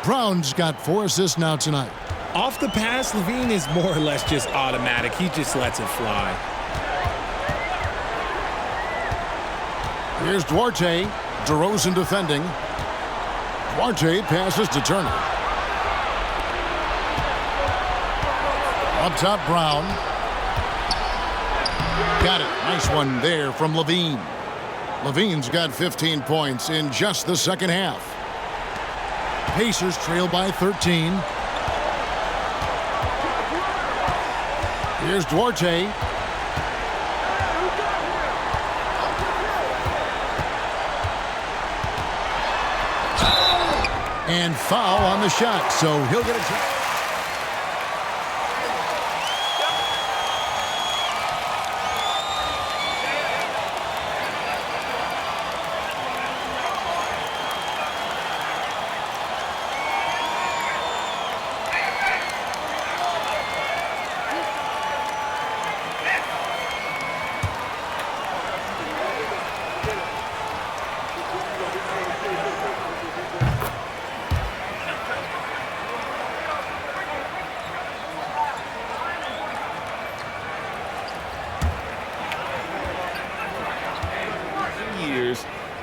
Brown's got 4 assists now tonight. Off the pass, Levine is more or less just automatic. He just lets it fly. Here's Duarte. DeRozan defending. Duarte passes to Turner. Up top, Brown. Got it. Nice one there from Levine. Levine's got 15 points in just the second half. Pacers trail by 13. Here's Duarte. And foul on the shot, so he'll get a...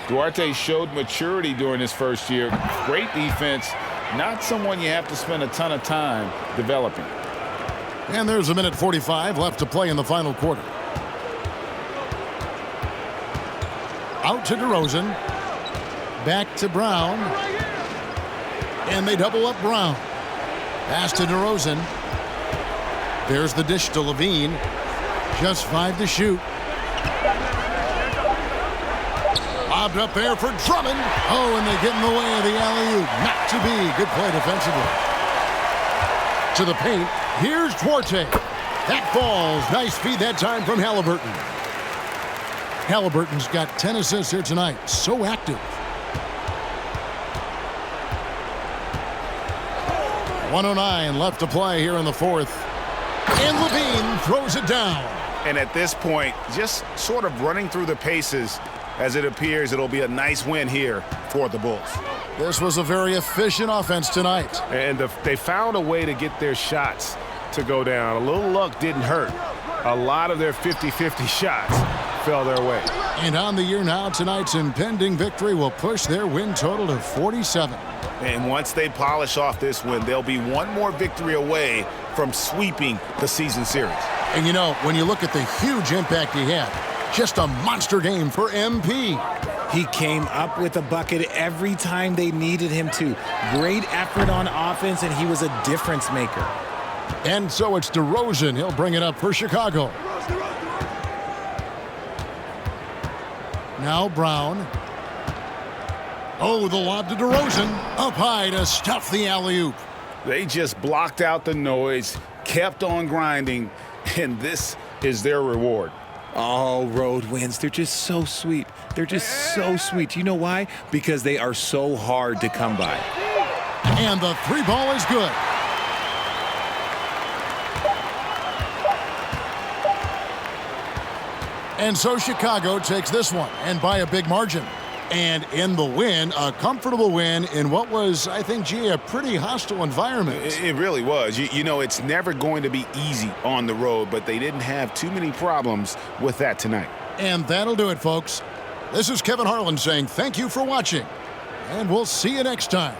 Duarte showed maturity during his first year. Great defense. Not someone you have to spend a ton of time developing. And there's a minute 45 left to play in the final quarter. Out to DeRozan. Back to Brown. And they double up Brown. Pass to DeRozan. There's the dish to Levine. Just 5 to shoot. Lobbed up there for Drummond. Oh, and they get in the way of the alley-oop. Not to be. Good play defensively. To the paint. Here's Duarte. That falls. Nice feed that time from Halliburton. Halliburton's got 10 assists here tonight. So active. 1:09 left to play here in the fourth. And Levine throws it down. And at this point, just sort of running through the paces. As it appears, it'll be a nice win here for the Bulls. This was a very efficient offense tonight. And they found a way to get their shots to go down. A little luck didn't hurt. A lot of their 50-50 shots fell their way. And on the year now, tonight's impending victory will push their win total to 47. And once they polish off this win, they'll be one more victory away from sweeping the season series. And you know, when you look at the huge impact he had, just a monster game for MP. He came up with a bucket every time they needed him to. Great effort on offense, and he was a difference maker. And so it's DeRozan. He'll bring it up for Chicago. Now Brown. Oh, the lob to DeRozan. Up high to stuff the alley-oop. They just blocked out the noise, kept on grinding, and this is their reward. Oh, road wins. They're just so sweet. They're just so sweet. You know why? Because they are so hard to come by. And the 3 ball is good. And so Chicago takes this one, and by a big margin. And in the win, a comfortable win in what was, I think, gee, a pretty hostile environment. It really was. You know, it's never going to be easy on the road, but they didn't have too many problems with that tonight. And that'll do it, folks. This is Kevin Harlan saying thank you for watching, and we'll see you next time.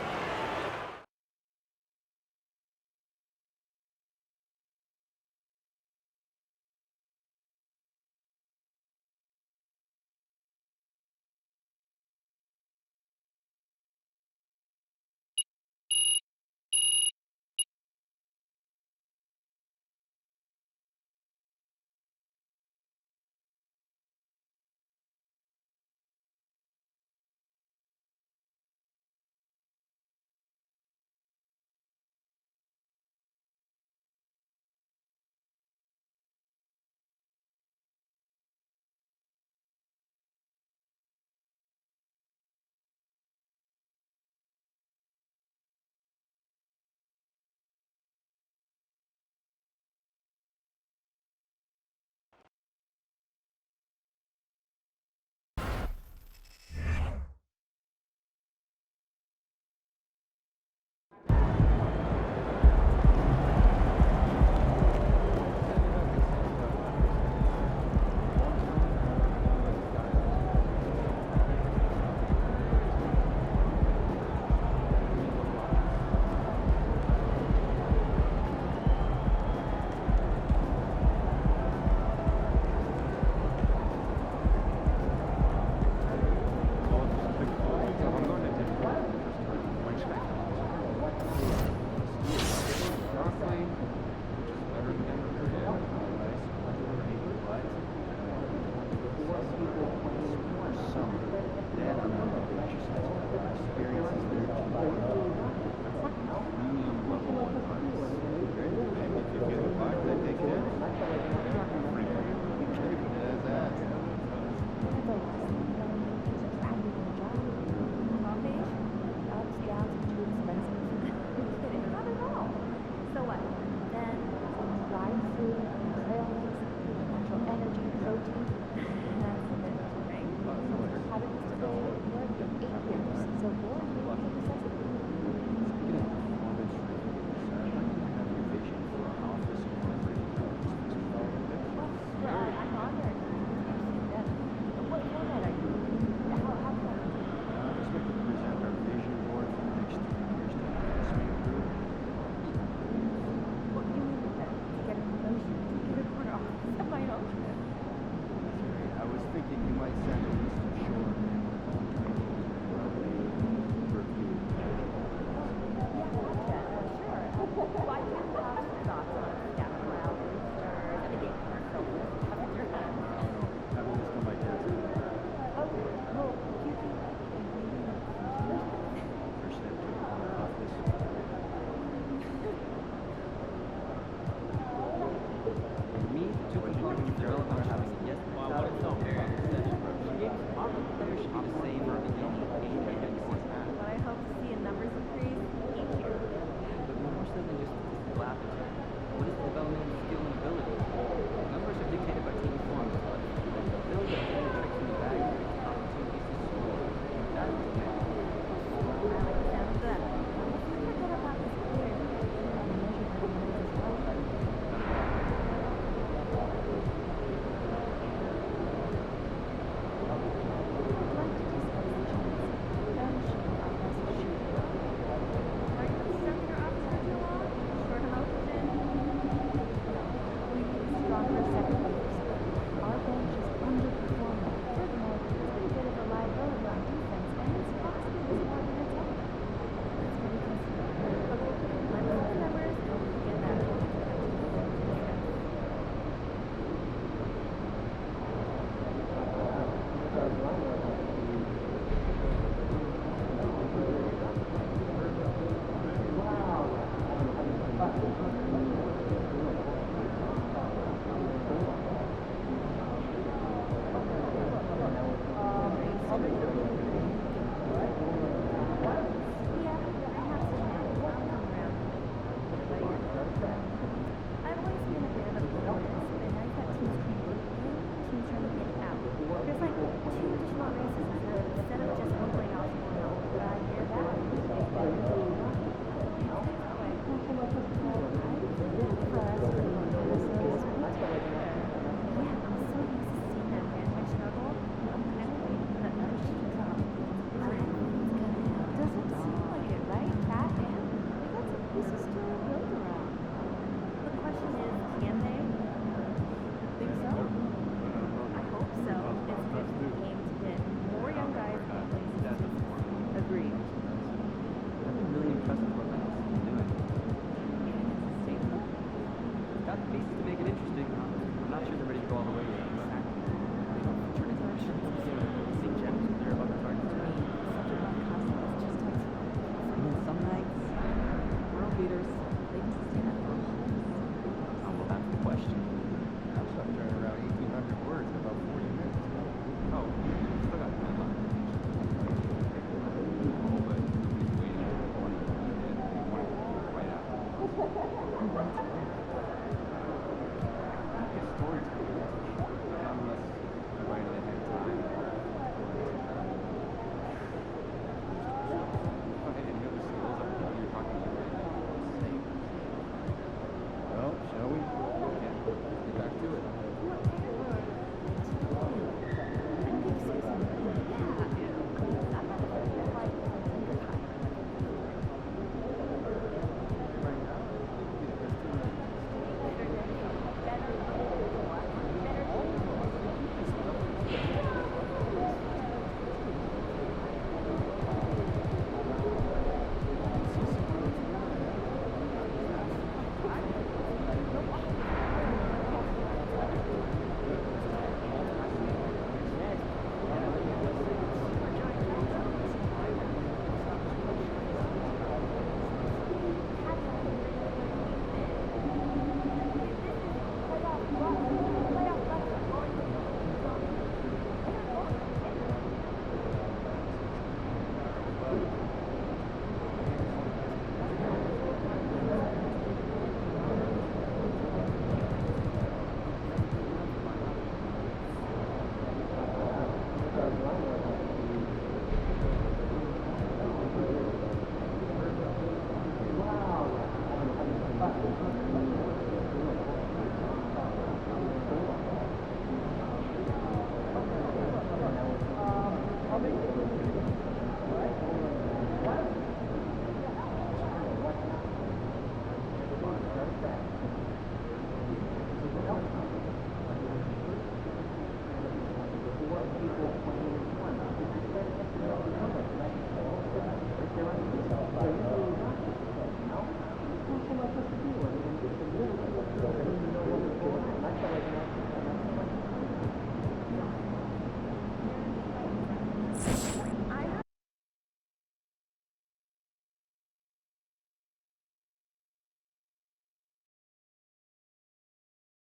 complete.